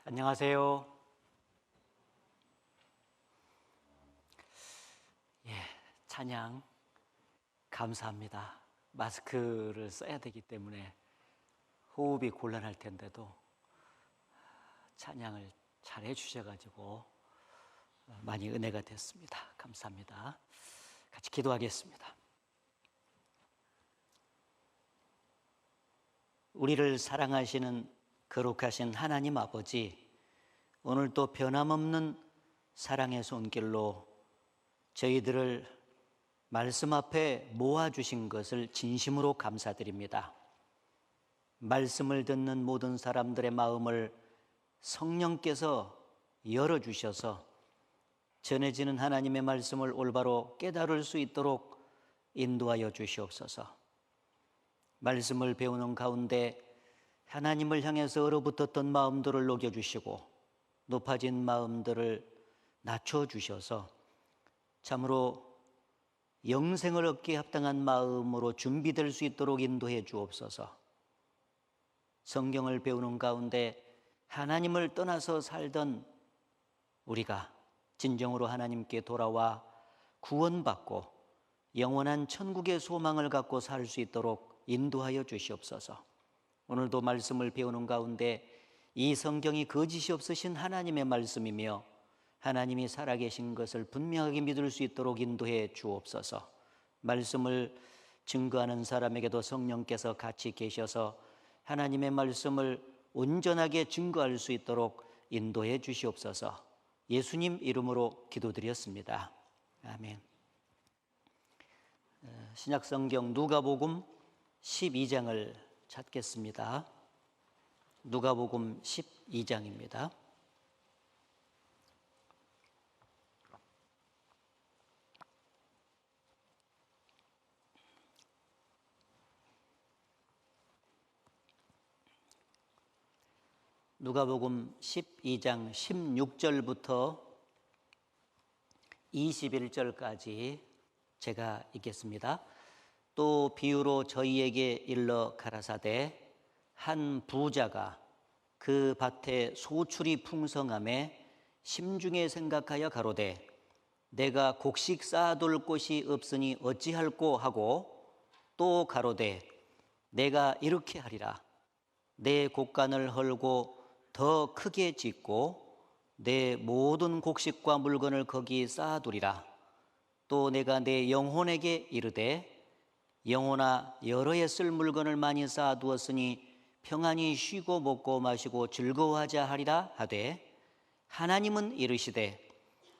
안녕하세요. 찬양 감사합니다. 마스크를 써야 되기 때문에 호흡이 곤란할 텐데도 찬양을 잘 해주셔가지고 많이 은혜가 됐습니다. 감사합니다. 같이 기도하겠습니다. 우리를 사랑하시는 거룩하신 하나님 아버지, 오늘도 변함없는 사랑의 손길로 저희들을 말씀 앞에 모아주신 것을 진심으로 감사드립니다. 말씀을 듣는 모든 사람들의 마음을 성령께서 열어주셔서 전해지는 하나님의 말씀을 올바로 깨달을 수 있도록 인도하여 주시옵소서. 말씀을 배우는 가운데 하나님을 향해서 얼어붙었던 마음들을 녹여주시고 높아진 마음들을 낮춰주셔서 참으로 영생을 얻기에 합당한 마음으로 준비될 수 있도록 인도해 주옵소서. 성경을 배우는 가운데 하나님을 떠나서 살던 우리가 진정으로 하나님께 돌아와 구원받고 영원한 천국의 소망을 갖고 살 수 있도록 인도하여 주시옵소서. 오늘도 말씀을 배우는 가운데 이 성경이 거짓이 없으신 하나님의 말씀이며 하나님이 살아계신 것을 분명하게 믿을 수 있도록 인도해 주옵소서. 말씀을 증거하는 사람에게도 성령께서 같이 계셔서 하나님의 말씀을 온전하게 증거할 수 있도록 인도해 주시옵소서. 예수님 이름으로 기도드렸습니다. 아멘. 신약성경 누가복음 12장을 찾겠습니다. 누가복음 12장입니다. 누가복음 12장 16절부터 21절까지 제가 읽겠습니다. 또 비유로 저희에게 일러 가라사대 한 부자가 그 밭에 소출이 풍성함에 심중에 생각하여 가로되 내가 곡식 쌓아둘 곳이 없으니 어찌할꼬 하고 또 가로되 내가 이렇게 하리라 내 곡간을 헐고 더 크게 짓고 내 모든 곡식과 물건을 거기 쌓아두리라. 또 내가 내 영혼에게 이르되 영혼아 여러 해 쓸 물건을 많이 쌓아두었으니 평안히 쉬고 먹고 마시고 즐거워하자 하리라 하되 하나님은 이르시되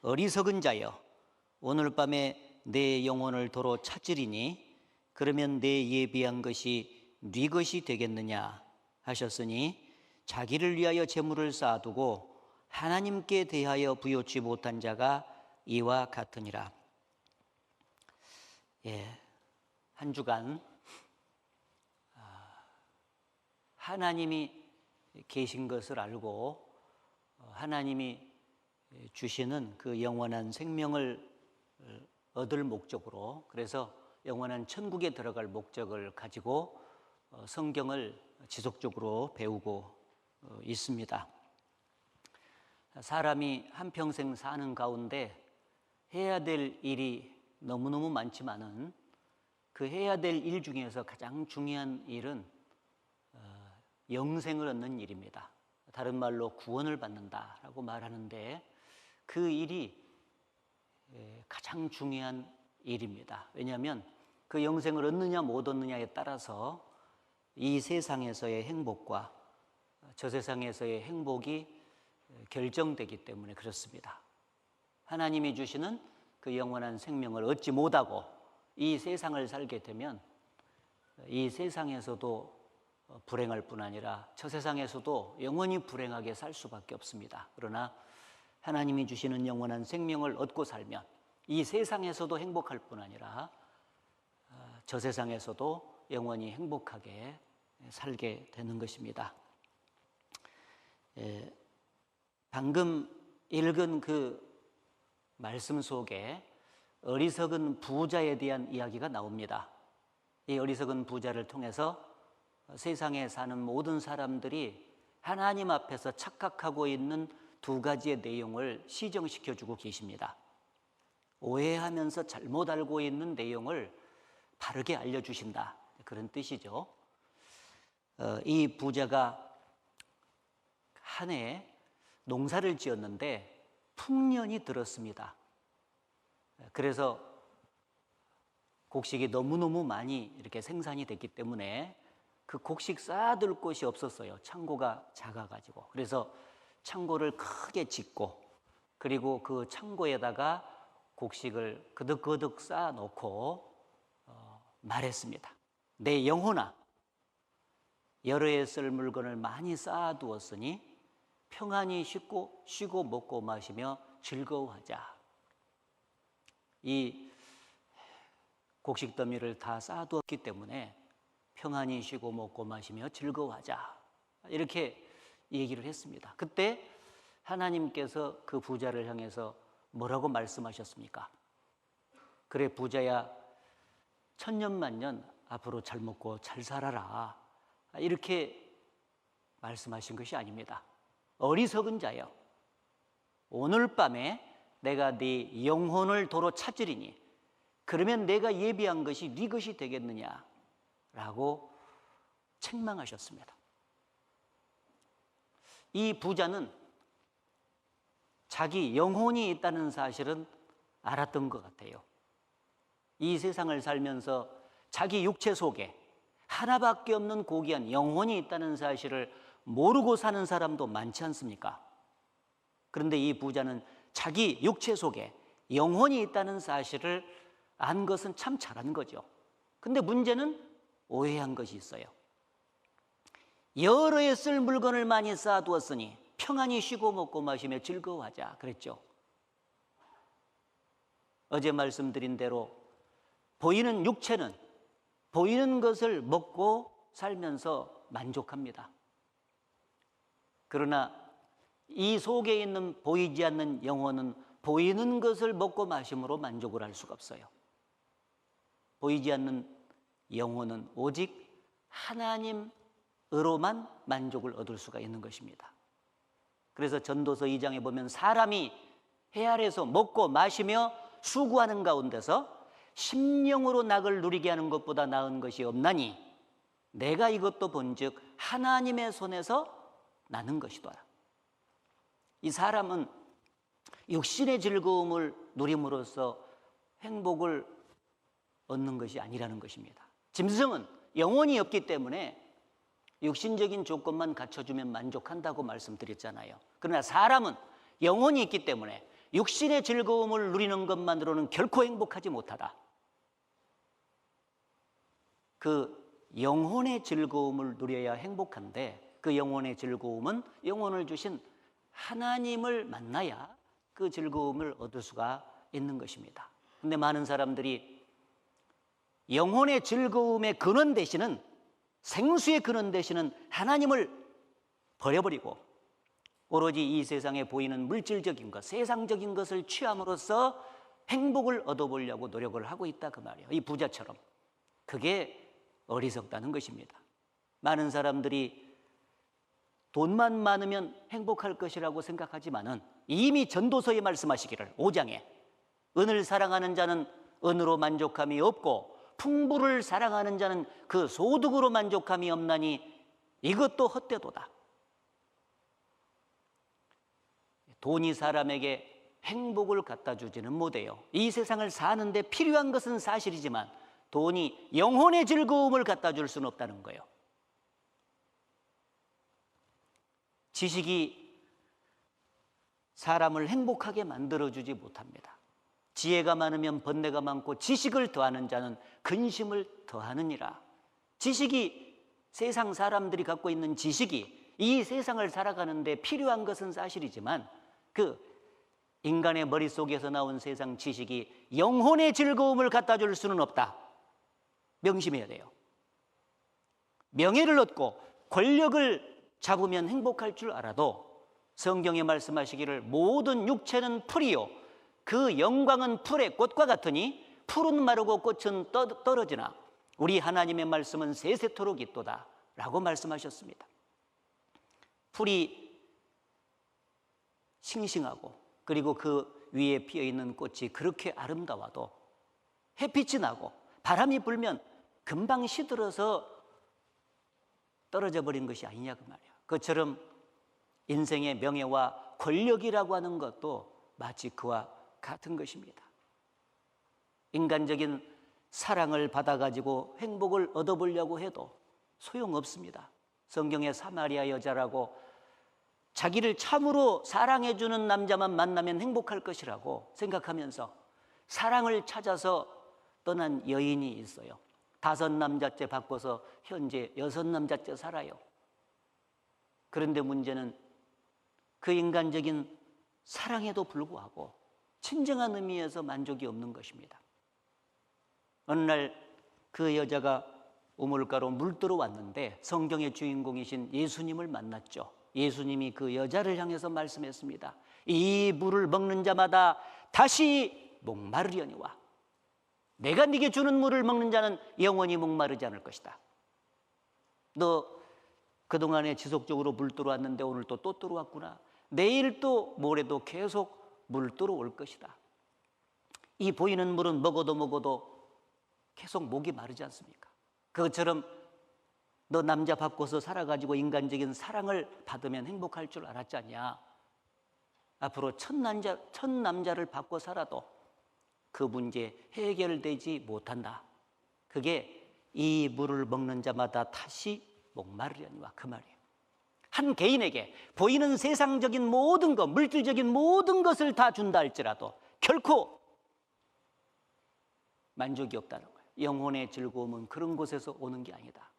어리석은 자여 오늘 밤에 내 영혼을 도로 찾으리니 그러면 내 예비한 것이 네 것이 되겠느냐 하셨으니 자기를 위하여 재물을 쌓아두고 하나님께 대하여 부요치 못한 자가 이와 같으니라. 한 주간 하나님이 계신 것을 알고 하나님이 주시는 그 영원한 생명을 얻을 목적으로, 그래서 영원한 천국에 들어갈 목적을 가지고 성경을 지속적으로 배우고 있습니다. 사람이 한평생 사는 가운데 해야 될 일이 너무너무 많지만은 그 해야 될 일 중에서 가장 중요한 일은 영생을 얻는 일입니다. 다른 말로 구원을 받는다라고 말하는데 그 일이 가장 중요한 일입니다. 왜냐하면 그 영생을 얻느냐 못 얻느냐에 따라서 이 세상에서의 행복과 저 세상에서의 행복이 결정되기 때문에 그렇습니다. 하나님이 주시는 그 영원한 생명을 얻지 못하고 이 세상을 살게 되면 이 세상에서도 불행할 뿐 아니라 저 세상에서도 영원히 불행하게 살 수밖에 없습니다. 그러나 하나님이 주시는 영원한 생명을 얻고 살면 이 세상에서도 행복할 뿐 아니라 저 세상에서도 영원히 행복하게 살게 되는 것입니다. 방금 읽은 그 말씀 속에 어리석은 부자에 대한 이야기가 나옵니다. 이 어리석은 부자를 통해서 세상에 사는 모든 사람들이 하나님 앞에서 착각하고 있는 두 가지의 내용을 시정시켜주고 계십니다. 오해하면서 잘못 알고 있는 내용을 바르게 알려주신다, 그런 뜻이죠. 이 부자가 한 해 농사를 지었는데 풍년이 들었습니다. 그래서 곡식이 너무너무 많이 이렇게 생산이 됐기 때문에 그 곡식 쌓아둘 곳이 없었어요. 창고가 작아가지고. 그래서 창고를 크게 짓고, 그리고 그 창고에다가 곡식을 그득그득 쌓아놓고 말했습니다. 내 영혼아, 여러 해 쓸 물건을 많이 쌓아두었으니 평안히 쉬고 먹고 마시며 즐거워하자. 이 곡식 더미를 다 쌓아두었기 때문에 평안히 쉬고 먹고 마시며 즐거워하자, 이렇게 얘기를 했습니다. 그때 하나님께서 그 부자를 향해서 뭐라고 말씀하셨습니까? 그래 부자야, 천년만년 앞으로 잘 먹고 잘 살아라, 이렇게 말씀하신 것이 아닙니다. 어리석은 자여, 오늘 밤에 내가 네 영혼을 도로 찾으리니 그러면 내가 예비한 것이 네 것이 되겠느냐라고 책망하셨습니다. 이 부자는 자기 영혼이 있다는 사실은 알았던 것 같아요. 이 세상을 살면서 자기 육체 속에 하나밖에 없는 고귀한 영혼이 있다는 사실을 모르고 사는 사람도 많지 않습니까? 그런데 이 부자는 자기 육체 속에 영혼이 있다는 사실을 안 것은 참 잘한 거죠. 근데 문제는 오해한 것이 있어요. 여러 해 쓸 물건을 많이 쌓아두었으니 평안히 쉬고 먹고 마시며 즐거워하자 그랬죠. 어제 말씀드린 대로 보이는 육체는 보이는 것을 먹고 살면서 만족합니다. 그러나 이 속에 있는 보이지 않는 영혼은 보이는 것을 먹고 마심으로 만족을 할 수가 없어요. 보이지 않는 영혼은 오직 하나님으로만 만족을 얻을 수가 있는 것입니다. 그래서 전도서 2장에 보면 사람이 해 아래에서 먹고 마시며 수고하는 가운데서 심령으로 낙을 누리게 하는 것보다 나은 것이 없나니 내가 이것도 본즉 하나님의 손에서 나는 것이더라. 이 사람은 육신의 즐거움을 누림으로써 행복을 얻는 것이 아니라는 것입니다. 짐승은 영혼이 없기 때문에 육신적인 조건만 갖춰주면 만족한다고 말씀드렸잖아요. 그러나 사람은 영혼이 있기 때문에 육신의 즐거움을 누리는 것만으로는 결코 행복하지 못하다. 그 영혼의 즐거움을 누려야 행복한데 그 영혼의 즐거움은 영혼을 주신 하나님을 만나야 그 즐거움을 얻을 수가 있는 것입니다. 그런데 많은 사람들이 영혼의 즐거움의 근원 되시는 생수의 근원 되시는 하나님을 버려버리고 오로지 이 세상에 보이는 물질적인 것, 세상적인 것을 취함으로써 행복을 얻어보려고 노력을 하고 있다 그 말이에요. 이 부자처럼. 그게 어리석다는 것입니다. 많은 사람들이 돈만 많으면 행복할 것이라고 생각하지만은 이미 전도서에 말씀하시기를 5장에 은을 사랑하는 자는 은으로 만족함이 없고 풍부를 사랑하는 자는 그 소득으로 만족함이 없나니 이것도 헛되도다. 돈이 사람에게 행복을 갖다 주지는 못해요. 이 세상을 사는데 필요한 것은 사실이지만 돈이 영혼의 즐거움을 갖다 줄 수는 없다는 거예요. 지식이 사람을 행복하게 만들어주지 못합니다. 지혜가 많으면 번뇌가 많고 지식을 더하는 자는 근심을 더하느니라. 지식이 세상 사람들이 갖고 있는 지식이 이 세상을 살아가는데 필요한 것은 사실이지만 그 인간의 머릿속에서 나온 세상 지식이 영혼의 즐거움을 갖다 줄 수는 없다. 명심해야 돼요. 명예를 얻고 권력을 잡으면 행복할 줄 알아도 성경에 말씀하시기를 모든 육체는 풀이요 그 영광은 풀의 꽃과 같으니 풀은 마르고 꽃은 떨어지나 우리 하나님의 말씀은 세세토록 있도다 라고 말씀하셨습니다. 풀이 싱싱하고 그리고 그 위에 피어있는 꽃이 그렇게 아름다워도 햇빛이 나고 바람이 불면 금방 시들어서 떨어져 버린 것이 아니냐 그 말이야. 그처럼 인생의 명예와 권력이라고 하는 것도 마치 그와 같은 것입니다. 인간적인 사랑을 받아가지고 행복을 얻어보려고 해도 소용없습니다. 성경의 사마리아 여자라고 자기를 참으로 사랑해주는 남자만 만나면 행복할 것이라고 생각하면서 사랑을 찾아서 떠난 여인이 있어요. 5남자째 바꿔서 현재 6남자째 살아요. 그런데 문제는 그 인간적인 사랑에도 불구하고 진정한 의미에서 만족이 없는 것입니다. 어느 날 그 여자가 우물가로 물들어 왔는데 성경의 주인공이신 예수님을 만났죠. 예수님이 그 여자를 향해서 말씀했습니다. 이 물을 먹는 자마다 다시 목마르려니와 내가 네게 주는 물을 먹는 자는 영원히 목마르지 않을 것이다. 너 그동안에 지속적으로 물 들어왔는데 오늘 또 들어왔구나. 내일 또 모레도 계속 물 들어올 것이다. 이 보이는 물은 먹어도 계속 목이 마르지 않습니까? 그것처럼 너 남자 바꿔서 살아가지고 인간적인 사랑을 받으면 행복할 줄 알았지 않냐? 앞으로 천 남자를 바꿔 살아도 그 문제 해결되지 못한다. 그게 이 물을 먹는 자마다 다시 목마르려니와 그 말이에요. 한 개인에게 보이는 세상적인 모든 것, 물질적인 모든 것을 다 준다 할지라도 결코 만족이 없다는 거예요. 영혼의 즐거움은 그런 곳에서 오는 게 아니다.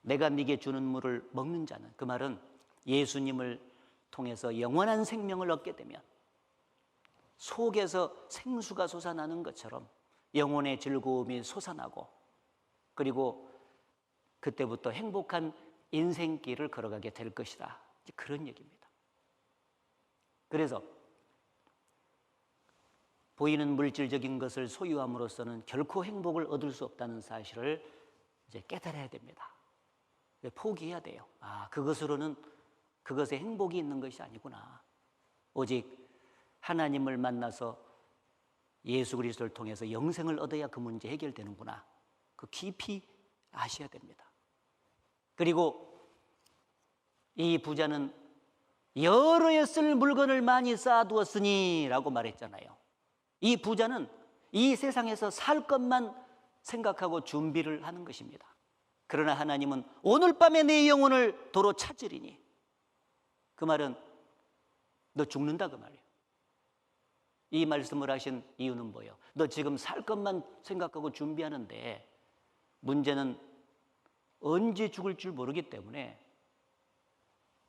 내가 네게 주는 물을 먹는 자는, 그 말은 예수님을 통해서 영원한 생명을 얻게 되면 속에서 생수가 솟아나는 것처럼 영혼의 즐거움이 솟아나고 그리고 그때부터 행복한 인생길을 걸어가게 될 것이다. 그런 얘기입니다. 그래서 보이는 물질적인 것을 소유함으로써는 결코 행복을 얻을 수 없다는 사실을 이제 깨달아야 됩니다. 포기해야 돼요. 그것으로는 그것에 행복이 있는 것이 아니구나. 오직 하나님을 만나서 예수 그리스도를 통해서 영생을 얻어야 그 문제 해결되는구나. 그 깊이 아셔야 됩니다. 그리고 이 부자는 여러 해 쓸 물건을 많이 쌓아두었으니 라고 말했잖아요. 이 부자는 이 세상에서 살 것만 생각하고 준비를 하는 것입니다. 그러나 하나님은 오늘 밤에 내 영혼을 도로 찾으리니, 그 말은 너 죽는다 그 말이에요. 이 말씀을 하신 이유는 뭐예요? 너 지금 살 것만 생각하고 준비하는데 문제는 언제 죽을 줄 모르기 때문에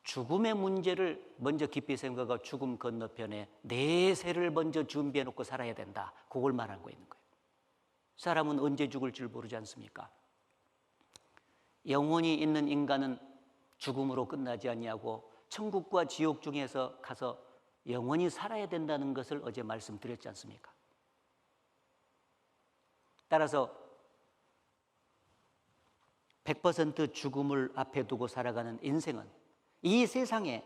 죽음의 문제를 먼저 깊이 생각하고 죽음 건너편에 내세를 먼저 준비해 놓고 살아야 된다. 그걸 말하고 있는 거예요. 사람은 언제 죽을 줄 모르지 않습니까? 영혼이 있는 인간은 죽음으로 끝나지 아니하고 천국과 지옥 중에서 가서 영원히 살아야 된다는 것을 어제 말씀드렸지 않습니까? 따라서 100% 죽음을 앞에 두고 살아가는 인생은 이 세상에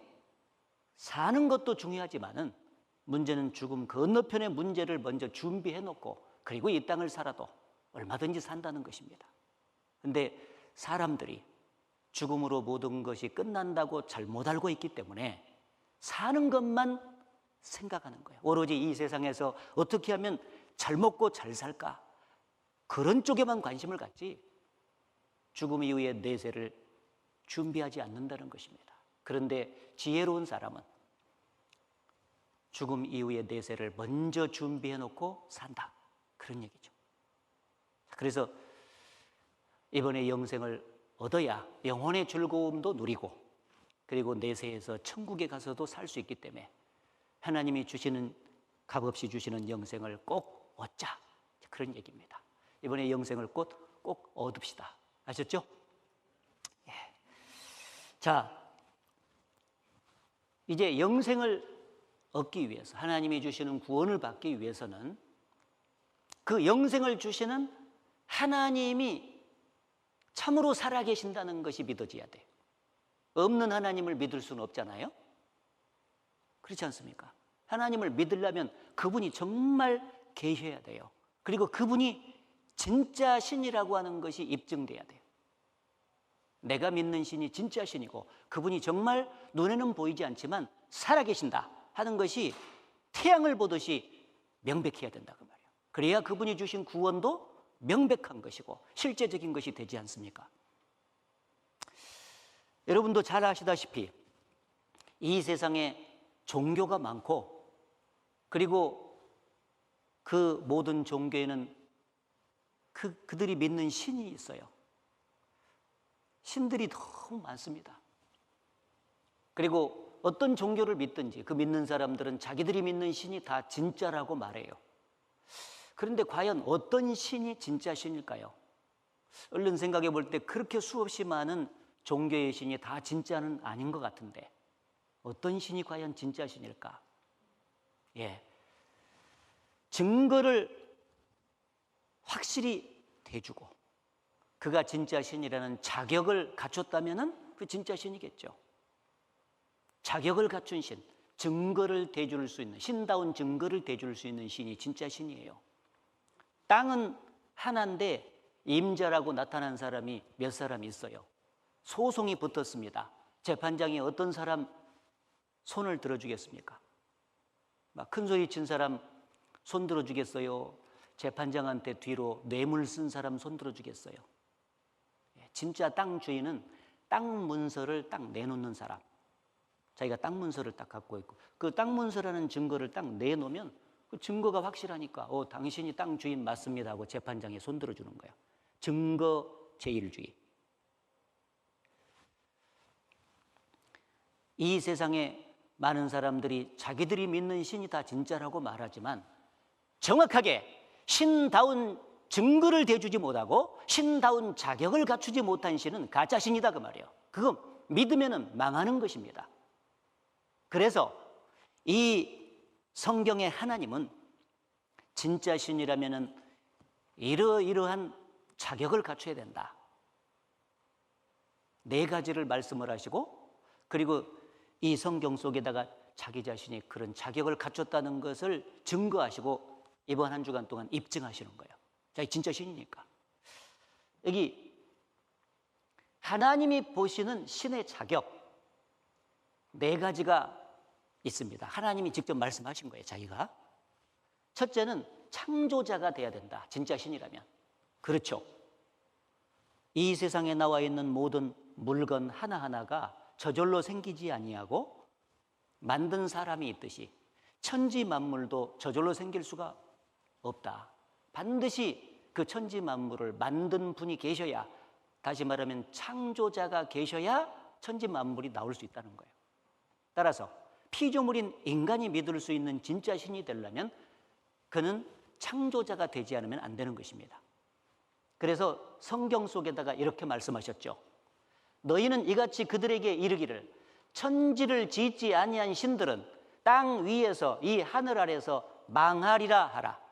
사는 것도 중요하지만은 문제는 죽음 건너편의 문제를 먼저 준비해 놓고 그리고 이 땅을 살아도 얼마든지 산다는 것입니다. 그런데 사람들이 죽음으로 모든 것이 끝난다고 잘못 알고 있기 때문에 사는 것만 생각하는 거예요. 오로지 이 세상에서 어떻게 하면 잘 먹고 잘 살까? 그런 쪽에만 관심을 갖지 죽음 이후의 내세를 준비하지 않는다는 것입니다. 그런데 지혜로운 사람은 죽음 이후의 내세를 먼저 준비해 놓고 산다. 그런 얘기죠. 그래서 이번에 영생을 얻어야 영혼의 즐거움도 누리고 그리고 내세에서 천국에 가서도 살 수 있기 때문에 하나님이 주시는, 값없이 주시는 영생을 꼭 얻자. 그런 얘기입니다. 이번에 영생을 꼭 얻읍시다. 아셨죠? 예. 자, 이제 영생을 얻기 위해서, 하나님이 주시는 구원을 받기 위해서는 그 영생을 주시는 하나님이 참으로 살아계신다는 것이 믿어져야 돼요. 없는 하나님을 믿을 수는 없잖아요. 그렇지 않습니까? 하나님을 믿으려면 그분이 정말 계셔야 돼요. 그리고 그분이 진짜 신이라고 하는 것이 입증돼야 돼요. 내가 믿는 신이 진짜 신이고 그분이 정말 눈에는 보이지 않지만 살아계신다 하는 것이 태양을 보듯이 명백해야 된다 그 말이에요. 그래야 그분이 주신 구원도 명백한 것이고 실제적인 것이 되지 않습니까? 여러분도 잘 아시다시피 이 세상에 종교가 많고 그리고 그 모든 종교에는 그들이 믿는 신이 있어요. 신들이 너무 많습니다. 그리고 어떤 종교를 믿든지 그 믿는 사람들은 자기들이 믿는 신이 다 진짜라고 말해요. 그런데 과연 어떤 신이 진짜 신일까요? 얼른 생각해 볼 때 그렇게 수없이 많은 종교의 신이 다 진짜는 아닌 것 같은데 어떤 신이 과연 진짜 신일까? 증거를 확실히 대주고 그가 진짜 신이라는 자격을 갖췄다면 그 진짜 신이겠죠. 자격을 갖춘 신, 증거를 대줄 수 있는, 신다운 증거를 대줄 수 있는 신이 진짜 신이에요. 땅은 하나인데 임자라고 나타난 사람이 몇 사람이 있어요. 소송이 붙었습니다. 재판장이 어떤 사람 손을 들어주겠습니까? 막 큰 소리 친 사람 손 들어주겠어요? 재판장한테 뒤로 뇌물 쓴 사람 손 들어주겠어요? 진짜 땅 주인은 땅 문서를 딱 내놓는 사람, 자기가 땅 문서를 딱 갖고 있고 그 땅 문서라는 증거를 딱 내놓으면 그 증거가 확실하니까 당신이 땅 주인 맞습니다 하고 재판장에 손 들어주는 거야. 증거 제일주의. 이 세상에 많은 사람들이 자기들이 믿는 신이 다 진짜라고 말하지만 정확하게 신다운 증거를 대주지 못하고 신다운 자격을 갖추지 못한 신은 가짜 신이다 그 말이에요. 그거 믿으면 망하는 것입니다. 그래서 이 성경의 하나님은 진짜 신이라면 이러이러한 자격을 갖춰야 된다. 4가지를 말씀을 하시고 그리고 이 성경 속에다가 자기 자신이 그런 자격을 갖췄다는 것을 증거하시고 이번 한 주간 동안 입증하시는 거예요. 자기 진짜 신이니까. 여기 하나님이 보시는 신의 자격 4가지가 있습니다. 하나님이 직접 말씀하신 거예요. 자기가. 첫째는 창조자가 돼야 된다. 진짜 신이라면. 그렇죠. 이 세상에 나와 있는 모든 물건 하나하나가 저절로 생기지 아니하고 만든 사람이 있듯이 천지 만물도 저절로 생길 수가 없다. 반드시 그 천지 만물을 만든 분이 계셔야, 다시 말하면 창조자가 계셔야 천지 만물이 나올 수 있다는 거예요. 따라서 피조물인 인간이 믿을 수 있는 진짜 신이 되려면 그는 창조자가 되지 않으면 안 되는 것입니다. 그래서 성경 속에다가 이렇게 말씀하셨죠. 너희는 이같이 그들에게 이르기를 천지를 짓지 아니한 신들은 땅 위에서 이 하늘 아래서 망하리라 하라.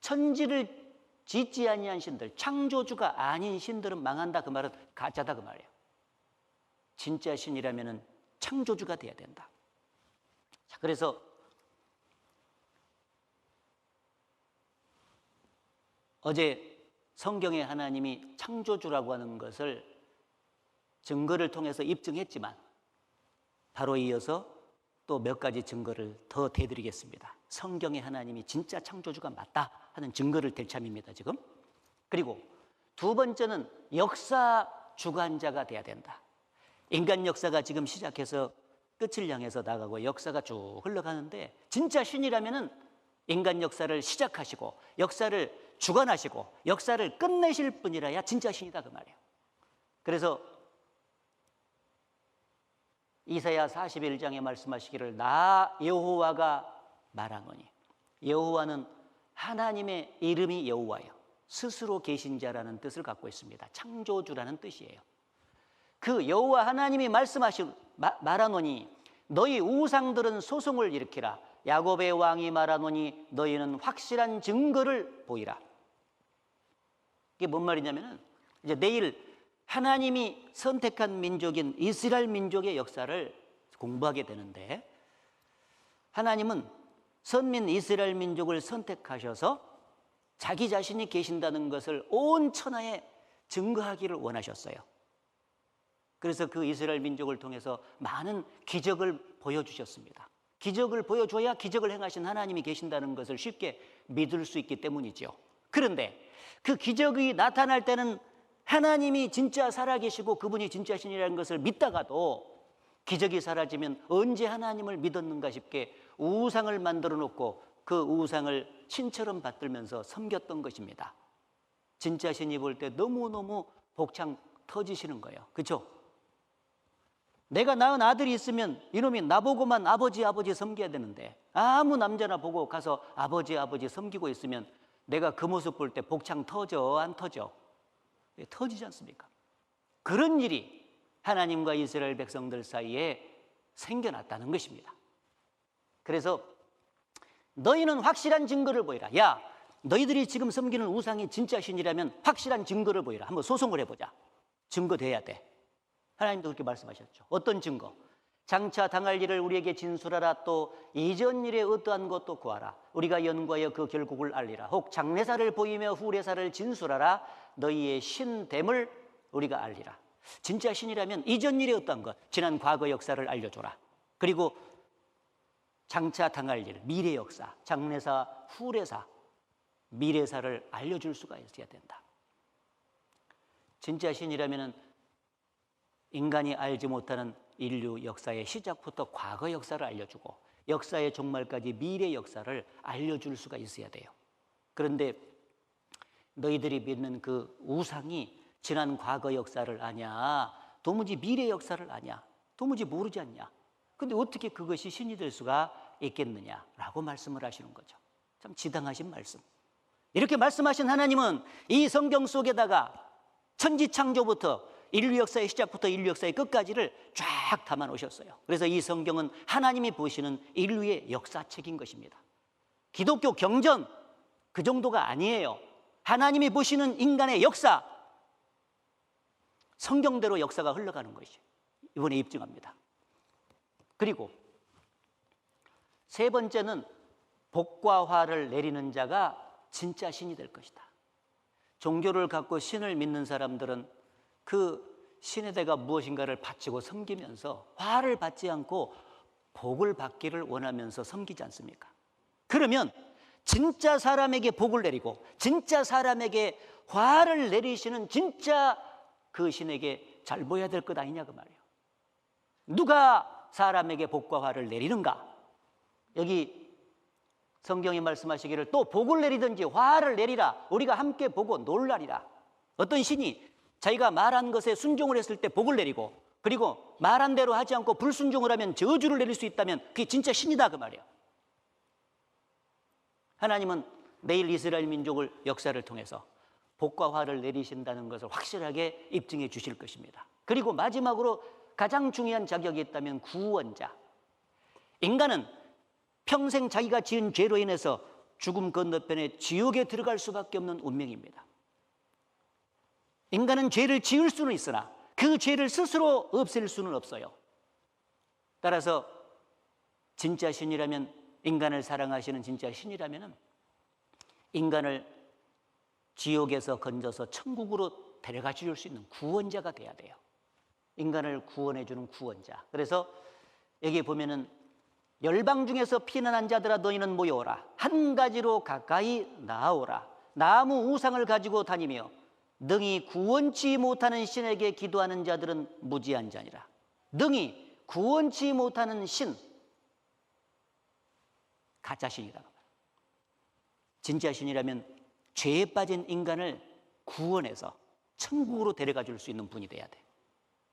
천지를 짓지 아니한 신들, 창조주가 아닌 신들은 망한다 그 말은 가짜다 그 말이에요. 진짜 신이라면 창조주가 돼야 된다. 자, 그래서 어제 성경의 하나님이 창조주라고 하는 것을 증거를 통해서 입증했지만 바로 이어서 또 몇 가지 증거를 더 대드리겠습니다. 성경의 하나님이 진짜 창조주가 맞다 하는 증거를 댈 참입니다, 지금. 그리고 2번째는 역사 주관자가 돼야 된다. 인간 역사가 지금 시작해서 끝을 향해서 나가고 역사가 쭉 흘러가는데 진짜 신이라면은 인간 역사를 시작하시고 역사를 주관하시고 역사를 끝내실 분이라야 진짜 신이다 그 말이에요. 그래서 이사야 41장에 말씀하시기를 나 여호와가 말하노니, 여호와는 하나님의 이름이 여호와예요. 스스로 계신 자라는 뜻을 갖고 있습니다. 창조주라는 뜻이에요. 그 여호와 하나님이 말하노니 너희 우상들은 소송을 일으키라. 야곱의 왕이 말하노니 너희는 확실한 증거를 보이라. 이게 뭔 말이냐면은 이제 내일 하나님이 선택한 민족인 이스라엘 민족의 역사를 공부하게 되는데, 하나님은 선민 이스라엘 민족을 선택하셔서 자기 자신이 계신다는 것을 온 천하에 증거하기를 원하셨어요. 그래서 그 이스라엘 민족을 통해서 많은 기적을 보여주셨습니다. 기적을 보여줘야 기적을 행하신 하나님이 계신다는 것을 쉽게 믿을 수 있기 때문이죠. 그런데 그 기적이 나타날 때는 하나님이 진짜 살아계시고 그분이 진짜 신이라는 것을 믿다가도 기적이 사라지면 언제 하나님을 믿었는가 싶게 우상을 만들어 놓고 그 우상을 신처럼 받들면서 섬겼던 것입니다. 진짜 신이 볼 때 너무너무 복창 터지시는 거예요. 그렇죠? 내가 낳은 아들이 있으면 이놈이 나보고만 아버지 아버지 섬겨야 되는데, 아무 남자나 보고 가서 아버지 아버지 섬기고 있으면 내가 그 모습 볼 때 복창 터져 안 터져? 터지지 않습니까? 그런 일이 하나님과 이스라엘 백성들 사이에 생겨났다는 것입니다. 그래서 너희는 확실한 증거를 보이라. 야, 너희들이 지금 섬기는 우상이 진짜 신이라면 확실한 증거를 보이라. 한번 소송을 해보자. 증거돼야 돼. 하나님도 그렇게 말씀하셨죠. 어떤 증거? 장차 당할 일을 우리에게 진술하라. 또 이전 일에 어떠한 것도 구하라. 우리가 연구하여 그 결국을 알리라. 혹 장래사를 보이며 후래사를 진술하라. 너희의 신됨을 우리가 알리라. 진짜 신이라면 이전 일에 어떠한 것, 지난 과거 역사를 알려줘라. 그리고 장차 당할 일, 미래 역사, 장래사, 후래사, 미래사를 알려줄 수가 있어야 된다. 진짜 신이라면 인간이 알지 못하는 인류 역사의 시작부터 과거 역사를 알려주고 역사의 종말까지 미래 역사를 알려줄 수가 있어야 돼요. 그런데 너희들이 믿는 그 우상이 지난 과거 역사를 아냐, 도무지 미래 역사를 아냐, 도무지 모르지 않냐. 근데 어떻게 그것이 신이 될 수가 있겠느냐라고 말씀을 하시는 거죠. 참 지당하신 말씀. 이렇게 말씀하신 하나님은 이 성경 속에다가 천지창조부터 인류 역사의 시작부터 인류 역사의 끝까지를 쫙 담아 놓으셨어요. 그래서 이 성경은 하나님이 보시는 인류의 역사책인 것입니다. 기독교 경전 그 정도가 아니에요. 하나님이 보시는 인간의 역사, 성경대로 역사가 흘러가는 것이 이번에 입증합니다. 그리고 세 번째는 복과 화를 내리는 자가 진짜 신이 될 것이다. 종교를 갖고 신을 믿는 사람들은 그 신의 대가 무엇인가를 바치고 섬기면서 화를 받지 않고 복을 받기를 원하면서 섬기지 않습니까? 그러면 진짜 사람에게 복을 내리고 진짜 사람에게 화를 내리시는 진짜 그 신에게 잘 보여야 될 것 아니냐 그 말이에요. 누가 사람에게 복과 화를 내리는가? 여기 성경이 말씀하시기를 또 복을 내리든지 화를 내리라. 우리가 함께 보고 놀라리라. 어떤 신이 자기가 말한 것에 순종을 했을 때 복을 내리고, 그리고 말한 대로 하지 않고 불순종을 하면 저주를 내릴 수 있다면 그게 진짜 신이다 그 말이에요. 하나님은 내일 이스라엘 민족을 역사를 통해서 복과 화를 내리신다는 것을 확실하게 입증해 주실 것입니다. 그리고 마지막으로 가장 중요한 자격이 있다면 구원자. 인간은 평생 자기가 지은 죄로 인해서 죽음 건너편에 지옥에 들어갈 수밖에 없는 운명입니다. 인간은 죄를 지을 수는 있으나 그 죄를 스스로 없앨 수는 없어요. 따라서 진짜 신이라면, 인간을 사랑하시는 진짜 신이라면 인간을 지옥에서 건져서 천국으로 데려가 줄 수 있는 구원자가 돼야 돼요. 인간을 구원해 주는 구원자. 그래서 여기 보면은 열방 중에서 피난한 자들아 너희는 모여오라. 한 가지로 가까이 나아오라. 나무 우상을 가지고 다니며 능히 구원치 못하는 신에게 기도하는 자들은 무지한 자니라. 능히 구원치 못하는 신, 가짜 신이라고. 진짜 신이라면 죄에 빠진 인간을 구원해서 천국으로 데려가 줄 수 있는 분이 돼야 돼.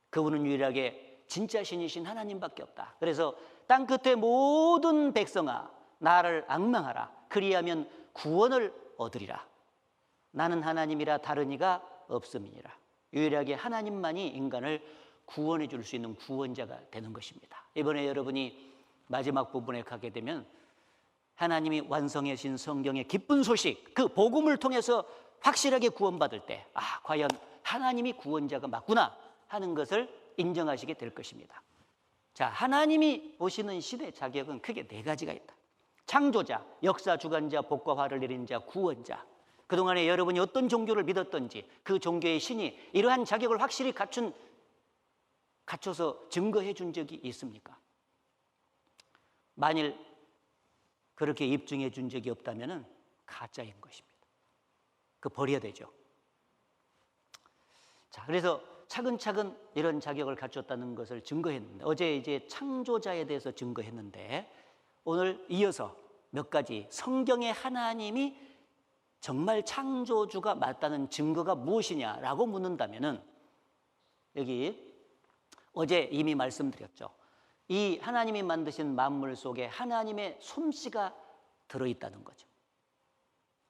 그분은 유일하게 진짜 신이신 하나님밖에 없다. 그래서 땅 끝의 모든 백성아 나를 앙망하라. 그리하면 구원을 얻으리라. 나는 하나님이라 다른 이가 없음이니라. 유일하게 하나님만이 인간을 구원해 줄 수 있는 구원자가 되는 것입니다. 이번에 여러분이 마지막 부분에 가게 되면 하나님이 완성해 주신 성경의 기쁜 소식, 그 복음을 통해서 확실하게 구원받을 때, 과연 하나님이 구원자가 맞구나 하는 것을 인정하시게 될 것입니다. 자, 하나님이 오시는 시대 자격은 크게 네 가지가 있다. 창조자, 역사 주관자, 복과 화를 내린 자, 구원자. 그동안에 여러분이 어떤 종교를 믿었던지 그 종교의 신이 이러한 자격을 확실히 갖춰서 증거해 준 적이 있습니까? 만일 그렇게 입증해 준 적이 없다면 가짜인 것입니다. 그 버려야 되죠. 자, 그래서 차근차근 이런 자격을 갖췄다는 것을 증거했는데, 어제 이제 창조자에 대해서 증거했는데, 오늘 이어서 몇 가지 성경의 하나님이 정말 창조주가 맞다는 증거가 무엇이냐라고 묻는다면은, 여기 어제 이미 말씀드렸죠. 이 하나님이 만드신 만물 속에 하나님의 솜씨가 들어있다는 거죠.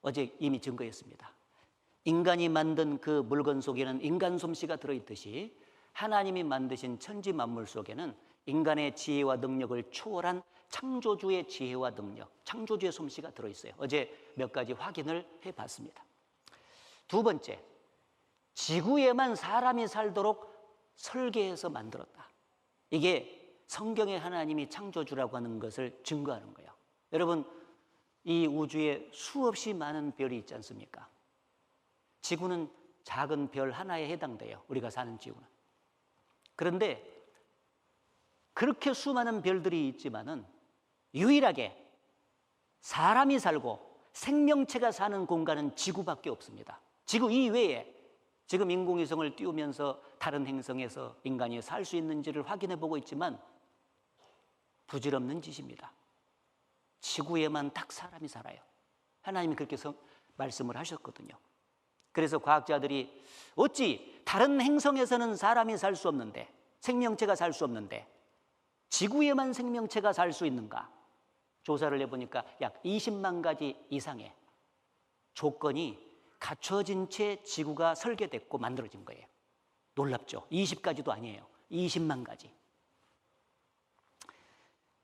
어제 이미 증거했습니다. 인간이 만든 그 물건 속에는 인간 솜씨가 들어있듯이 하나님이 만드신 천지 만물 속에는 인간의 지혜와 능력을 초월한 창조주의 지혜와 능력, 창조주의 솜씨가 들어있어요. 어제 몇 가지 확인을 해봤습니다. 두 번째, 지구에만 사람이 살도록 설계해서 만들었다. 이게 성경의 하나님이 창조주라고 하는 것을 증거하는 거예요. 여러분, 이 우주에 수없이 많은 별이 있지 않습니까? 지구는 작은 별 하나에 해당돼요. 우리가 사는 지구는. 그런데 그렇게 수많은 별들이 있지만은 유일하게 사람이 살고 생명체가 사는 공간은 지구밖에 없습니다. 지구 이외에 지금 인공위성을 띄우면서 다른 행성에서 인간이 살 수 있는지를 확인해 보고 있지만 부질없는 짓입니다. 지구에만 딱 사람이 살아요. 하나님이 그렇게 말씀을 하셨거든요. 그래서 과학자들이 어찌 다른 행성에서는 사람이 살 수 없는데, 생명체가 살 수 없는데 지구에만 생명체가 살 수 있는가? 조사를 해보니까 약 20만 가지 이상의 조건이 갖춰진 채 지구가 설계됐고 만들어진 거예요. 놀랍죠? 20가지도 아니에요. 20만 가지.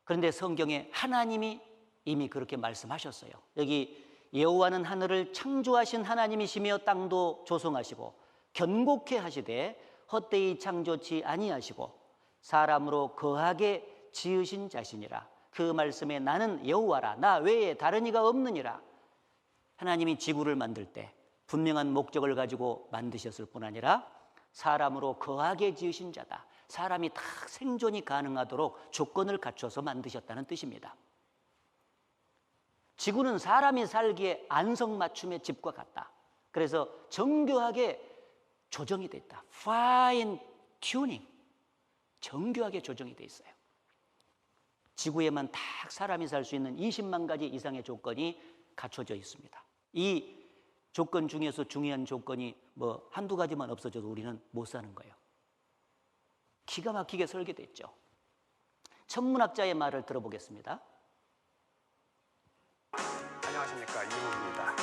그런데 성경에 하나님이 이미 그렇게 말씀하셨어요. 여기 여호와는 하늘을 창조하신 하나님이시며 땅도 조성하시고 견고케 하시되 헛되이 창조치 아니하시고 사람으로 거하게 지으신 자신이라. 그 말씀에 나는 여호와라, 나 외에 다른 이가 없느니라. 하나님이 지구를 만들 때 분명한 목적을 가지고 만드셨을 뿐 아니라 사람으로 거하게 지으신 자다. 사람이 다 생존이 가능하도록 조건을 갖춰서 만드셨다는 뜻입니다. 지구는 사람이 살기에 안성맞춤의 집과 같다. 그래서 정교하게 조정이 돼 있다. Fine tuning. 정교하게 조정이 돼 있어요. 지구에만 딱 사람이 살 수 있는 20만 가지 이상의 조건이 갖춰져 있습니다. 이 조건 중에서 중요한 조건이 뭐 한두 가지만 없어져도 우리는 못 사는 거예요. 기가 막히게 설계됐죠. 천문학자의 말을 들어보겠습니다. 안녕하십니까, 이동욱입니다.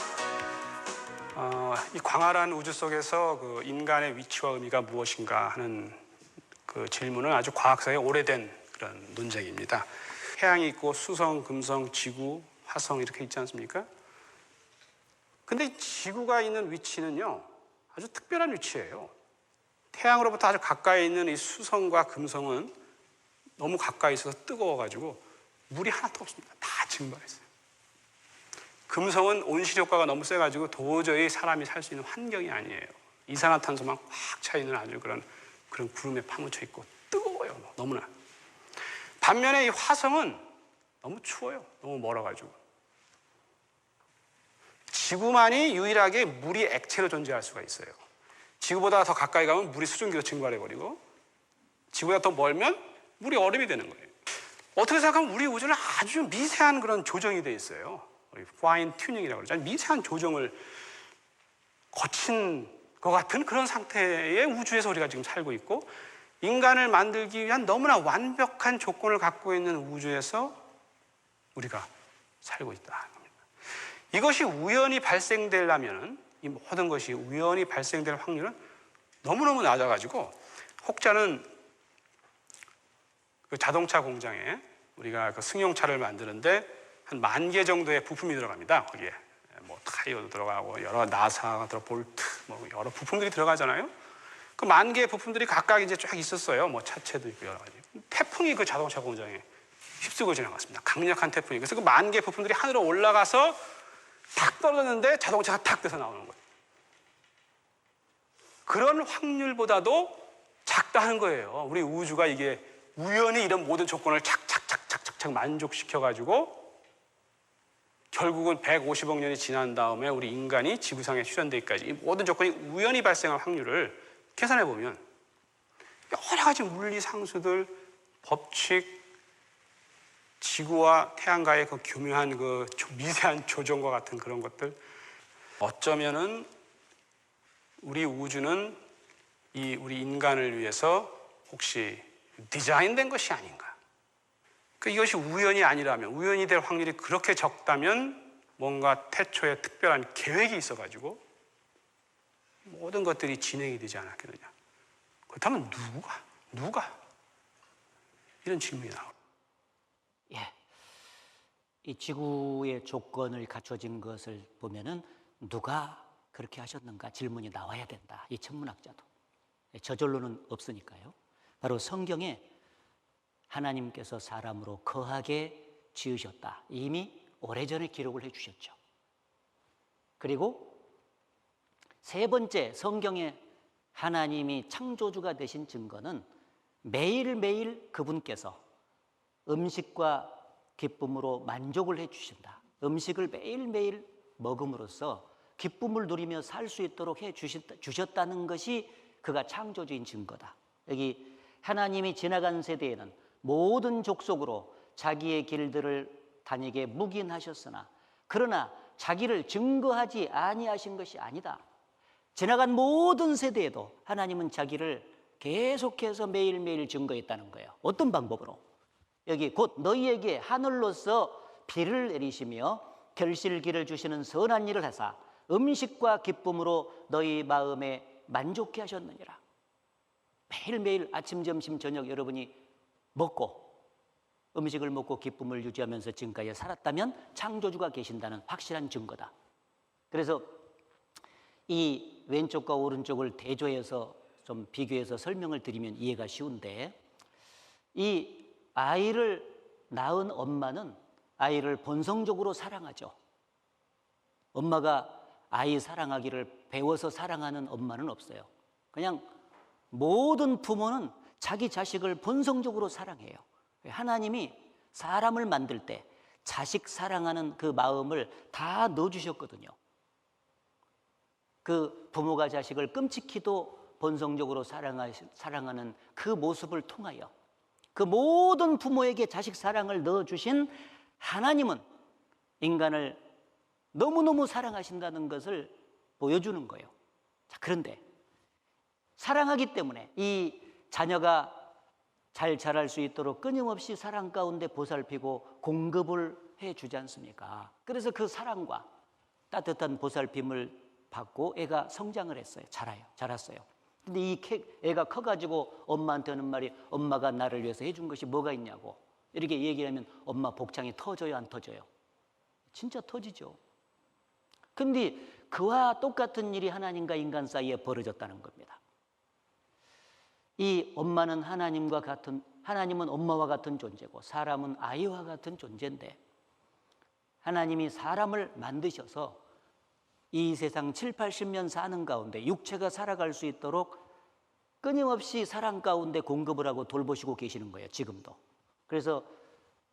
이 광활한 우주 속에서 그 인간의 위치와 의미가 무엇인가 하는 그 질문은 아주 과학사에 오래된 그런 논쟁입니다. 태양이 있고 수성, 금성, 지구, 화성 이렇게 있지 않습니까? 근데 지구가 있는 위치는요, 아주 특별한 위치예요. 태양으로부터 아주 가까이 있는 이 수성과 금성은 너무 가까이 있어서 뜨거워가지고 물이 하나도 없습니다. 다 증발했어요. 금성은 온실 효과가 너무 세가지고 도저히 사람이 살 수 있는 환경이 아니에요. 이산화탄소만 꽉 차 있는 아주 그런 구름에 파묻혀 있고 뜨거워요. 너무나. 반면에 이 화성은 너무 추워요. 너무 멀어가지고. 지구만이 유일하게 물이 액체로 존재할 수가 있어요. 지구보다 더 가까이 가면 물이 수증기로 증발해버리고 지구보다 더 멀면 물이 얼음이 되는 거예요. 어떻게 생각하면 우리 우주는 아주 미세한 그런 조정이 돼 있어요. 파인 튜닝이라고 그러죠. 미세한 조정을 거친 것 같은 그런 상태의 우주에서 우리가 지금 살고 있고, 인간을 만들기 위한 너무나 완벽한 조건을 갖고 있는 우주에서 우리가 살고 있다는 겁니다. 이것이 우연히 발생되려면, 이 모든 것이 우연히 발생될 확률은 너무너무 낮아가지고, 혹자는 그 자동차 공장에 우리가 그 승용차를 만드는데 한 10,000개 정도의 부품이 들어갑니다. 거기에 뭐 타이어도 들어가고 여러 나사가 들어 볼트 뭐 여러 부품들이 들어가잖아요. 그 만 개의 부품들이 각각 이제 쫙 있었어요. 뭐 차체도 있고 여러 가지. 태풍이 그 자동차 공장에 휩쓸고 지나갔습니다. 강력한 태풍이. 그래서 그 만 개의 부품들이 하늘로 올라가서 탁 떨어졌는데 자동차가 탁 돼서 나오는 거예요. 그런 확률보다도 작다는 거예요. 우리 우주가 이게 우연히 이런 모든 조건을 착착착착착 만족시켜가지고 결국은 150억 년이 지난 다음에 우리 인간이 지구상에 출현되기까지 이 모든 조건이 우연히 발생할 확률을 계산해 보면 여러 가지 물리 상수들, 법칙, 지구와 태양과의 그 교묘한 그 미세한 조정과 같은 그런 것들, 어쩌면은 우리 우주는 이 우리 인간을 위해서 혹시 디자인된 것이 아닌가. 이것이 우연이 아니라면, 우연이 될 확률이 그렇게 적다면 뭔가 태초에 특별한 계획이 있어가지고 모든 것들이 진행이 되지 않았겠느냐. 그렇다면 누가? 이런 질문이 나옵니다. 예, 이 지구의 조건을 갖춰진 것을 보면은 누가 그렇게 하셨는가 질문이 나와야 된다. 이 천문학자도. 저절로는 없으니까요. 바로 성경에 하나님께서 사람으로 거하게 지으셨다. 이미 오래전에 기록을 해주셨죠. 그리고 세 번째, 성경에 하나님이 창조주가 되신 증거는 매일매일 그분께서 음식과 기쁨으로 만족을 해주신다. 음식을 매일매일 먹음으로써 기쁨을 누리며 살 수 있도록 해주셨다는 것이 그가 창조주인 증거다. 여기 하나님이 지나간 세대에는 모든 족속으로 자기의 길들을 다니게 묵인하셨으나 그러나 자기를 증거하지 아니하신 것이 아니다. 지나간 모든 세대에도 하나님은 자기를 계속해서 매일매일 증거했다는 거예요. 어떤 방법으로? 여기 곧 너희에게 하늘로서 비를 내리시며 결실기를 주시는 선한 일을 하사 음식과 기쁨으로 너희 마음에 만족해 하셨느니라. 매일매일 아침, 점심, 저녁 여러분이 음식을 먹고 기쁨을 유지하면서 지금까지 살았다면 창조주가 계신다는 확실한 증거다. 그래서 이 왼쪽과 오른쪽을 대조해서 좀 비교해서 설명을 드리면 이해가 쉬운데, 이 아이를 낳은 엄마는 아이를 본성적으로 사랑하죠. 엄마가 아이 사랑하기를 배워서 사랑하는 엄마는 없어요. 그냥 모든 부모는 자기 자식을 본성적으로 사랑해요. 하나님이 사람을 만들 때 자식 사랑하는 그 마음을 다 넣어주셨거든요. 그 부모가 자식을 끔찍히도 본성적으로 사랑하는 그 모습을 통하여 그 모든 부모에게 자식 사랑을 넣어주신 하나님은 인간을 너무너무 사랑하신다는 것을 보여주는 거예요. 자, 그런데 사랑하기 때문에 이 자녀가 잘 자랄 수 있도록 끊임없이 사랑 가운데 보살피고 공급을 해주지 않습니까? 그래서 그 사랑과 따뜻한 보살핌을 받고 애가 성장을 했어요. 자랐어요. 근데 이 애가 커가지고 엄마한테 하는 말이 엄마가 나를 위해서 해준 것이 뭐가 있냐고 이렇게 얘기하면 엄마 복창이 터져요, 안 터져요? 진짜 터지죠. 근데 그와 똑같은 일이 하나님과 인간 사이에 벌어졌다는 겁니다. 이 엄마는 하나님은 엄마와 같은 존재고 사람은 아이와 같은 존재인데 하나님이 사람을 만드셔서 이 세상 7, 80년 사는 가운데 육체가 살아갈 수 있도록 끊임없이 사랑 가운데 공급을 하고 돌보시고 계시는 거예요. 지금도. 그래서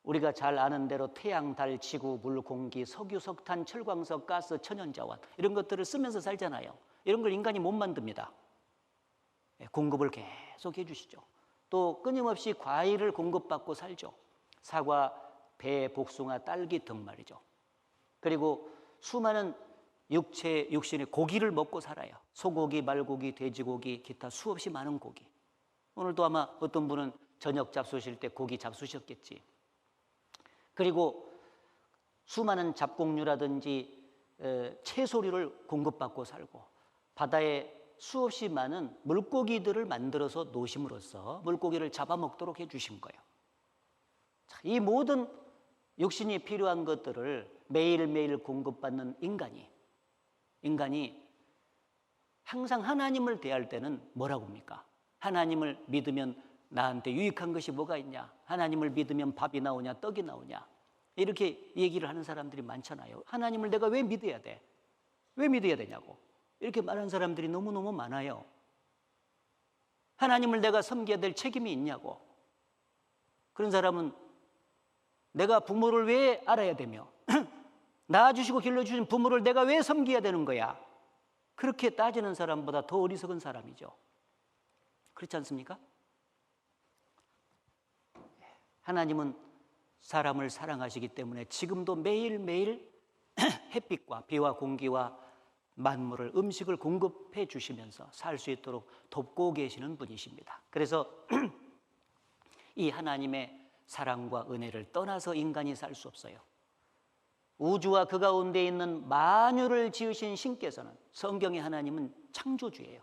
우리가 잘 아는 대로 태양, 달, 지구, 물, 공기, 석유, 석탄, 철광석, 가스, 천연자원 이런 것들을 쓰면서 살잖아요. 이런 걸 인간이 못 만듭니다. 공급을 계속 해주시죠. 또 끊임없이 과일을 공급받고 살죠. 사과, 배, 복숭아, 딸기 등 말이죠. 그리고 수많은 육신의 고기를 먹고 살아요. 소고기, 말고기, 돼지고기, 기타 수없이 많은 고기. 오늘도 아마 어떤 분은 저녁 잡수실 때 고기 잡수셨겠지. 그리고 수많은 잡곡류라든지 채소류를 공급받고 살고 바다에 수없이 많은 물고기들을 만들어서 놓으심으로써 물고기를 잡아먹도록 해주신 거예요. 이 모든 육신이 필요한 것들을 매일매일 공급받는 인간이 항상 하나님을 대할 때는 뭐라고 합니까? 하나님을 믿으면 나한테 유익한 것이 뭐가 있냐? 하나님을 믿으면 밥이 나오냐, 떡이 나오냐? 이렇게 얘기를 하는 사람들이 많잖아요. 하나님을 내가 왜 믿어야 돼? 왜 믿어야 되냐고. 이렇게 말하는 사람들이 너무너무 많아요. 하나님을 내가 섬겨야 될 책임이 있냐고. 그런 사람은 내가 부모를 왜 알아야 되며 낳아주시고 길러주신 부모를 내가 왜 섬겨야 되는 거야? 그렇게 따지는 사람보다 더 어리석은 사람이죠. 그렇지 않습니까? 하나님은 사람을 사랑하시기 때문에 지금도 매일매일 햇빛과 비와 공기와 만물을, 음식을 공급해 주시면서 살 수 있도록 돕고 계시는 분이십니다. 그래서 이 하나님의 사랑과 은혜를 떠나서 인간이 살 수 없어요. 우주와 그 가운데 있는 만유를 지으신 신께서는, 성경의 하나님은 창조주예요.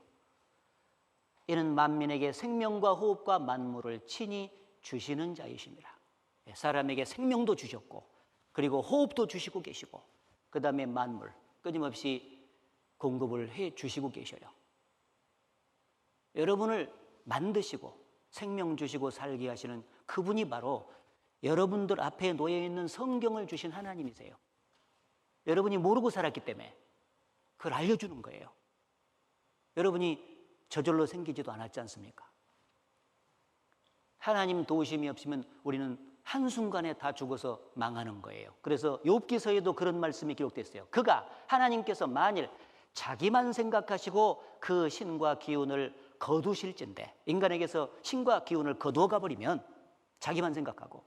이는 만민에게 생명과 호흡과 만물을 친히 주시는 자이십니다. 사람에게 생명도 주셨고, 그리고 호흡도 주시고 계시고, 그 다음에 만물 끊임없이 공급을 해 주시고 계셔요. 여러분을 만드시고 생명 주시고 살게 하시는 그분이 바로 여러분들 앞에 놓여 있는 성경을 주신 하나님이세요. 여러분이 모르고 살았기 때문에 그걸 알려주는 거예요. 여러분이 저절로 생기지도 않았지 않습니까? 하나님 도우심이 없으면 우리는 한순간에 다 죽어서 망하는 거예요. 그래서 욥기서에도 그런 말씀이 기록됐어요. 그가, 하나님께서 만일 자기만 생각하시고 그 신과 기운을 거두실진데, 인간에게서 신과 기운을 거두어 가버리면 자기만 생각하고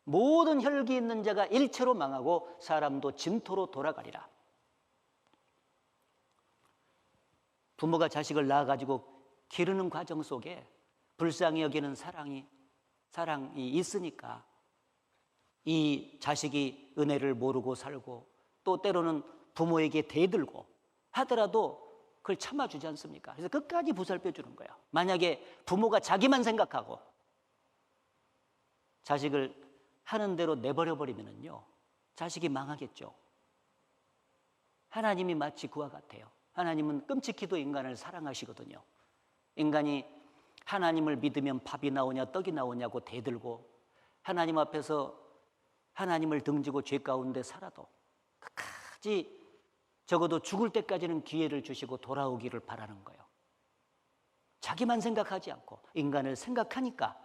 모든 혈기 있는 자가 일체로 망하고 사람도 진토로 돌아가리라. 부모가 자식을 낳아가지고 기르는 과정 속에 불쌍히 여기는 사랑이 있으니까 이 자식이 은혜를 모르고 살고, 또 때로는 부모에게 대들고 하더라도 그걸 참아주지 않습니까? 그래서 끝까지 보살펴 주는 거예요. 만약에 부모가 자기만 생각하고 자식을 하는 대로 내버려 버리면요, 자식이 망하겠죠. 하나님이 마치 그와 같아요. 하나님은 끔찍히도 인간을 사랑하시거든요. 인간이 하나님을 믿으면 밥이 나오냐 떡이 나오냐고 대들고, 하나님 앞에서 하나님을 등지고 죄 가운데 살아도 끝까지 적어도 죽을 때까지는 기회를 주시고 돌아오기를 바라는 거예요. 자기만 생각하지 않고 인간을 생각하니까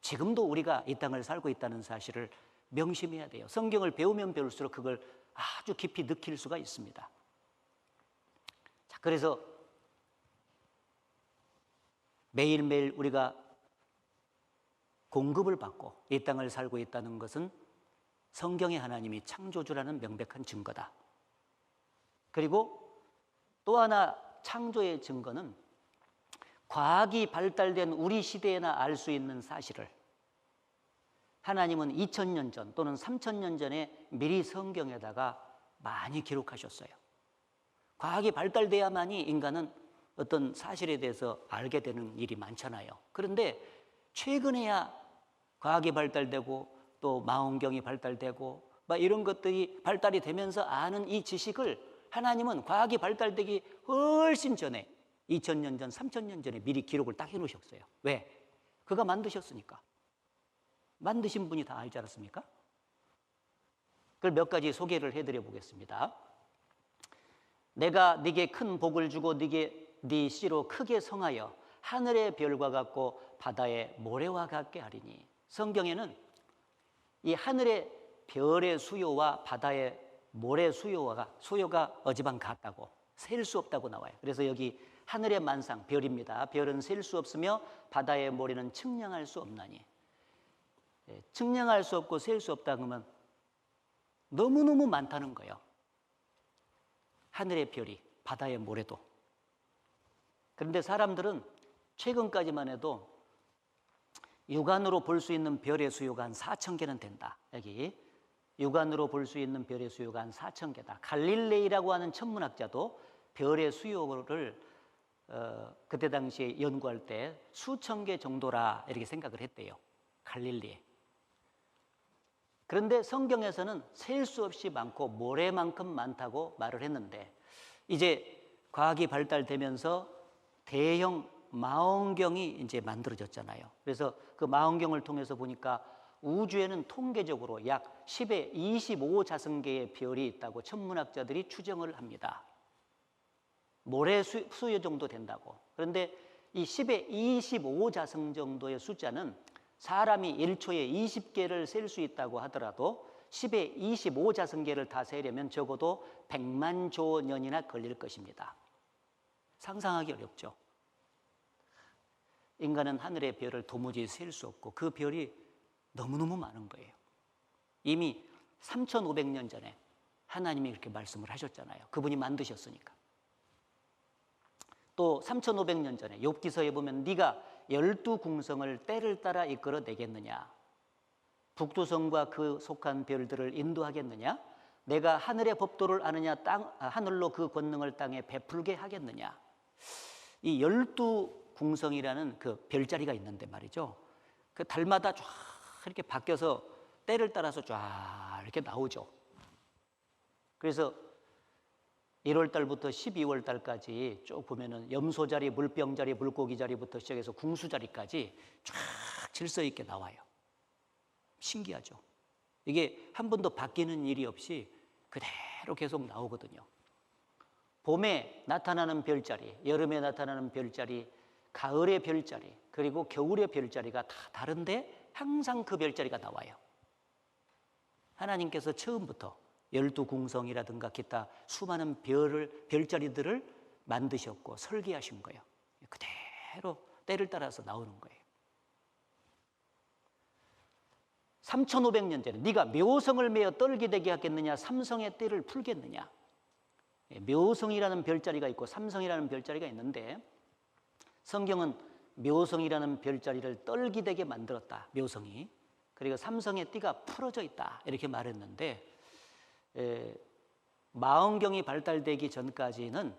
지금도 우리가 이 땅을 살고 있다는 사실을 명심해야 돼요. 성경을 배우면 배울수록 그걸 아주 깊이 느낄 수가 있습니다. 자, 그래서 매일매일 우리가 공급을 받고 이 땅을 살고 있다는 것은 성경의 하나님이 창조주라는 명백한 증거다. 그리고 또 하나 창조의 증거는 과학이 발달된 우리 시대에나 알 수 있는 사실을 하나님은 2000년 전 또는 3000년 전에 미리 성경에다가 많이 기록하셨어요. 과학이 발달돼야만이 인간은 어떤 사실에 대해서 알게 되는 일이 많잖아요. 그런데 최근에야 과학이 발달되고 또 망원경이 발달되고 막 이런 것들이 발달이 되면서 아는 이 지식을 하나님은 과학이 발달되기 훨씬 전에 2000년 전, 3000년 전에 미리 기록을 딱 해놓으셨어요. 왜? 그가 만드셨으니까. 만드신 분이 다 알지 않았습니까? 그걸 몇 가지 소개를 해드려 보겠습니다. 내가 네게 큰 복을 주고 네 씨로 크게 성하여 하늘의 별과 같고 바다의 모래와 같게 하리니. 성경에는 이 하늘의 별의 수요와 바다의 모래 수요가 어지방 같다고, 셀 수 없다고 나와요. 그래서 여기 하늘의 만상, 별입니다. 별은 셀 수 없으며 바다의 모래는 측량할 수 없나니. 측량할 수 없고 셀 수 없다 그러면 너무너무 많다는 거예요. 하늘의 별이, 바다의 모래도. 그런데 사람들은 최근까지만 해도 육안으로 볼 수 있는 별의 수요가 한 4000개는 된다. 여기 육안으로 볼 수 있는 별의 수요가 한 4000개다. 갈릴레이라고 하는 천문학자도 별의 수요를 그때 당시에 연구할 때 수천 개 정도라 이렇게 생각을 했대요. 갈릴레이. 그런데 성경에서는 셀 수 없이 많고 모래만큼 많다고 말을 했는데 이제 과학이 발달되면서 대형 망원경이 이제 만들어졌잖아요. 그래서 그 망원경을 통해서 보니까 우주에는 통계적으로 약 10의 25자승계의 별이 있다고 천문학자들이 추정을 합니다. 모래 수요 정도 된다고. 그런데 이 10의 25자승 정도의 숫자는 사람이 1초에 20개를 셀 수 있다고 하더라도 10의 25자승계를 다 세려면 적어도 100만 조 년이나 걸릴 것입니다. 상상하기 어렵죠. 인간은 하늘의 별을 도무지 셀 수 없고 그 별이 너무너무 많은 거예요. 이미 3,500년 전에 하나님이 그렇게 말씀을 하셨잖아요. 그분이 만드셨으니까. 또 3,500년 전에 욥기서에 보면 네가 12궁성을 때를 따라 이끌어 내겠느냐? 북두성과 그 속한 별들을 인도하겠느냐? 내가 하늘의 법도를 아느냐? 하늘로 그 권능을 땅에 베풀게 하겠느냐? 이 12궁성이라는 그 별자리가 있는데 말이죠. 그 달마다 쫙 이렇게 바뀌어서 때를 따라서 쫙 이렇게 나오죠. 그래서 1월 달부터 12월 달까지 쭉 보면은 염소자리, 물병자리, 물고기자리부터 시작해서 궁수자리까지 쫙 질서 있게 나와요. 신기하죠. 이게 한 번도 바뀌는 일이 없이 그대로 계속 나오거든요. 봄에 나타나는 별자리, 여름에 나타나는 별자리, 가을의 별자리, 그리고 겨울의 별자리가 다 다른데 항상 그 별자리가 나와요. 하나님께서 처음부터 12궁성이라든가 기타 수많은 별자리들을 만드셨고 설계하신 거예요. 그대로 때를 따라서 나오는 거예요. 3,500년 전에 네가 묘성을 메어 떨기되게 하겠느냐, 삼성의 띠를 풀겠느냐. 묘성이라는 별자리가 있고 삼성이라는 별자리가 있는데 성경은 묘성이라는 별자리를 떨기되게 만들었다. 묘성이. 그리고 삼성의 띠가 풀어져 있다. 이렇게 말했는데 망원경이 발달되기 전까지는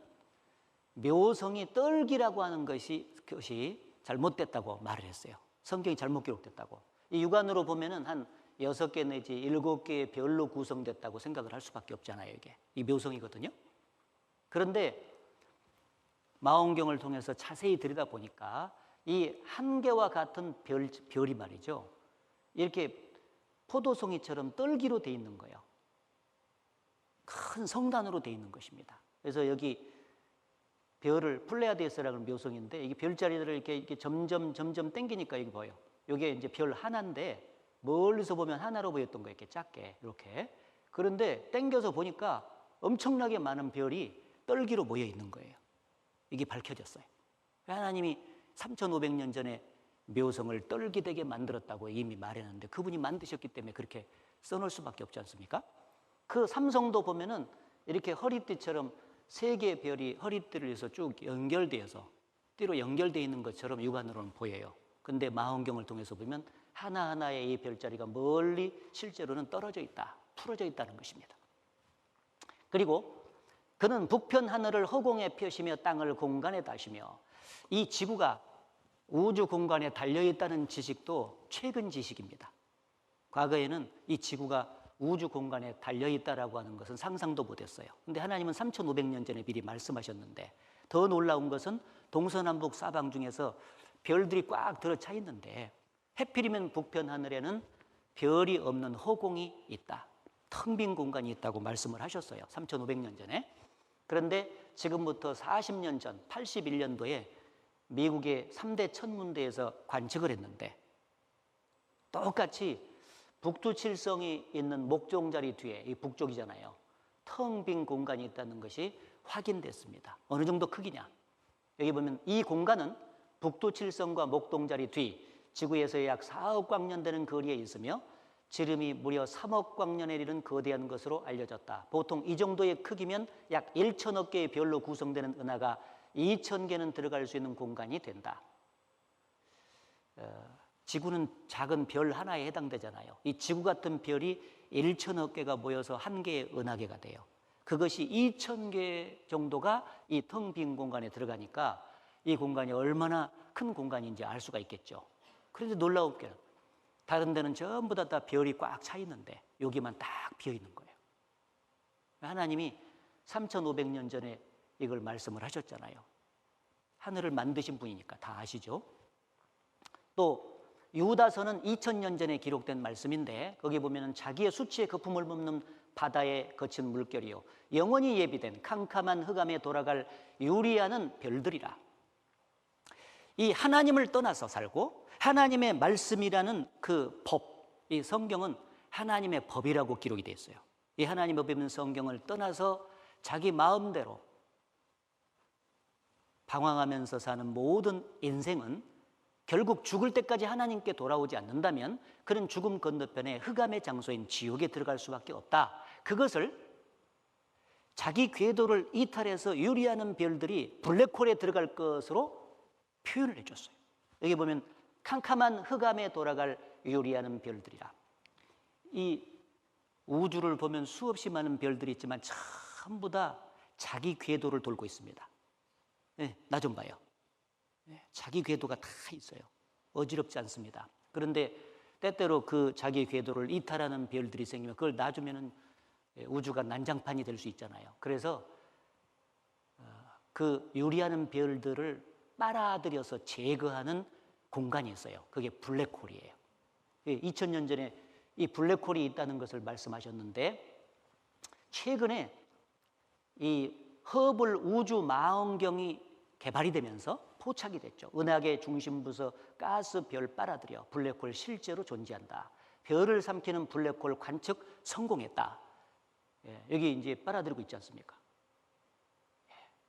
묘성이 떨기라고 하는 것이 잘못됐다고 말을 했어요. 성경이 잘못 기록됐다고. 이 육안으로 보면은 한 6개 내지 7개의 별로 구성됐다고 생각을 할 수밖에 없잖아요. 이게 이 묘성이거든요. 그런데 망원경을 통해서 자세히 들여다보니까 이 한 개와 같은 별이 말이죠. 이렇게 포도송이처럼 떨기로 돼 있는 거예요. 큰 성단으로 돼 있는 것입니다. 그래서 여기 별을 플레이아데스라는 묘성인데 이게 별자리들을 이렇게 점점 당기니까 이게 보여. 이게 이제 별 하나인데 멀리서 보면 하나로 보였던 거예요. 이렇게 작게 이렇게. 그런데 당겨서 보니까 엄청나게 많은 별이 떨기로 모여 있는 거예요. 이게 밝혀졌어요. 하나님이 3,500년 전에 묘성을 떨기되게 만들었다고 이미 말했는데 그분이 만드셨기 때문에 그렇게 써놓을 수밖에 없지 않습니까? 그 삼성도 보면은 이렇게 허리띠처럼 3개의 별이 허리띠를 해서 쭉 연결되어서 띠로 연결되어 있는 것처럼 육안으로는 보여요. 근데 망원경을 통해서 보면 하나하나의 이 별자리가 멀리 실제로는 떨어져 있다, 풀어져 있다는 것입니다. 그리고 그는 북편 하늘을 허공에 펴시며 땅을 공간에 다시며 이 지구가 우주 공간에 달려있다는 지식도 최근 지식입니다. 과거에는 이 지구가 우주 공간에 달려있다라고 하는 것은 상상도 못했어요. 근데 하나님은 3,500년 전에 미리 말씀하셨는데 더 놀라운 것은 동서남북 사방 중에서 별들이 꽉 들어차 있는데 해필이면 북편 하늘에는 별이 없는 허공이 있다. 텅 빈 공간이 있다고 말씀을 하셨어요. 3,500년 전에. 그런데 지금부터 40년 전 81년도에 미국의 3대 천문대에서 관측을 했는데 똑같이 북두칠성이 있는 목종자리 뒤에 이 북쪽이잖아요. 텅 빈 공간이 있다는 것이 확인됐습니다. 어느 정도 크기냐? 여기 보면 이 공간은 북두칠성과 목동자리 뒤 지구에서 약 4억 광년 되는 거리에 있으며 지름이 무려 3억 광년에 이르는 거대한 것으로 알려졌다. 보통 이 정도의 크기면 약 1천억 개의 별로 구성되는 은하가 2,000개는 들어갈 수 있는 공간이 된다. 지구는 작은 별 하나에 해당되잖아요. 이 지구 같은 별이 1천억 개가 모여서 한 개의 은하계가 돼요. 그것이 2,000개 정도가 이 텅 빈 공간에 들어가니까 이 공간이 얼마나 큰 공간인지 알 수가 있겠죠. 그런데 놀라운 게 다른 데는 전부 다 별이 꽉 차 있는데 여기만 딱 비어 있는 거예요. 하나님이 3,500년 전에 이걸 말씀을 하셨잖아요. 하늘을 만드신 분이니까 다 아시죠? 또 유다서는 2000년 전에 기록된 말씀인데 거기 보면은 자기의 수치의 거품을 뿜는 바다에 거친 물결이요 영원히 예비된 캄캄한 흑암에 돌아갈 유리하는 별들이라. 이 하나님을 떠나서 살고 하나님의 말씀이라는 그 법, 이 성경은 하나님의 법이라고 기록이 되어 있어요. 이 하나님의 법인 성경을 떠나서 자기 마음대로 방황하면서 사는 모든 인생은 결국 죽을 때까지 하나님께 돌아오지 않는다면 그는 죽음 건너편에 흑암의 장소인 지옥에 들어갈 수밖에 없다. 그것을 자기 궤도를 이탈해서 유리하는 별들이 블랙홀에 들어갈 것으로 표현을 해줬어요. 여기 보면 캄캄한 흑암에 돌아갈 유리하는 별들이라. 이 우주를 보면 수없이 많은 별들이 있지만 전부 다 자기 궤도를 돌고 있습니다. 네, 나 좀 봐요. 자기 궤도가 다 있어요. 어지럽지 않습니다. 그런데 때때로 그 자기 궤도를 이탈하는 별들이 생기면 그걸 놔주면은 우주가 난장판이 될 수 있잖아요. 그래서 그 유리하는 별들을 빨아들여서 제거하는 공간이 있어요. 그게 블랙홀이에요. 2000년 전에 이 블랙홀이 있다는 것을 말씀하셨는데 최근에 이 허블 우주 망원경이 개발이 되면서 포착이 됐죠. 은하계 중심부서 가스 별 빨아들여 블랙홀 실제로 존재한다. 별을 삼키는 블랙홀 관측 성공했다. 여기 이제 빨아들이고 있지 않습니까?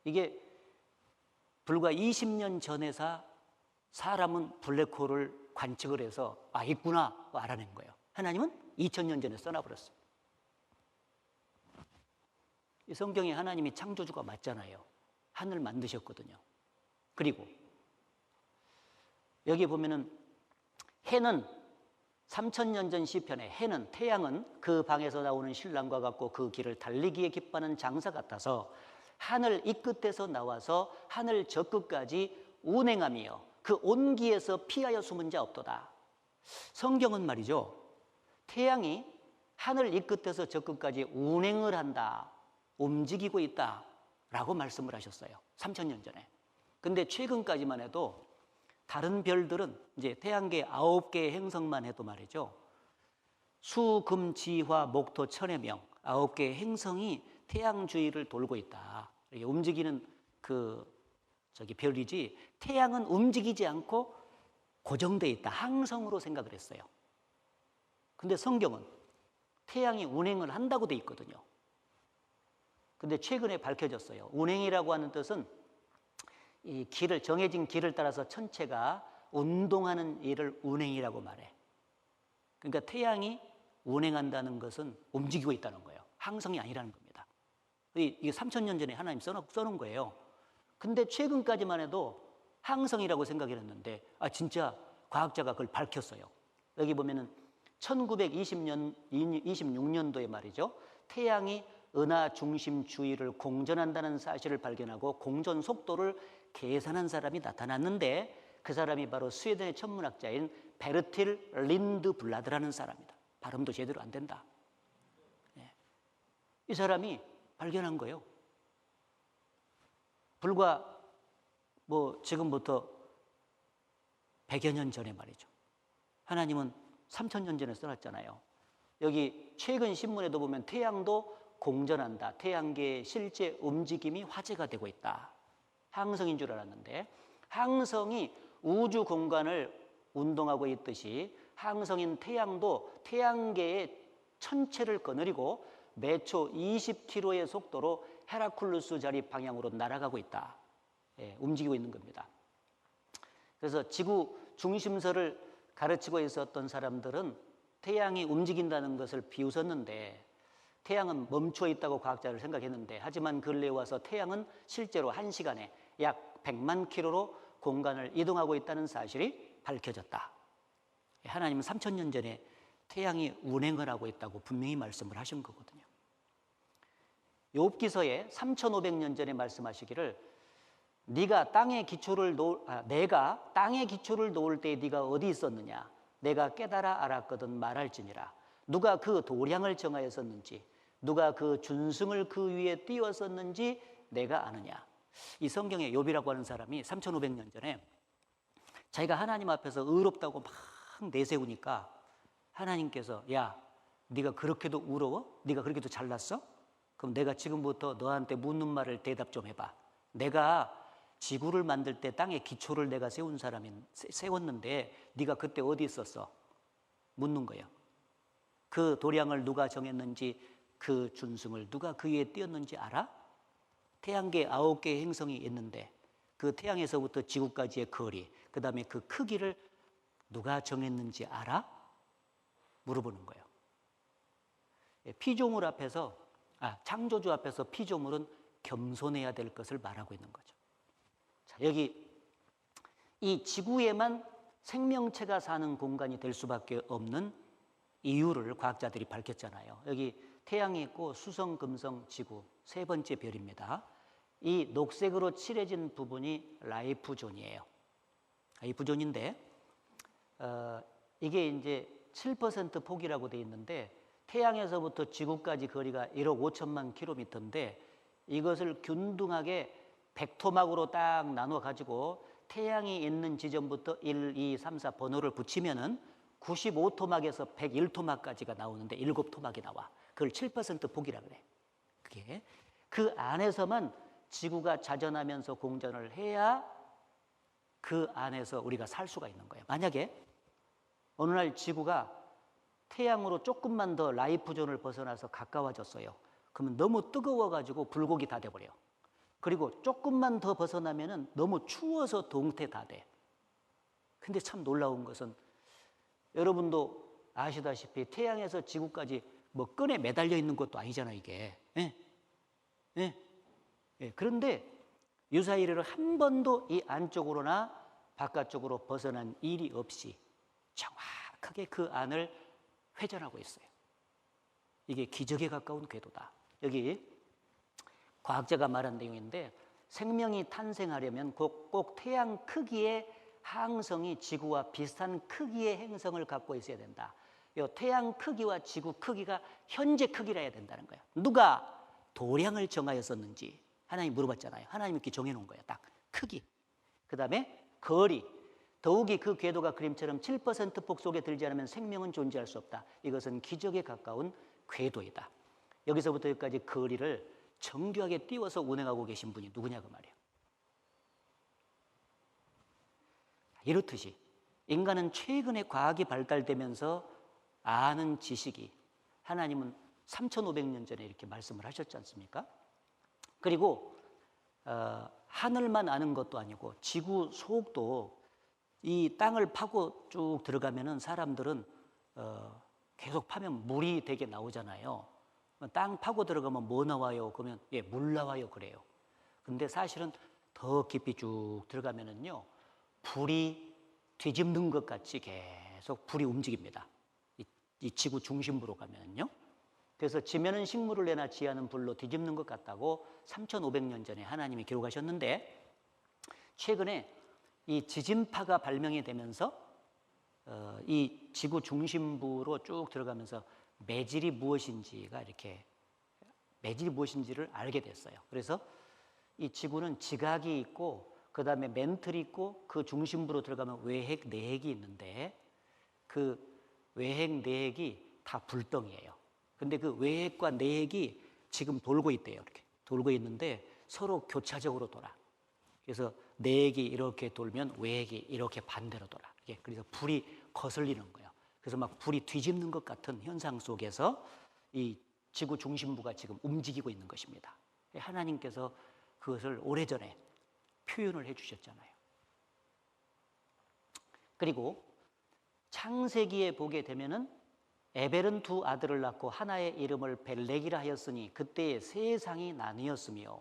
이게 불과 20년 전에서 사람은 블랙홀을 관측을 해서 있구나 알아낸 거예요. 하나님은 2000년 전에 써놔버렸어요. 이 성경에 하나님이 창조주가 맞잖아요. 하늘 만드셨거든요. 그리고 여기 보면은 해는 3000년 전 시편에 해는 태양은 그 방에서 나오는 신랑과 같고 그 길을 달리기에 기뻐하는 장사 같아서 하늘 이 끝에서 나와서 하늘 저 끝까지 운행하며 그 온기에서 피하여 숨은 자 없도다. 성경은 말이죠. 태양이 하늘 이 끝에서 저 끝까지 운행을 한다. 움직이고 있다. 라고 말씀을 하셨어요. 3000년 전에. 근데 최근까지만 해도 다른 별들은 이제 태양계 9개의 행성만 해도 말이죠. 수, 금, 지, 화, 목, 토, 천의 명 9개의 행성이 태양 주위를 돌고 있다. 이렇게 움직이는 별이지 태양은 움직이지 않고 고정되어 있다. 항성으로 생각을 했어요. 근데 성경은 태양이 운행을 한다고 돼 있거든요. 근데 최근에 밝혀졌어요. 운행이라고 하는 뜻은 이 길을 정해진 길을 따라서 천체가 운동하는 일을 운행이라고 말해. 그러니까 태양이 운행한다는 것은 움직이고 있다는 거예요. 항성이 아니라는 겁니다. 이게 3000년 전에 하나님 써놓은 거예요. 근데 최근까지만 해도 항성이라고 생각했는데 진짜 과학자가 그걸 밝혔어요. 여기 보면은 1926년도에 말이죠. 태양이 은하 중심 주위를 공전한다는 사실을 발견하고 공전 속도를 계산한 사람이 나타났는데 그 사람이 바로 스웨덴의 천문학자인 베르틸 린드블라드라는 사람이다. 발음도 제대로 안 된다. 이 사람이 발견한 거예요. 불과 지금부터 100여 년 전에 말이죠. 하나님은 3000년 전에 써놨잖아요. 여기 최근 신문에도 보면 태양도 공전한다. 태양계의 실제 움직임이 화제가 되고 있다. 항성인 줄 알았는데 항성이 우주 공간을 운동하고 있듯이 항성인 태양도 태양계의 천체를 거느리고 매초 20km의 속도로 헤라클루스 자리 방향으로 날아가고 있다. 움직이고 있는 겁니다. 그래서 지구 중심설을 가르치고 있었던 사람들은 태양이 움직인다는 것을 비웃었는데 태양은 멈춰 있다고 과학자를 생각했는데 하지만 근래에 와서 태양은 실제로 1시간에 약 100만 킬로로 공간을 이동하고 있다는 사실이 밝혀졌다. 하나님은 3000년 전에 태양이 운행을 하고 있다고 분명히 말씀을 하신 거거든요. 욥기서에 3500년 전에 말씀하시기를 내가 땅의 기초를 놓을 때 네가 어디 있었느냐? 내가 깨달아 알았거든 말할지니라. 누가 그 도량을 정하였었는지, 누가 그 준승을 그 위에 띄웠었는지 내가 아느냐. 이 성경에 욥이라고 하는 사람이 3500년 전에 자기가 하나님 앞에서 의롭다고 막 내세우니까 하나님께서 야, 네가 그렇게도 의로워? 네가 그렇게도 잘났어? 그럼 내가 지금부터 너한테 묻는 말을 대답 좀 해봐. 내가 지구를 만들 때 땅에 기초를 내가 세웠는데 네가 그때 어디 있었어? 묻는 거예요. 그 도량을 누가 정했는지, 그 준승을 누가 그 위에 띄었는지 알아? 태양계 9개의 행성이 있는데 그 태양에서부터 지구까지의 거리, 그 다음에 그 크기를 누가 정했는지 알아? 물어보는 거예요. 피조물 앞에서, 창조주 앞에서 피조물은 겸손해야 될 것을 말하고 있는 거죠. 자, 여기 이 지구에만 생명체가 사는 공간이 될 수밖에 없는 이유를 과학자들이 밝혔잖아요. 여기 태양이 있고 수성, 금성, 지구 세 번째 별입니다. 이 녹색으로 칠해진 부분이 라이프 존이에요. 라이프 존인데 이게 이제 7% 폭이라고 되어 있는데 태양에서부터 지구까지 거리가 1억 5천만 킬로미터인데 이것을 균등하게 100토막으로 딱 나눠 가지고 태양이 있는 지점부터 1, 2, 3, 4 번호를 붙이면은 95토막에서 101토막까지가 나오는데 7토막이 나와. 그걸 7% 폭이라 그래. 그게 그 안에서만 지구가 자전하면서 공전을 해야 그 안에서 우리가 살 수가 있는 거예요. 만약에 어느 날 지구가 태양으로 조금만 더 라이프 존을 벗어나서 가까워졌어요. 그러면 너무 뜨거워가지고 불고기 다 돼버려요. 그리고 조금만 더 벗어나면은 너무 추워서 동태 다 돼. 근데 참 놀라운 것은 여러분도 아시다시피 태양에서 지구까지 뭐 끈에 매달려 있는 것도 아니잖아요, 이게. 예? 예? 예. 그런데 유사일을 한 번도 이 안쪽으로나 바깥쪽으로 벗어난 일이 없이 정확하게 그 안을 회전하고 있어요. 이게 기적에 가까운 궤도다. 여기 과학자가 말한 내용인데 생명이 탄생하려면 꼭 태양 크기의 항성이 지구와 비슷한 크기의 행성을 갖고 있어야 된다. 이 태양 크기와 지구 크기가 현재 크기라 해야 된다는 거예요. 누가 도량을 정하였었는지 하나님 물어봤잖아요. 하나님이 이렇게 정해놓은 거예요. 딱 크기. 그 다음에 거리. 더욱이 그 궤도가 그림처럼 7%폭 속에 들지 않으면 생명은 존재할 수 없다. 이것은 기적에 가까운 궤도이다. 여기서부터 여기까지 거리를 정교하게 띄워서 운행하고 계신 분이 누구냐 그 말이에요. 이렇듯이 인간은 최근에 과학이 발달되면서 아는 지식이 하나님은 3,500년 전에 이렇게 말씀을 하셨지 않습니까? 그리고 하늘만 아는 것도 아니고 지구 속도 이 땅을 파고 쭉 들어가면은 사람들은 계속 파면 물이 되게 나오잖아요. 땅 파고 들어가면 뭐 나와요? 그러면 물 나와요 그래요. 근데 사실은 더 깊이 쭉 들어가면은요 불이 뒤집는 것 같이 계속 불이 움직입니다. 이 지구 중심부로 가면은요. 그래서 지면은 식물을 내나 지하는 불로 뒤집는 것 같다고 3,500년 전에 하나님이 기록하셨는데 최근에 이 지진파가 발명이 되면서 이 지구 중심부로 쭉 들어가면서 매질이 무엇인지가 이렇게 매질이 무엇인지를 알게 됐어요. 그래서 이 지구는 지각이 있고 그 다음에 멘틀이 있고 그 중심부로 들어가면 외핵, 내핵이 있는데 그 외핵, 내핵이 다 불덩이에요. 근데 그 외핵과 내핵이 지금 돌고 있대요. 이렇게 돌고 있는데 서로 교차적으로 돌아. 그래서 내핵이 이렇게 돌면 외핵이 이렇게 반대로 돌아. 그래서 불이 거슬리는 거예요. 그래서 막 불이 뒤집는 것 같은 현상 속에서 이 지구 중심부가 지금 움직이고 있는 것입니다. 하나님께서 그것을 오래전에 표현을 해 주셨잖아요. 그리고 창세기에 보게 되면은 에벨은 두 아들을 낳고 하나의 이름을 벨렉이라 하였으니 그때의 세상이 나뉘었으며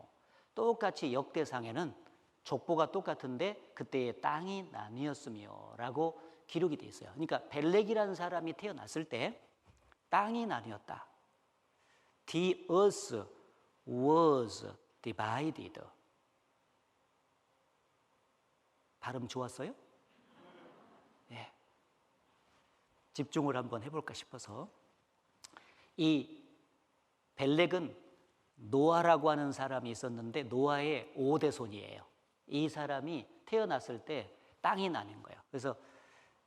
똑같이 역대상에는 족보가 똑같은데 그때의 땅이 나뉘었으며 라고 기록이 되어 있어요. 그러니까 벨렉이라는 사람이 태어났을 때 땅이 나뉘었다. The earth was divided. 발음 좋았어요? 네. 집중을 한번 해볼까 싶어서, 이 벨렉은 노아라고 하는 사람이 있었는데 노아의 5대 손이에요. 이 사람이 태어났을 때 땅이 나뉜 거예요. 그래서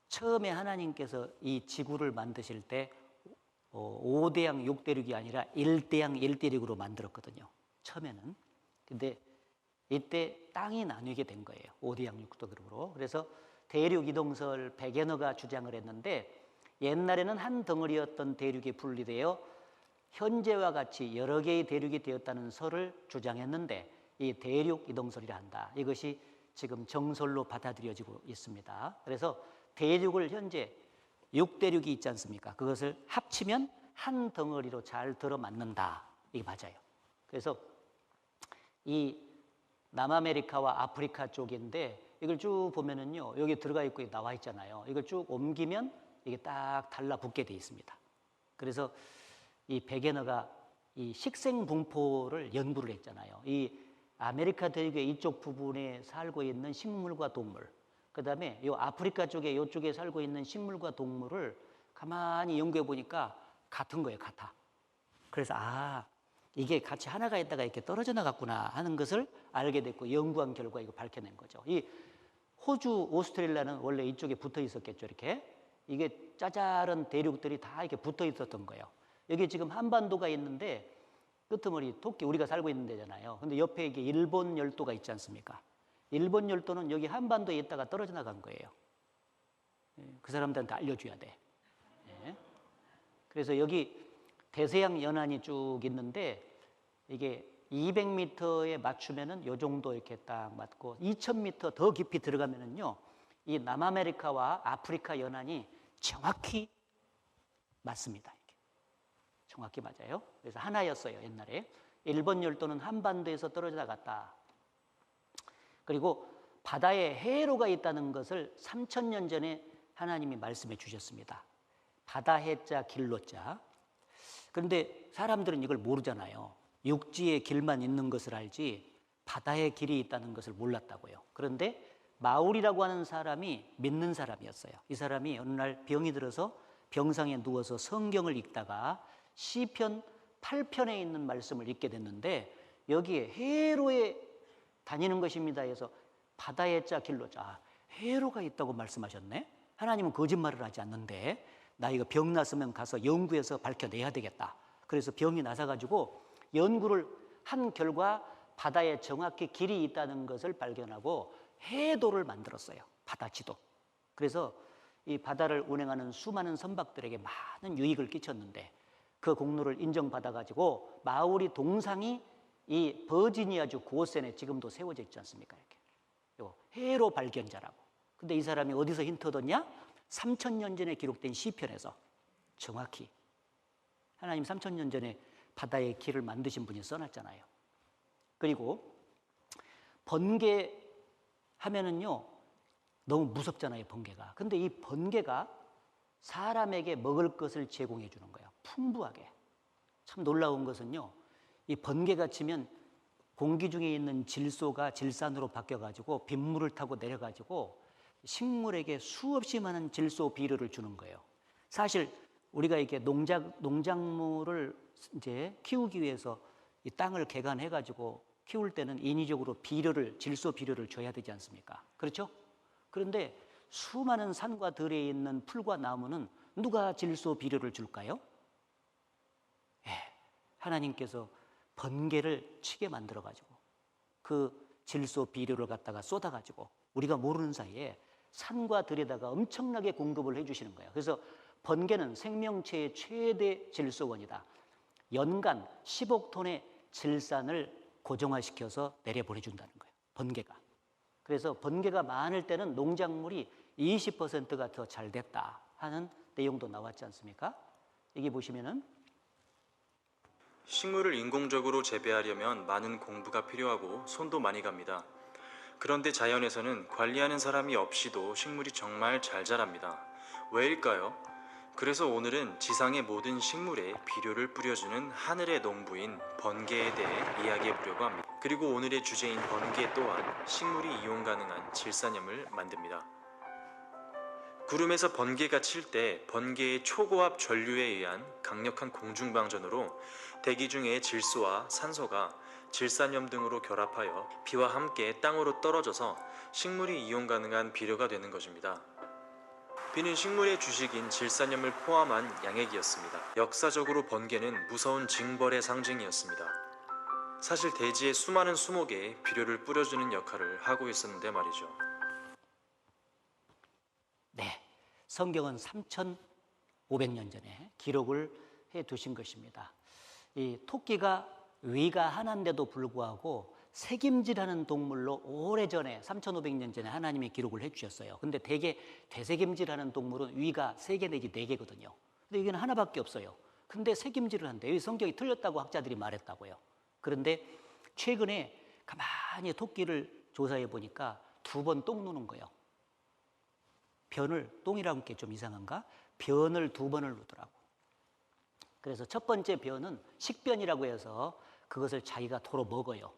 처음에 하나님께서 이 지구를 만드실 때 5대양 6대륙이 아니라 1대양 1대륙으로 만들었거든요. 처음에는. 근데 이때 땅이 나뉘게 된 거예요. 5대양 6대륙으로. 그래서 대륙 이동설 베게너가 주장을 했는데, 옛날에는 한 덩어리였던 대륙이 분리되어 현재와 같이 여러 개의 대륙이 되었다는 설을 주장했는데, 이 대륙 이동설이라 한다. 이것이 지금 정설로 받아들여지고 있습니다. 그래서 대륙을 현재 6대륙이 있지 않습니까? 그것을 합치면 한 덩어리로 잘 들어맞는다. 이게 맞아요. 그래서 이 남아메리카와 아프리카 쪽인데, 이걸 쭉 보면은요, 여기 들어가 있고 나와 있잖아요. 이걸 쭉 옮기면 이게 딱 달라붙게 돼 있습니다. 그래서 이 베게너가 이 식생분포를 연구를 했잖아요. 이 아메리카 대륙의 이쪽 부분에 살고 있는 식물과 동물, 그 다음에 이 아프리카 쪽에 이쪽에 살고 있는 식물과 동물을 가만히 연구해 보니까 같은 거예요, 같아. 그래서 이게 같이 하나가 있다가 이렇게 떨어져 나갔구나 하는 것을 알게 됐고, 연구한 결과 이거 밝혀낸 거죠. 이 호주, 오스트레일리아는 원래 이쪽에 붙어 있었겠죠, 이렇게. 이게 짜잘한 대륙들이 다 이렇게 붙어 있었던 거예요. 여기 지금 한반도가 있는데 끄트머리 토끼 우리가 살고 있는 데잖아요. 근데 옆에 이게 일본 열도가 있지 않습니까? 일본 열도는 여기 한반도에 있다가 떨어져 나간 거예요. 그 사람들한테 알려줘야 돼. 그래서 여기 대서양 연안이 쭉 있는데, 이게 200m에 맞추면은 요 정도 이렇게 딱 맞고, 2000m 더 깊이 들어가면은요, 이 남아메리카와 아프리카 연안이 정확히 맞습니다. 이렇게. 정확히 맞아요. 그래서 하나였어요, 옛날에. 일본 열도는 한반도에서 떨어져 나갔다. 그리고 바다에 해로가 있다는 것을 3000년 전에 하나님이 말씀해 주셨습니다. 바다 해자 길로자. 그런데 사람들은 이걸 모르잖아요. 육지의 길만 있는 것을 알지 바다의 길이 있다는 것을 몰랐다고요. 그런데 마울이라고 하는 사람이 믿는 사람이었어요. 이 사람이 어느 날 병이 들어서 병상에 누워서 성경을 읽다가 시편 8편에 있는 말씀을 읽게 됐는데, 여기에 해로에 다니는 것입니다 해서 바다의 자 길로자, 해로가 있다고 말씀하셨네. 하나님은 거짓말을 하지 않는데 나 이거 병 났으면 가서 연구해서 밝혀내야 되겠다. 그래서 병이 나서가지고 연구를 한 결과 바다에 정확히 길이 있다는 것을 발견하고 해도를 만들었어요. 바다 지도. 그래서 이 바다를 운행하는 수많은 선박들에게 많은 유익을 끼쳤는데, 그 공로를 인정받아가지고 마우리 동상이 이 버지니아주 고센에 지금도 세워져 있지 않습니까? 이렇게. 요 해로 발견자라고. 근데 이 사람이 어디서 힌트 얻었냐? 3000년 전에 기록된 시편에서 정확히 하나님 3000년 전에 바다의 길을 만드신 분이 써놨잖아요. 그리고 번개 하면은요, 너무 무섭잖아요, 번개가. 근데 이 번개가 사람에게 먹을 것을 제공해 주는 거예요. 풍부하게. 참 놀라운 것은요, 이 번개가 치면 공기 중에 있는 질소가 질산으로 바뀌어가지고 빗물을 타고 내려가지고 식물에게 수없이 많은 질소 비료를 주는 거예요. 사실 우리가 이렇게 농작물을 이제 키우기 위해서 이 땅을 개간해가지고 키울 때는 인위적으로 질소 비료를 줘야 되지 않습니까? 그렇죠? 그런데 수많은 산과 들에 있는 풀과 나무는 누가 질소 비료를 줄까요? 하나님께서 번개를 치게 만들어가지고 그 질소 비료를 갖다가 쏟아가지고 우리가 모르는 사이에 산과 들에다가 엄청나게 공급을 해주시는 거예요. 그래서 번개는 생명체의 최대 질소원이다. 연간 10억 톤의 질산을 고정화시켜서 내려보내준다는 거예요, 번개가. 그래서 번개가 많을 때는 농작물이 20%가 더 잘 됐다 하는 내용도 나왔지 않습니까? 여기 보시면은 식물을 인공적으로 재배하려면 많은 공부가 필요하고 손도 많이 갑니다. 그런데 자연에서는 관리하는 사람이 없이도 식물이 정말 잘 자랍니다. 왜일까요? 그래서 오늘은 지상의 모든 식물에 비료를 뿌려주는 하늘의 농부인 번개에 대해 이야기해 보려고 합니다. 그리고 오늘의 주제인 번개 또한 식물이 이용 가능한 질산염을 만듭니다. 구름에서 번개가 칠 때 번개의 초고압 전류에 의한 강력한 공중방전으로 대기 중의 질소와 산소가 질산염 등으로 결합하여 비와 함께 땅으로 떨어져서 식물이 이용 가능한 비료가 되는 것입니다. 비는 식물의 주식인 질산염을 포함한 양액이었습니다. 역사적으로 번개는 무서운 징벌의 상징이었습니다. 사실 대지의 수많은 수목에 비료를 뿌려주는 역할을 하고 있었는데 말이죠. 네, 성경은 3,500년 전에 기록을 해 두신 것입니다. 이 토끼가 위가 하나인데도 불구하고 새김질하는 동물로 오래전에 3,500년 전에 하나님이 기록을 해 주셨어요. 근데 대개 되새김질하는 동물은 위가 3개 내지 4개거든요. 근데 여기는 하나밖에 없어요. 근데 새김질을 한대. 여기 성경이 틀렸다고 학자들이 말했다고요. 그런데 최근에 가만히 토끼를 조사해 보니까 2번 똥 누는 거예요. 변을, 똥이라고 하는 게 좀 이상한가? 변을 2번을 누더라고. 그래서 첫 번째 변은 식변이라고 해서 그것을 자기가 도로 먹어요.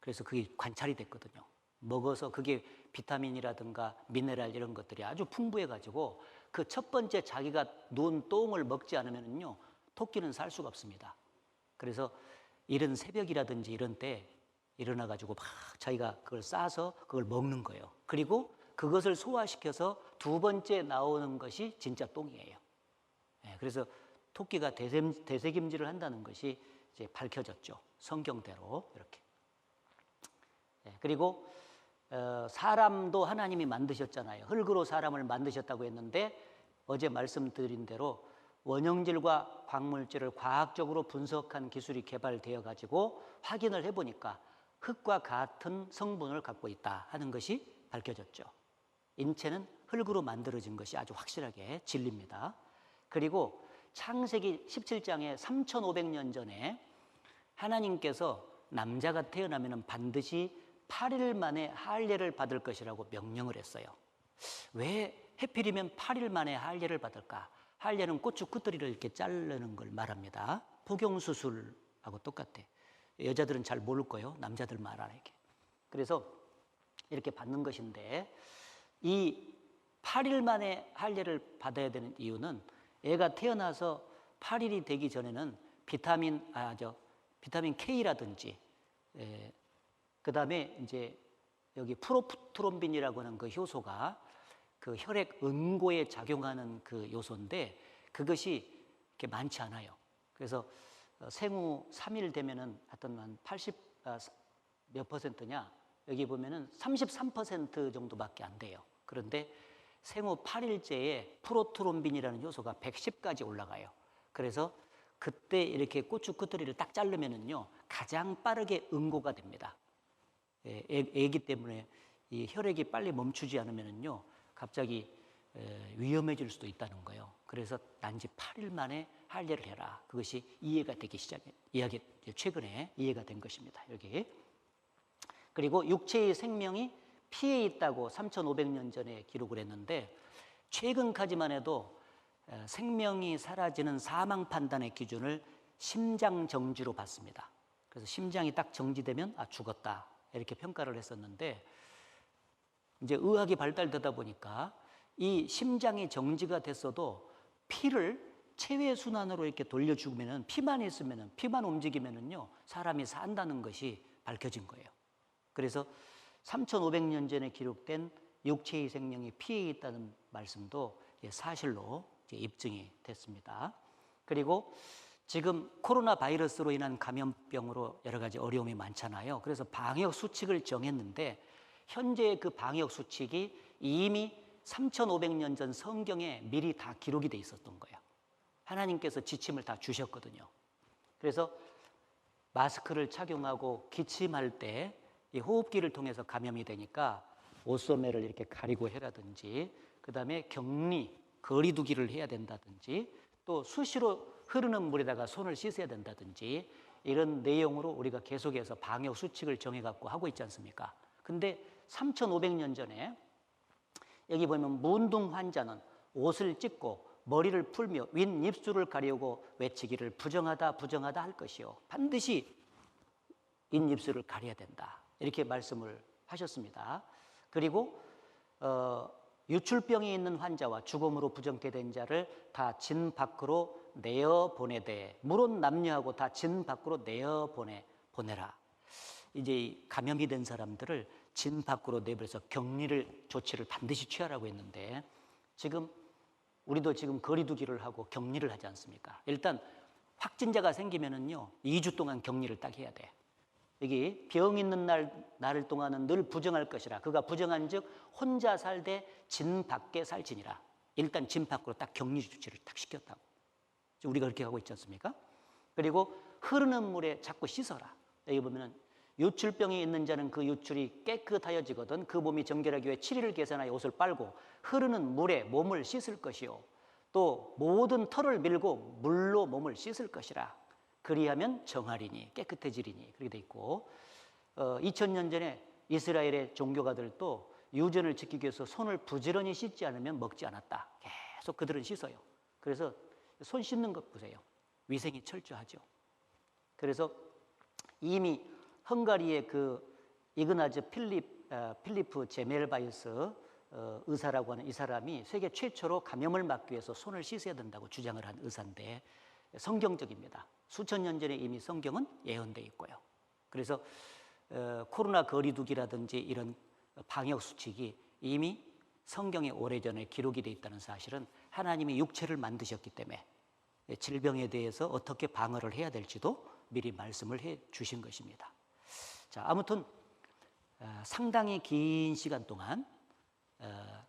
그래서 그게 관찰이 됐거든요. 먹어서 그게 비타민이라든가 미네랄 이런 것들이 아주 풍부해가지고 그 첫 번째 자기가 누운 똥을 먹지 않으면요 토끼는 살 수가 없습니다. 그래서 이른 새벽이라든지 이런 때 일어나가지고 막 자기가 그걸 싸서 그걸 먹는 거예요. 그리고 그것을 소화시켜서 2번째 나오는 것이 진짜 똥이에요. 그래서 토끼가 되새김질을 한다는 것이 이제 밝혀졌죠. 성경대로 이렇게. 그리고 사람도 하나님이 만드셨잖아요. 흙으로 사람을 만드셨다고 했는데 어제 말씀드린 대로 원형질과 광물질을 과학적으로 분석한 기술이 개발되어 가지고 확인을 해보니까 흙과 같은 성분을 갖고 있다 하는 것이 밝혀졌죠. 인체는 흙으로 만들어진 것이 아주 확실하게 진리입니다. 그리고 창세기 17장에 3,500년 전에 하나님께서 남자가 태어나면 반드시 8일 만에 할례를 받을 것이라고 명령을 했어요. 왜 해필이면 8일 만에 할례를 받을까? 할례는 고추 끝들이를 이렇게 자르는 걸 말합니다. 포경수술하고 똑같아. 여자들은 잘 모를 거예요. 남자들만 알아 이렇게. 그래서 이렇게 받는 것인데 이 8일 만에 할례를 받아야 되는 이유는 애가 태어나서 8일이 되기 전에는 비타민 K라든지 그다음에 이제 여기 프로트롬빈이라고 하는 그 효소가 그 혈액 응고에 작용하는 그 요소인데 그것이 이렇게 많지 않아요. 그래서 생후 3일 되면은 하여튼 한 80 몇 퍼센트냐? 여기 보면은 33% 정도밖에 안 돼요. 그런데 생후 8일째에 프로트롬빈이라는 효소가 110까지 올라가요. 그래서 그때 이렇게 고추 끝들이를 딱 자르면은요 가장 빠르게 응고가 됩니다. 애기 때문에 이 혈액이 빨리 멈추지 않으면은요 갑자기 위험해질 수도 있다는 거예요. 그래서 난지 8일 만에 할례를 해라. 그것이 이해가 되기 최근에 이해가 된 것입니다. 여기. 그리고 육체의 생명이 피에 있다고 3,500년 전에 기록을 했는데 최근까지만 해도 생명이 사라지는 사망 판단의 기준을 심장 정지로 봤습니다. 그래서 심장이 딱 정지되면 죽었다 이렇게 평가를 했었는데 이제 의학이 발달되다 보니까 이 심장이 정지가 됐어도 피를 체외 순환으로 이렇게 돌려주면은 피만 있으면은 피만 움직이면은요 사람이 산다는 것이 밝혀진 거예요. 그래서 3,500년 전에 기록된 육체의 생명이 피에 있다는 말씀도 사실로 입증이 됐습니다. 그리고 지금 코로나 바이러스로 인한 감염병으로 여러 가지 어려움이 많잖아요. 그래서 방역 수칙을 정했는데 현재 그 방역 수칙이 이미 3,500년 전 성경에 미리 다 기록이 돼 있었던 거예요. 하나님께서 지침을 다 주셨거든요. 그래서 마스크를 착용하고 기침할 때 이 호흡기를 통해서 감염이 되니까 옷소매를 이렇게 가리고 해라든지 그다음에 격리, 거리두기를 해야 된다든지 또 수시로 흐르는 물에다가 손을 씻어야 된다든지 이런 내용으로 우리가 계속해서 방역 수칙을 정해갖고 하고 있지 않습니까? 근데 3,500년 전에 여기 보면 문둥 환자는 옷을 찢고 머리를 풀며 윗입술을 가리우고 외치기를 부정하다 부정하다 할 것이요 반드시 윗입술을 가려야 된다 이렇게 말씀을 하셨습니다. 그리고 유출병이 있는 환자와 죽음으로 부정케 된 자를 다 진 밖으로 내어 보내되, 물은 남녀하고 다 진 밖으로 내어 보내라. 이제 감염이 된 사람들을 진 밖으로 내버려서 격리를 조치를 반드시 취하라고 했는데, 지금 우리도 지금 거리두기를 하고 격리를 하지 않습니까? 일단 확진자가 생기면은요 2주 동안 격리를 딱 해야 돼. 여기 병 있는 날을 동안은 늘 부정할 것이라. 그가 부정한즉 혼자 살되 진 밖에 살지니라. 일단 진 밖으로 딱 격리 조치를 딱 시켰다고. 우리가 그렇게 하고 있지 않습니까? 그리고 흐르는 물에 자꾸 씻어라. 여기 보면은 유출병이 있는 자는 그 유출이 깨끗하여지거든 그 몸이 정결하기 위해 7일을 계산하여 옷을 빨고 흐르는 물에 몸을 씻을 것이요 또 모든 털을 밀고 물로 몸을 씻을 것이라. 그리하면 정하리니 깨끗해지리니. 그렇게 돼 있고, 2000년 전에 이스라엘의 종교가들도 유전을 지키기 위해서 손을 부지런히 씻지 않으면 먹지 않았다. 계속 그들은 씻어요. 그래서 손 씻는 것 보세요. 위생이 철저하죠. 그래서 이미 헝가리의 그 이그나즈 필리프 제멜바이스 의사라고 하는 이 사람이 세계 최초로 감염을 막기 위해서 손을 씻어야 된다고 주장을 한 의사인데, 성경적입니다. 수천 년 전에 이미 성경은 예언돼 있고요. 그래서 코로나 거리두기라든지 이런 방역 수칙이 이미 성경에 오래전에 기록이 돼 있다는 사실은 하나님이 육체를 만드셨기 때문에 질병에 대해서 어떻게 방어를 해야 될지도 미리 말씀을 해 주신 것입니다. 자, 아무튼 상당히 긴 시간 동안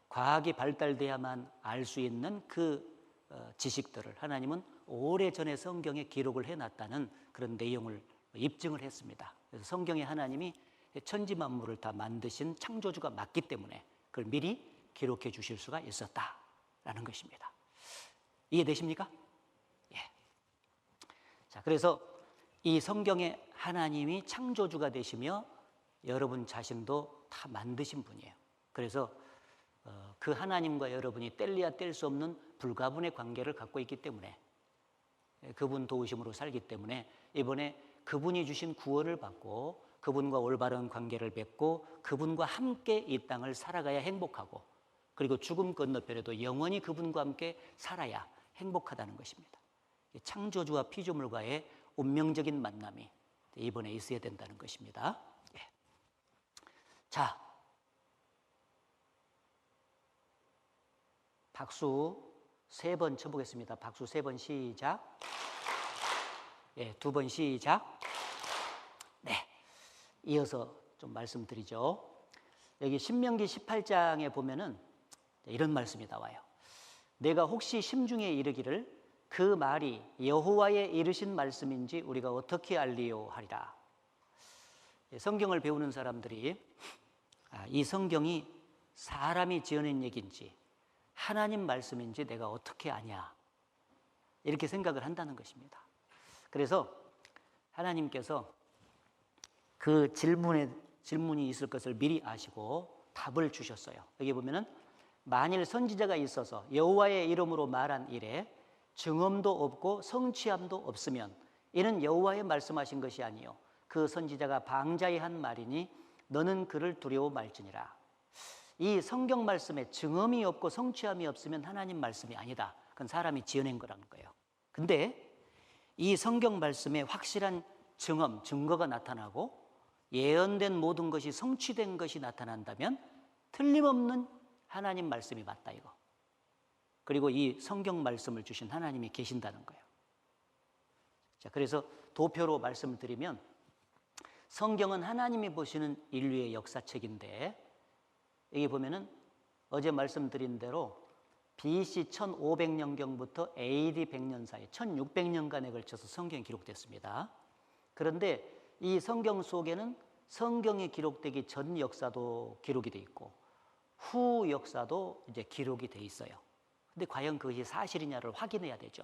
과학이 발달돼야만 알 수 있는 그 지식들을 하나님은 오래전에 성경에 기록을 해놨다는 그런 내용을 입증을 했습니다. 그래서 성경에 하나님이 천지 만물을 다 만드신 창조주가 맞기 때문에 그걸 미리 기록해 주실 수가 있었다라는 것입니다. 이해되십니까? 예. 자, 그래서 이 성경에 하나님이 창조주가 되시며 여러분 자신도 다 만드신 분이에요. 그래서 그 하나님과 여러분이 뗄래야 뗄 수 없는 불가분의 관계를 갖고 있기 때문에, 그분 도우심으로 살기 때문에 이번에 그분이 주신 구원을 받고 그분과 올바른 관계를 맺고 그분과 함께 이 땅을 살아가야 행복하고, 그리고 죽음 건너편에도 영원히 그분과 함께 살아야 행복하다는 것입니다. 창조주와 피조물과의 운명적인 만남이 이번에 있어야 된다는 것입니다. 예. 자, 박수 3번 쳐보겠습니다. 박수 3번 시작. 예, 2번 시작. 네, 이어서 좀 말씀드리죠. 여기 신명기 18장에 보면은 이런 말씀이 나와요. 내가 혹시 심중에 이르기를 그 말이 여호와의 이르신 말씀인지 우리가 어떻게 알리요 하리라. 성경을 배우는 사람들이 이 성경이 사람이 지어낸 얘기인지 하나님 말씀인지 내가 어떻게 아냐, 이렇게 생각을 한다는 것입니다. 그래서 하나님께서 그 질문이 있을 것을 미리 아시고 답을 주셨어요. 여기 보면은 만일 선지자가 있어서 여호와의 이름으로 말한 일에 증언도 없고 성취함도 없으면 이는 여호와의 말씀하신 것이 아니요 그 선지자가 방자히 한 말이니 너는 그를 두려워 말지니라. 이 성경 말씀에 증언이 없고 성취함이 없으면 하나님 말씀이 아니다. 그건 사람이 지어낸 거라는 거예요. 근데 이 성경 말씀에 확실한 증거가 나타나고 예언된 모든 것이 성취된 것이 나타난다면 틀림없는 하나님 말씀이 맞다 이거. 그리고 이 성경 말씀을 주신 하나님이 계신다는 거예요. 자, 그래서 도표로 말씀을 드리면 성경은 하나님이 보시는 인류의 역사책인데, 여기 보면은 어제 말씀드린 대로 BC 1500년경부터 AD 100년 사이 1600년간에 걸쳐서 성경이 기록됐습니다. 그런데 이 성경 속에는 성경이 기록되기 전 역사도 기록이 돼 있고 후 역사도 이제 기록이 돼 있어요. 근데 과연 그것이 사실이냐를 확인해야 되죠.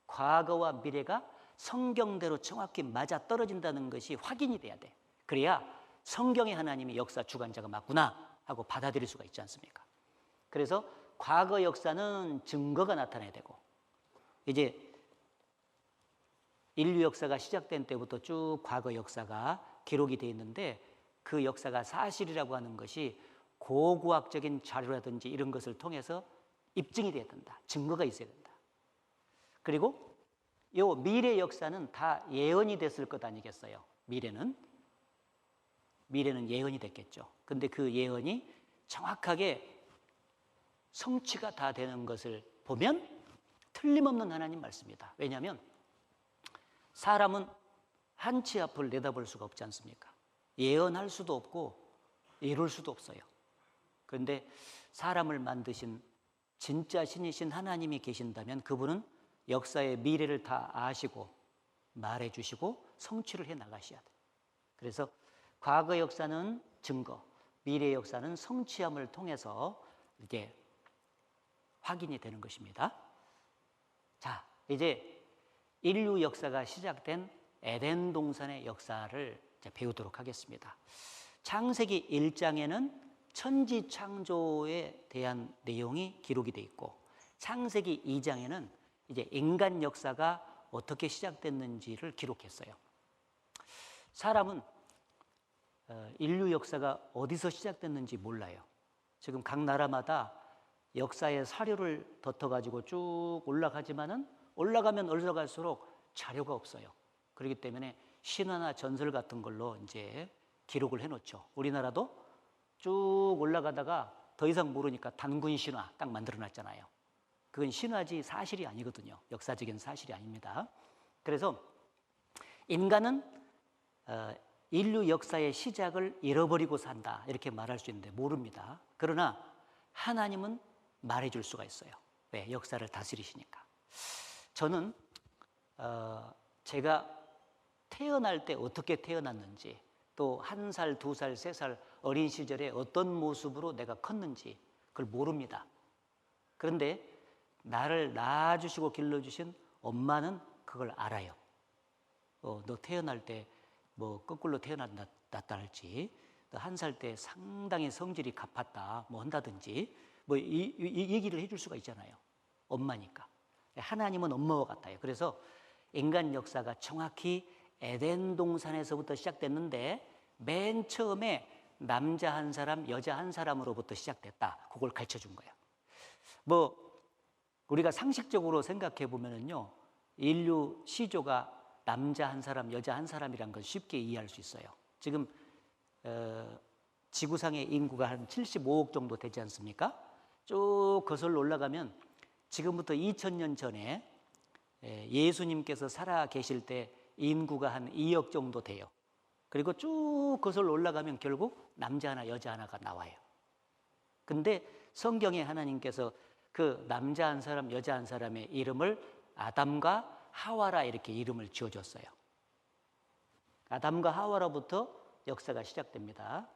과거와 미래가 성경대로 정확히 맞아 떨어진다는 것이 확인이 돼야 돼. 그래야 성경의 하나님이 역사 주관자가 맞구나 하고 받아들일 수가 있지 않습니까? 그래서 과거 역사는 증거가 나타나야 되고, 이제 인류 역사가 시작된 때부터 쭉 과거 역사가 기록이 되어 있는데 그 역사가 사실이라고 하는 것이 고고학적인 자료라든지 이런 것을 통해서 입증이 돼야 된다. 증거가 있어야 된다. 그리고 요 미래 역사는 다 예언이 됐을 것 아니겠어요? 미래는 예언이 됐겠죠. 근데 그 예언이 정확하게 성취가 다 되는 것을 보면 틀림없는 하나님 말씀이다. 왜냐하면 사람은 한치 앞을 내다볼 수가 없지 않습니까? 예언할 수도 없고 이룰 수도 없어요. 그런데 사람을 만드신 진짜 신이신 하나님이 계신다면 그분은 역사의 미래를 다 아시고 말해주시고 성취를 해 나가셔야 돼요. 그래서 과거 역사는 증거, 미래 역사는 성취함을 통해서 이게 확인이 되는 것입니다. 자, 이제 인류 역사가 시작된 에덴 동산의 역사를 이제 배우도록 하겠습니다. 창세기 1장에는 천지 창조에 대한 내용이 기록이 되어 있고 창세기 2장에는 이제 인간 역사가 어떻게 시작됐는지를 기록했어요. 사람은 인류 역사가 어디서 시작됐는지 몰라요. 지금 각 나라마다 역사의 사료를 덮어가지고 쭉 올라가지만은 올라가면 올라갈수록 자료가 없어요. 그렇기 때문에 신화나 전설 같은 걸로 이제 기록을 해놓죠. 우리나라도 쭉 올라가다가 더 이상 모르니까 단군 신화 딱 만들어놨잖아요. 그건 신화지 사실이 아니거든요. 역사적인 사실이 아닙니다. 그래서 인간은 인류 역사의 시작을 잃어버리고 산다 이렇게 말할 수 있는데 모릅니다. 그러나 하나님은 말해줄 수가 있어요. 왜? 역사를 다스리시니까. 저는 제가 태어날 때 어떻게 태어났는지 또 1살, 2살, 3살 어린 시절에 어떤 모습으로 내가 컸는지 그걸 모릅니다. 그런데 나를 낳아주시고 길러주신 엄마는 그걸 알아요. 너 태어날 때 뭐 거꾸로 태어났다 할지, 또 1살 때 상당히 성질이 가팠다 뭐 한다든지 뭐 이 얘기를 해줄 수가 있잖아요. 엄마니까. 하나님은 엄마와 같아요. 그래서 인간 역사가 정확히 에덴 동산에서부터 시작됐는데 맨 처음에 남자 한 사람, 여자 한 사람으로부터 시작됐다. 그걸 가르쳐 준 거예요. 뭐 우리가 상식적으로 생각해 보면은요, 인류 시조가 남자 한 사람, 여자 한 사람이란 건 쉽게 이해할 수 있어요. 지금 지구상의 인구가 한 75억 정도 되지 않습니까? 쭉 거슬러 올라가면 지금부터 2000년 전에 예수님께서 살아 계실 때 인구가 한 2억 정도 돼요. 그리고 쭉 거슬러 올라가면 결국 남자 하나 여자 하나가 나와요. 근데 성경에 하나님께서 그 남자 한 사람 여자 한 사람의 이름을 아담과 하와라 이렇게 이름을 지어줬어요. 아담과 하와로부터 역사가 시작됩니다.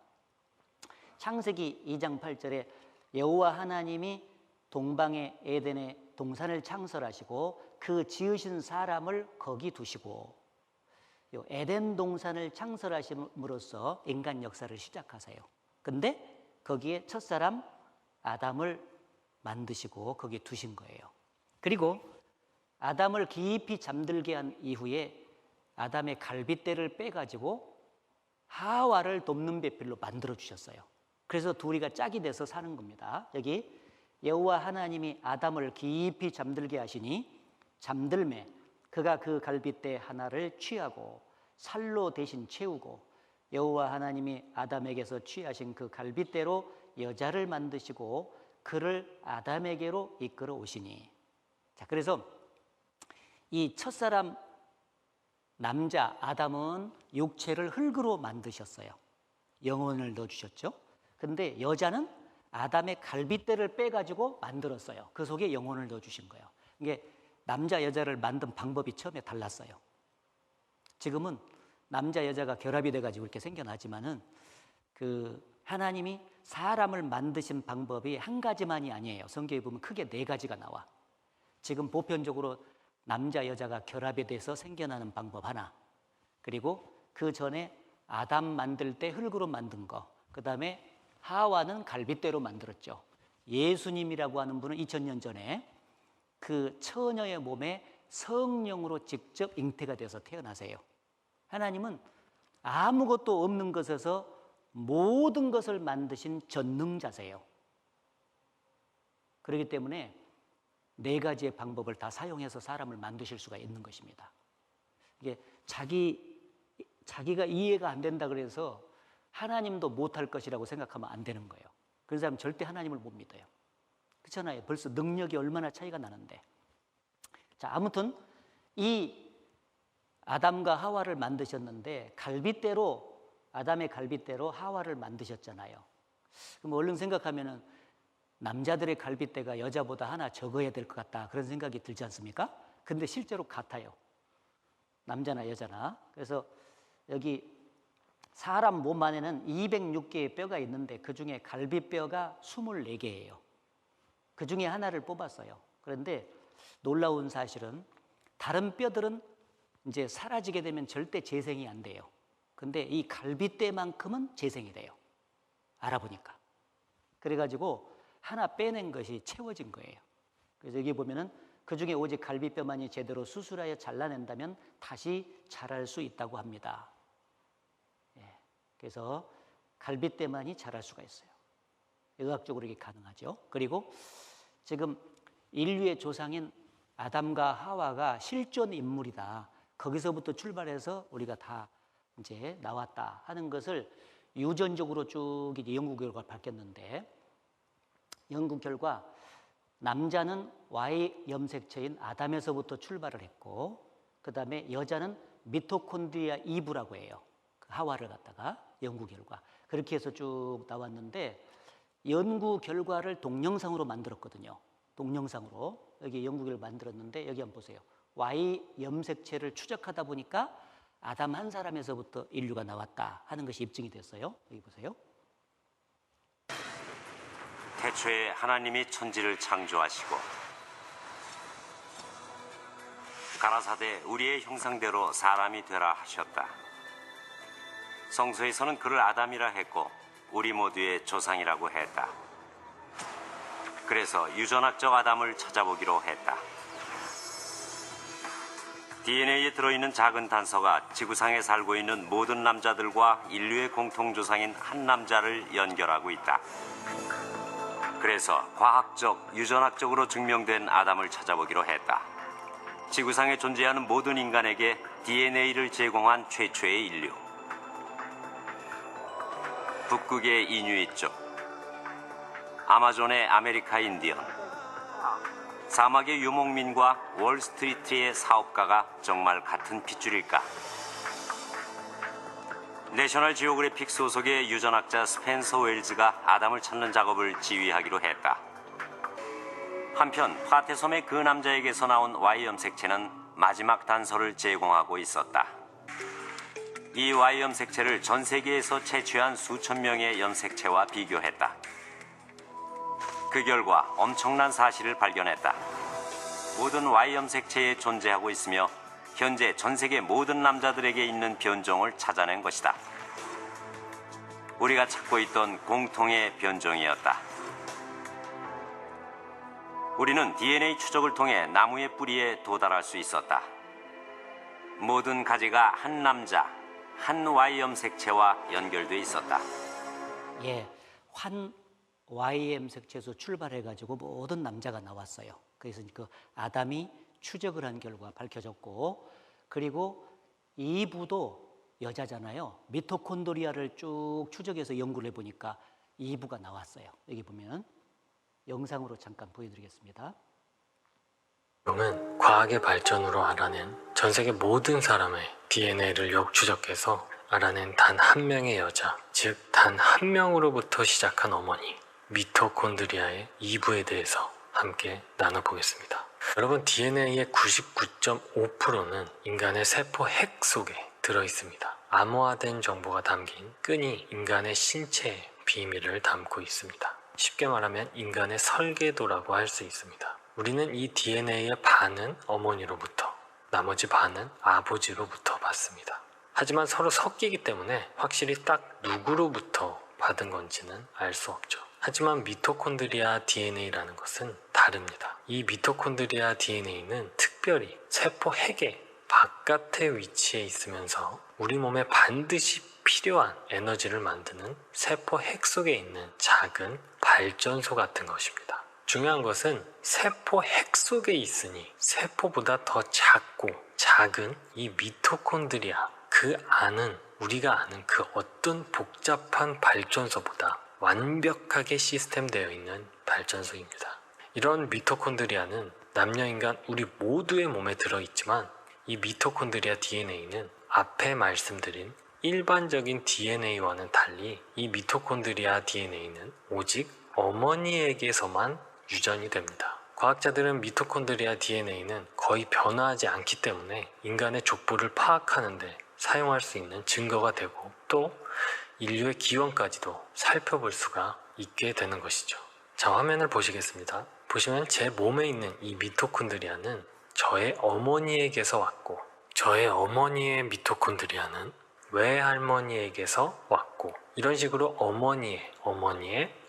창세기 2장 8절에 여호와 하나님이 동방의 에덴의 동산을 창설하시고 그 지으신 사람을 거기 두시고, 에덴 동산을 창설하심으로써 인간 역사를 시작하세요. 근데 거기에 첫사람 아담을 만드시고 거기에 두신 거예요. 그리고 아담을 깊이 잠들게 한 이후에 아담의 갈빗대를 빼가지고 하와를 돕는 배필로 만들어 주셨어요. 그래서 둘이가 짝이 돼서 사는 겁니다. 여기 여호와 하나님이 아담을 깊이 잠들게 하시니 잠들매 그가 그 갈빗대 하나를 취하고 살로 대신 채우고 여호와 하나님이 아담에게서 취하신 그 갈빗대로 여자를 만드시고 그를 아담에게로 이끌어 오시니. 자, 그래서 이 첫사람 남자 아담은 육체를 흙으로 만드셨어요. 영혼을 넣어주셨죠. 근데 여자는 아담의 갈빗대를 빼가지고 만들었어요. 그 속에 영혼을 넣어주신 거예요. 이게 남자 여자를 만든 방법이 처음에 달랐어요. 지금은 남자 여자가 결합이 돼가지고 이렇게 생겨나지만은 그 하나님이 사람을 만드신 방법이 한 가지만이 아니에요. 성경에 보면 크게 4가지가 나와. 지금 보편적으로 남자 여자가 결합이 돼서 생겨나는 방법 하나, 그리고 그 전에 아담 만들 때 흙으로 만든 거, 그 다음에 하와는 갈빗대로 만들었죠. 예수님이라고 하는 분은 2000년 전에 그 처녀의 몸에 성령으로 직접 잉태가 돼서 태어나세요. 하나님은 아무것도 없는 것에서 모든 것을 만드신 전능자세요. 그렇기 때문에 네 가지의 방법을 다 사용해서 사람을 만드실 수가 있는 것입니다. 이게 자기가 이해가 안 된다 그래서 하나님도 못할 것이라고 생각하면 안 되는 거예요. 그런 사람은 절대 하나님을 못 믿어요. 그렇잖아요. 벌써 능력이 얼마나 차이가 나는데. 자, 아무튼 이 아담과 하와를 만드셨는데 아담의 갈빗대로 하와를 만드셨잖아요. 그럼 얼른 생각하면은 남자들의 갈빗대가 여자보다 하나 적어야 될 것 같다, 그런 생각이 들지 않습니까? 근데 실제로 같아요. 남자나 여자나. 그래서 여기 사람 몸 안에는 206개의 뼈가 있는데 그중에 갈빗뼈가 24개예요. 그중에 하나를 뽑았어요. 그런데 놀라운 사실은 다른 뼈들은 이제 사라지게 되면 절대 재생이 안 돼요. 근데 이 갈빗대만큼은 재생이 돼요. 알아보니까. 그래가지고 하나 빼낸 것이 채워진 거예요. 그래서 여기 보면은 그중에 오직 갈빗뼈만이 제대로 수술하여 잘라낸다면 다시 자랄 수 있다고 합니다. 그래서 갈빗대만이 자랄 수가 있어요. 의학적으로 이게 가능하죠. 그리고 지금 인류의 조상인 아담과 하와가 실존 인물이다, 거기서부터 출발해서 우리가 다 이제 나왔다 하는 것을 유전적으로 쭉 이제 연구 결과가 밝혔는데, 연구 결과 남자는 Y 염색체인 아담에서부터 출발을 했고, 그 다음에 여자는 미토콘드리아 이브라고 해요. 그 하와를 갖다가 연구 결과 그렇게 해서 쭉 나왔는데, 연구 결과를 동영상으로 만들었거든요. 동영상으로 여기 연구 결과 만들었는데, 여기 한번 보세요. Y 염색체를 추적하다 보니까 아담 한 사람에서부터 인류가 나왔다 하는 것이 입증이 됐어요. 여기 보세요. 태초에 하나님이 천지를 창조하시고 가라사대 우리의 형상대로 사람이 되라 하셨다. 성서에서는 그를 아담이라 했고 우리 모두의 조상이라고 했다. 그래서 유전학적 아담을 찾아보기로 했다. DNA에 들어있는 작은 단서가 지구상에 살고 있는 모든 남자들과 인류의 공통조상인 한 남자를 연결하고 있다. 그래서 과학적, 유전학적으로 증명된 아담을 찾아보기로 했다. 지구상에 존재하는 모든 인간에게 DNA를 제공한 최초의 인류. 북극의 이누이족, 아마존의 아메리카 인디언, 사막의 유목민과 월스트리트의 사업가가 정말 같은 핏줄일까? 내셔널 지오그래픽 소속의 유전학자 스펜서 웰즈가 아담을 찾는 작업을 지휘하기로 했다. 한편 파테섬의 그 남자에게서 나온 Y 염색체는 마지막 단서를 제공하고 있었다. 이 Y 염색체를 전 세계에서 채취한 수천 명의 염색체와 비교했다. 그 결과 엄청난 사실을 발견했다. 모든 Y 염색체에 존재하고 있으며 현재 전 세계 모든 남자들에게 있는 변종을 찾아낸 것이다. 우리가 찾고 있던 공통의 변종이었다. 우리는 DNA 추적을 통해 나무의 뿌리에 도달할 수 있었다. 모든 가지가 한 남자, 한 Y 염색체와 연결돼 있었다. 한 Y 염색체에서 출발해가지고 모든 남자가 나왔어요. 그래서 그 아담이 추적을 한 결과 밝혀졌고, 그리고 이브도 여자잖아요. 미토콘드리아를 쭉 추적해서 연구를 해보니까 이브가 나왔어요. 여기 보면 영상으로 잠깐 보여드리겠습니다. 은 과학의 발전으로 알아낸 전 세계 모든 사람의 DNA를 역추적해서 알아낸 단 한 명의 여자, 즉 단 한 명으로부터 시작한 어머니, 미토콘드리아의 이브에 대해서 함께 나눠보겠습니다. 여러분, DNA의 99.5%는 인간의 세포 핵 속에 들어있습니다. 암호화된 정보가 담긴 끈이 인간의 신체의 비밀을 담고 있습니다. 쉽게 말하면 인간의 설계도라고 할 수 있습니다. 우리는 이 DNA의 반은 어머니로부터, 나머지 반은 아버지로부터 받습니다. 하지만 서로 섞이기 때문에 확실히 딱 누구로부터 받은 건지는 알 수 없죠. 하지만 미토콘드리아 DNA라는 것은 다릅니다. 이 미토콘드리아 DNA는 특별히 세포 핵의 바깥에 위치해 있으면서 우리 몸에 반드시 필요한 에너지를 만드는 세포 핵 속에 있는 작은 발전소 같은 것입니다. 중요한 것은 세포 핵 속에 있으니 세포보다 더 작고 작은 이 미토콘드리아, 그 안은 우리가 아는 그 어떤 복잡한 발전소보다 완벽하게 시스템되어 있는 발전소입니다. 이런 미토콘드리아는 남녀인간 우리 모두의 몸에 들어있지만 이 미토콘드리아 DNA는 앞에 말씀드린 일반적인 DNA와는 달리 이 미토콘드리아 DNA는 오직 어머니에게서만 유전이 됩니다. 과학자들은 미토콘드리아 DNA는 거의 변화하지 않기 때문에 인간의 족보를 파악하는데 사용할 수 있는 증거가 되고 또 인류의 기원까지도 살펴볼 수가 있게 되는 것이죠. 자, 화면을 보시겠습니다. 보시면 제 몸에 있는 이 미토콘드리아는 저의 어머니에게서 왔고 저의 어머니의 미토콘드리아는 외할머니에게서 왔고 이런 식으로 어머니의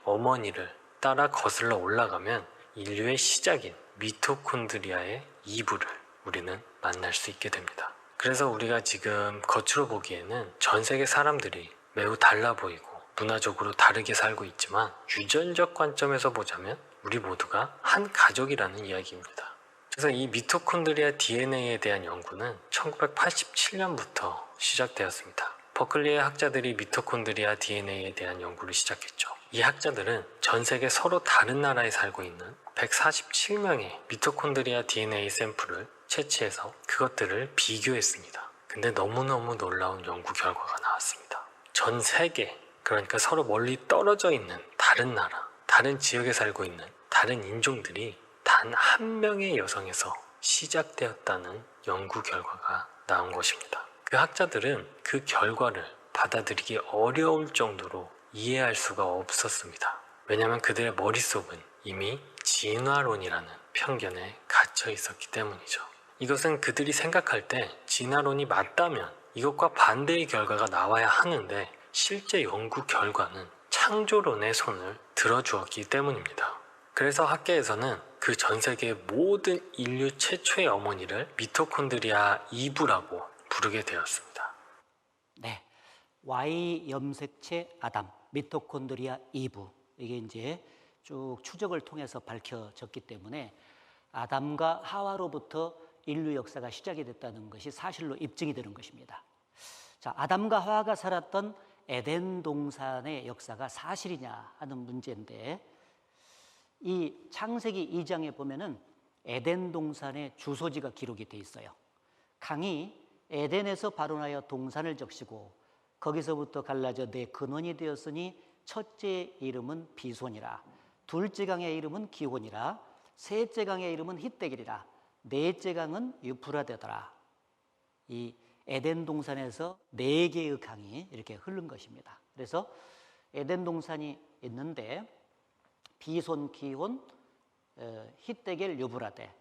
어머니를 따라 거슬러 올라가면 인류의 시작인 미토콘드리아의 이부를 우리는 만날 수 있게 됩니다. 그래서 우리가 지금 겉으로 보기에는 전 세계 사람들이 매우 달라 보이고 문화적으로 다르게 살고 있지만 유전적 관점에서 보자면 우리 모두가 한 가족이라는 이야기입니다. 그래서 이 미토콘드리아 DNA에 대한 연구는 1987년부터 시작되었습니다. 버클리의 학자들이 미토콘드리아 DNA에 대한 연구를 시작했죠. 이 학자들은 전 세계 서로 다른 나라에 살고 있는 147명의 미토콘드리아 DNA 샘플을 채취해서 그것들을 비교했습니다. 근데 너무너무 놀라운 연구 결과가 나왔습니다. 전 세계, 그러니까 서로 멀리 떨어져 있는 다른 나라, 다른 지역에 살고 있는 다른 인종들이 단 한 명의 여성에서 시작되었다는 연구 결과가 나온 것입니다. 그 학자들은 그 결과를 받아들이기 어려울 정도로 이해할 수가 없었습니다. 왜냐하면 그들의 머릿속은 이미 진화론이라는 편견에 갇혀 있었기 때문이죠. 이것은 그들이 생각할 때 진화론이 맞다면 이것과 반대의 결과가 나와야 하는데 실제 연구 결과는 창조론의 손을 들어주었기 때문입니다. 그래서 학계에서는 그 전 세계 모든 인류 최초의 어머니를 미토콘드리아 이부라고 부르게 되었습니다. 네, Y 염색체 아담, 미토콘드리아 이부, 이게 이제 쭉 추적을 통해서 밝혀졌기 때문에 아담과 하와로부터 인류 역사가 시작이 됐다는 것이 사실로 입증이 되는 것입니다. 자, 아담과 하와가 살았던 에덴 동산의 역사가 사실이냐 하는 문제인데, 이 창세기 2장에 보면은 에덴 동산의 주소지가 기록이 돼 있어요. 강이 에덴에서 발원하여 동산을 적시고 거기서부터 갈라져 네 근원이 되었으니 첫째 이름은 비손이라, 둘째 강의 이름은 기혼이라, 셋째 강의 이름은 히데길이라, 넷째 강은 유프라데더라. 이 에덴 동산에서 네 개의 강이 이렇게 흐른 것입니다. 그래서 에덴 동산이 있는데 비손, 기혼, 히데겔, 유브라데.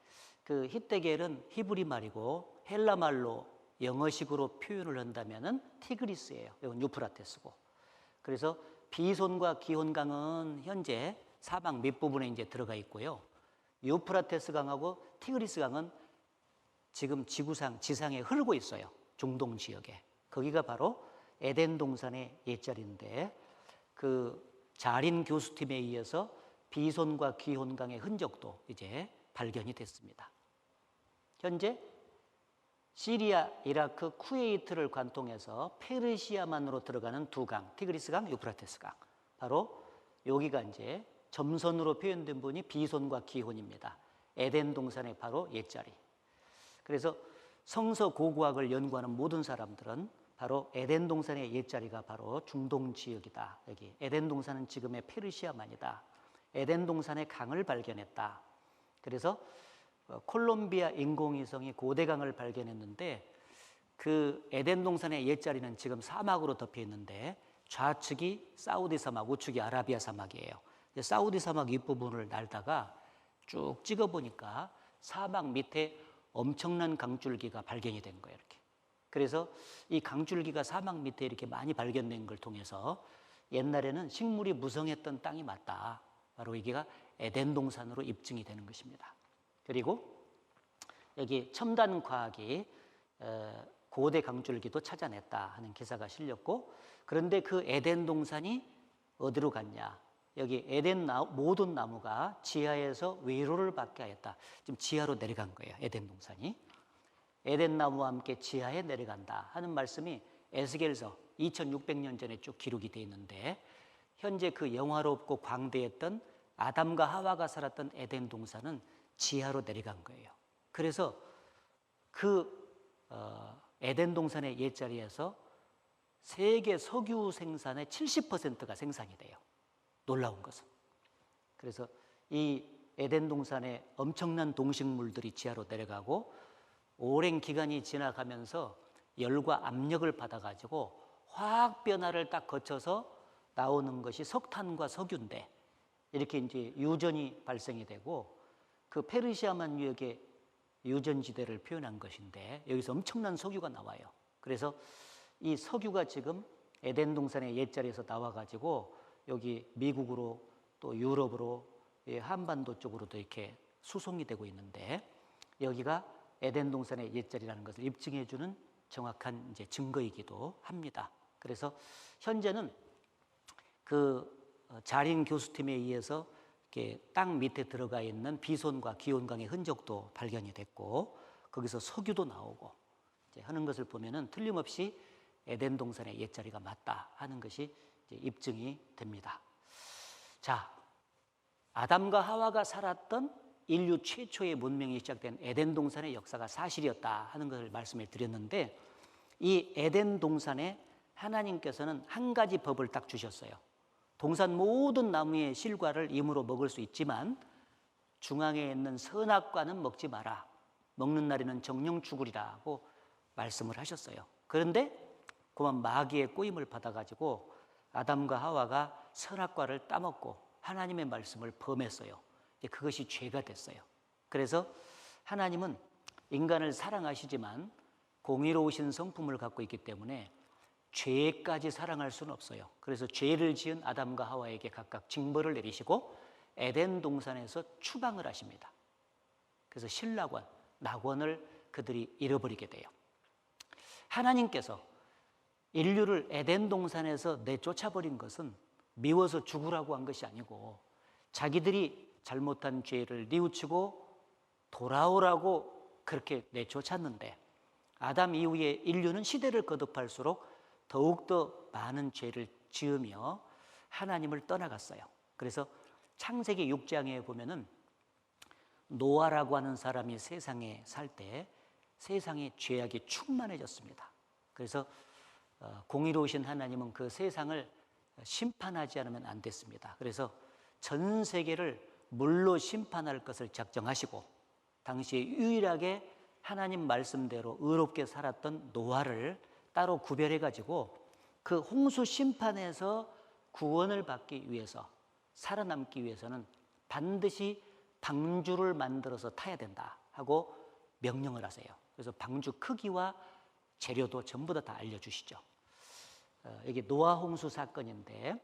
그 히데겔은 히브리 말이고 헬라 말로 영어식으로 표현을 한다면은 티그리스예요. 이건 유프라테스고. 그래서 비손과 기혼 강은 현재 사막 밑부분에 이제 들어가 있고요. 유프라테스 강하고 티그리스 강은 지금 지상에 흐르고 있어요. 중동 지역에. 거기가 바로 에덴 동산의 옛자리인데, 그 자린 교수팀에 의해서 비손과 기혼강의 흔적도 이제 발견이 됐습니다. 현재 시리아, 이라크, 쿠웨이트를 관통해서 페르시아만으로 들어가는 두 강, 티그리스강, 유프라테스강, 바로 여기가 이제 점선으로 표현된 분이 비손과 기혼입니다. 에덴 동산의 바로 옛자리. 그래서 성서 고고학을 연구하는 모든 사람들은 바로 에덴 동산의 옛자리가 바로 중동 지역이다. 여기 에덴 동산은 지금의 페르시아만이다. 에덴 동산의 강을 발견했다. 그래서 콜롬비아 인공위성이 고대강을 발견했는데, 그 에덴 동산의 옛자리는 지금 사막으로 덮여 있는데 좌측이 사우디 사막, 우측이 아라비아 사막이에요. 사우디 사막 윗부분을 날다가 쭉 찍어보니까 사막 밑에 엄청난 강줄기가 발견이 된 거예요. 이렇게. 그래서 이 강줄기가 사막 밑에 이렇게 많이 발견된 걸 통해서 옛날에는 식물이 무성했던 땅이 맞다. 바로 이게가 에덴 동산으로 입증이 되는 것입니다. 그리고 여기 첨단 과학이 고대 강줄기도 찾아냈다 하는 기사가 실렸고, 그런데 그 에덴 동산이 어디로 갔냐? 여기 에덴 모든 나무가 지하에서 위로를 받게 하였다. 지금 지하로 내려간 거예요. 에덴 동산이. 에덴 나무와 함께 지하에 내려간다 하는 말씀이 에스겔서 2600년 전에 쭉 기록이 되어 있는데, 현재 그 영화롭고 광대했던 아담과 하와가 살았던 에덴 동산은 지하로 내려간 거예요. 그래서 그 에덴 동산의 옛자리에서 세계 석유 생산의 70%가 생산이 돼요. 놀라운 것은. 그래서 이 에덴 동산에 엄청난 동식물들이 지하로 내려가고, 오랜 기간이 지나가면서 열과 압력을 받아가지고 화학 변화를 딱 거쳐서 나오는 것이 석탄과 석유인데, 이렇게 이제 유전이 발생이 되고, 그 페르시아만 유역의 유전지대를 표현한 것인데, 여기서 엄청난 석유가 나와요. 그래서 이 석유가 지금 에덴 동산의 옛자리에서 나와가지고 여기 미국으로 또 유럽으로 한반도 쪽으로도 이렇게 수송이 되고 있는데, 여기가 에덴 동산의 옛자리라는 것을 입증해주는 정확한 이제 증거이기도 합니다. 그래서 현재는 그 자린 교수팀에 의해서 이렇게 땅 밑에 들어가 있는 비손과 기온강의 흔적도 발견이 됐고, 거기서 석유도 나오고 이제 하는 것을 보면은 틀림없이 에덴 동산의 옛자리가 맞다 하는 것이 이제 입증이 됩니다. 자, 아담과 하와가 살았던 인류 최초의 문명이 시작된 에덴 동산의 역사가 사실이었다 하는 것을 말씀을 드렸는데, 이 에덴 동산에 하나님께서는 한 가지 법을 딱 주셨어요. 동산 모든 나무의 실과를 임으로 먹을 수 있지만 중앙에 있는 선악과는 먹지 마라. 먹는 날에는 정령 죽으리라고 말씀을 하셨어요. 그런데 그만 마귀의 꼬임을 받아가지고 아담과 하와가 선악과를 따먹고 하나님의 말씀을 범했어요. 그것이 죄가 됐어요. 그래서 하나님은 인간을 사랑하시지만 공의로우신 성품을 갖고 있기 때문에 죄까지 사랑할 수는 없어요. 그래서 죄를 지은 아담과 하와에게 각각 징벌을 내리시고 에덴 동산에서 추방을 하십니다. 그래서 신락원, 낙원을 그들이 잃어버리게 돼요. 하나님께서 인류를 에덴 동산에서 내쫓아버린 것은 미워서 죽으라고 한 것이 아니고, 자기들이 잘못한 죄를 뉘우치고 돌아오라고 그렇게 내쫓았는데, 아담 이후에 인류는 시대를 거듭할수록 더욱더 많은 죄를 지으며 하나님을 떠나갔어요. 그래서 창세기 6장에 보면은 노아라고 하는 사람이 세상에 살 때 세상에 죄악이 충만해졌습니다. 그래서 공의로우신 하나님은 그 세상을 심판하지 않으면 안 됐습니다. 그래서 전 세계를 물로 심판할 것을 작정하시고, 당시에 유일하게 하나님 말씀대로 의롭게 살았던 노아를 따로 구별해가지고 그 홍수 심판에서 구원을 받기 위해서, 살아남기 위해서는 반드시 방주를 만들어서 타야 된다 하고 명령을 하세요. 그래서 방주 크기와 재료도 전부 다 알려주시죠. 이게 노아 홍수 사건인데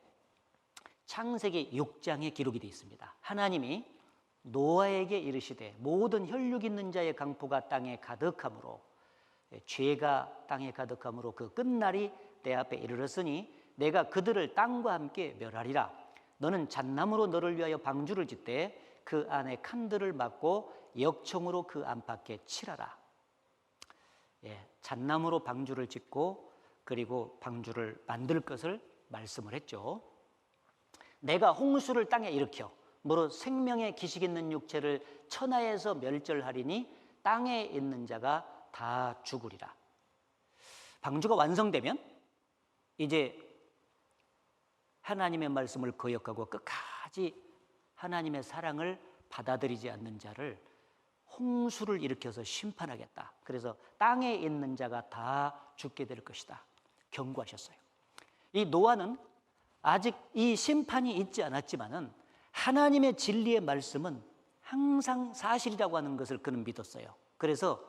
창세기 6장에 기록이 되어 있습니다. 하나님이 노아에게 이르시되 모든 혈육 있는 자의 강포가 땅에 가득하므로, 죄가 땅에 가득하므로 그 끝날이 내 앞에 이르렀으니 내가 그들을 땅과 함께 멸하리라. 너는 잣나무로 너를 위하여 방주를 짓되 그 안에 칸들을 막고 역청으로 그 안팎에 칠하라. 잣나무로 방주를 짓고 그리고 방주를 만들 것을 말씀을 했죠. 내가 홍수를 땅에 일으켜 무릇 생명의 기식 있는 육체를 천하에서 멸절하리니 땅에 있는 자가 다 죽으리라. 방주가 완성되면 이제 하나님의 말씀을 거역하고 끝까지 하나님의 사랑을 받아들이지 않는 자를 홍수를 일으켜서 심판하겠다. 그래서 땅에 있는 자가 다 죽게 될 것이다. 경고하셨어요. 이 노아는 아직 이 심판이 있지 않았지만은 하나님의 진리의 말씀은 항상 사실이라고 하는 것을 그는 믿었어요. 그래서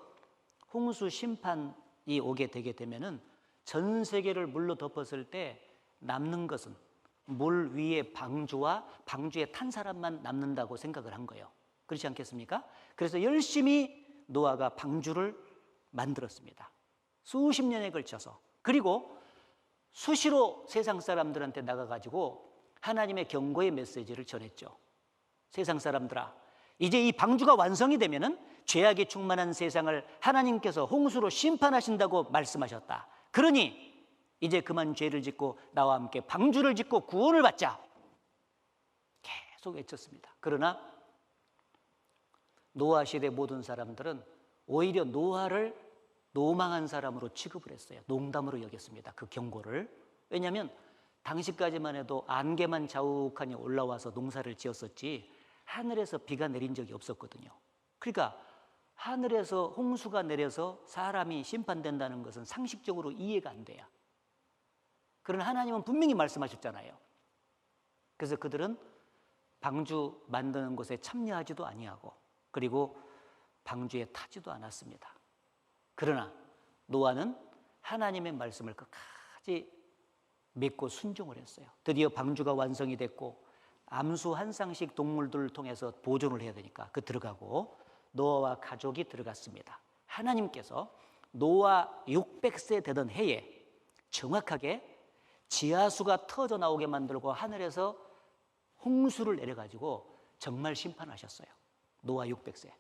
홍수 심판이 오게 되게 되면은 전 세계를 물로 덮었을 때 남는 것은 물 위에 방주와 방주에 탄 사람만 남는다고 생각을 한 거예요. 그렇지 않겠습니까? 그래서 열심히 노아가 방주를 만들었습니다. 수십 년에 걸쳐서. 그리고 수시로 세상 사람들한테 나가가지고 하나님의 경고의 메시지를 전했죠. 세상 사람들아, 이제 이 방주가 완성이 되면은 죄악이 충만한 세상을 하나님께서 홍수로 심판하신다고 말씀하셨다. 그러니 이제 그만 죄를 짓고 나와 함께 방주를 짓고 구원을 받자. 계속 외쳤습니다. 그러나 노아 시대 모든 사람들은 오히려 노아를 노망한 사람으로 취급을 했어요. 농담으로 여겼습니다. 그 경고를. 왜냐하면 당시까지만 해도 안개만 자욱하니 올라와서 농사를 지었었지 하늘에서 비가 내린 적이 없었거든요. 그러니까 하늘에서 홍수가 내려서 사람이 심판된다는 것은 상식적으로 이해가 안 돼요. 그러나 하나님은 분명히 말씀하셨잖아요. 그래서 그들은 방주 만드는 것에 참여하지도 아니하고 그리고 방주에 타지도 않았습니다. 그러나 노아는 하나님의 말씀을 끝까지 믿고 순종을 했어요. 드디어 방주가 완성이 됐고 암수 한 쌍씩 동물들을 통해서 보존을 해야 되니까 들어가고 노아와 가족이 들어갔습니다. 하나님께서 노아 600세 되던 해에 정확하게 지하수가 터져 나오게 만들고 하늘에서 홍수를 내려가지고 정말 심판하셨어요. 노아 600세.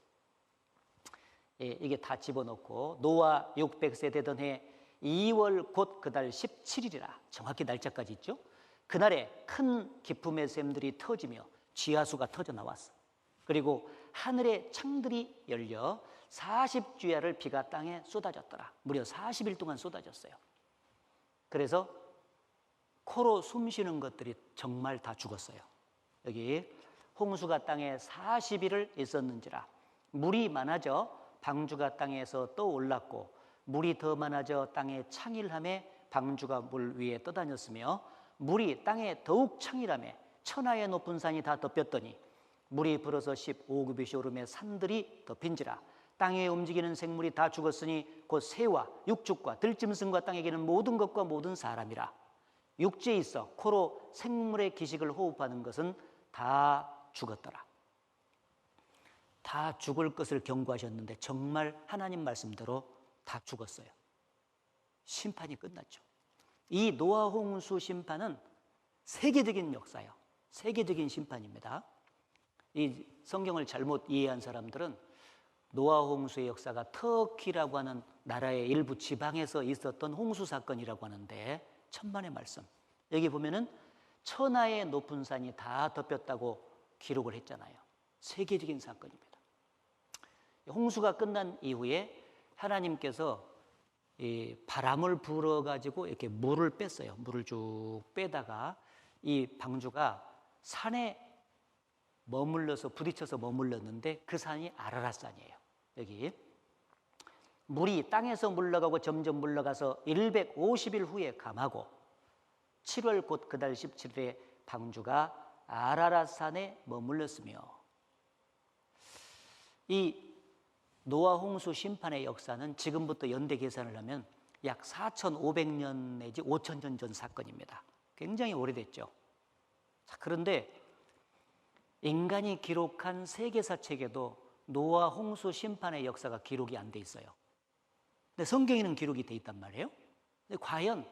이게 다 집어넣고 노아 600세 되던 해 2월 곧 그달 17일이라 정확히 날짜까지 있죠. 그날에 큰 기품의 샘들이 터지며 지하수가 터져 나왔어. 그리고 하늘의 창들이 열려 40주야를 비가 땅에 쏟아졌더라. 무려 40일 동안 쏟아졌어요. 그래서 코로 숨 쉬는 것들이 정말 다 죽었어요. 여기 홍수가 땅에 40일을 있었는지라 물이 많아져 방주가 땅에서 떠올랐고 물이 더 많아져 땅에 창일함에 방주가 물 위에 떠다녔으며 물이 땅에 더욱 창일함에 천하의 높은 산이 다 덮였더니 물이 불어서 15급이 오름에 산들이 덮인지라 땅에 움직이는 생물이 다 죽었으니 곧 새와 육축과 들짐승과 땅에 기는 모든 것과 모든 사람이라. 육지에 있어 코로 생물의 기식을 호흡하는 것은 다 죽었더라. 다 죽을 것을 경고하셨는데 정말 하나님 말씀대로 다 죽었어요. 심판이 끝났죠. 이 노아 홍수 심판은 세계적인 역사예요. 세계적인 심판입니다. 이 성경을 잘못 이해한 사람들은 노아 홍수의 역사가 터키라고 하는 나라의 일부 지방에서 있었던 홍수 사건이라고 하는데 천만의 말씀. 여기 보면은 천하의 높은 산이 다 덮였다고 기록을 했잖아요. 세계적인 사건입니다. 홍수가 끝난 이후에 하나님께서 이 바람을 불어가지고 이렇게 물을 뺐어요. 물을 쭉 빼다가 이 방주가 산에 머물러서 부딪혀서 머물렀는데 그 산이 아라랏산이에요. 여기 물이 땅에서 물러가고 점점 물러가서 150일 후에 감하고 7월 곧 그달 17일에 방주가 아라랏산에 머물렀으며 이 노아 홍수 심판의 역사는 지금부터 연대 계산을 하면 약 4,500년 내지 5,000년 전 사건입니다. 굉장히 오래됐죠. 자, 그런데 인간이 기록한 세계사 책에도 노아 홍수 심판의 역사가 기록이 안 돼 있어요. 근데 성경에는 기록이 돼 있단 말이에요. 근데 과연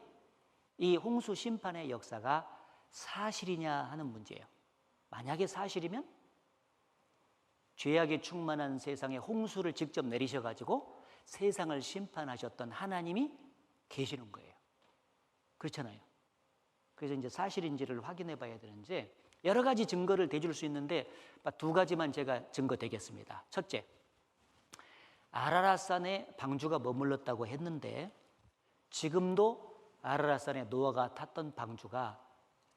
이 홍수 심판의 역사가 사실이냐 하는 문제예요. 만약에 사실이면 죄악이 충만한 세상에 홍수를 직접 내리셔가지고 세상을 심판하셨던 하나님이 계시는 거예요. 그렇잖아요. 그래서 이제 사실인지를 확인해 봐야 되는데 여러 가지 증거를 대줄 수 있는데 두 가지만 제가 증거 대겠습니다. 첫째, 아라랏산에 방주가 머물렀다고 했는데 지금도 아라랏산에 노아가 탔던 방주가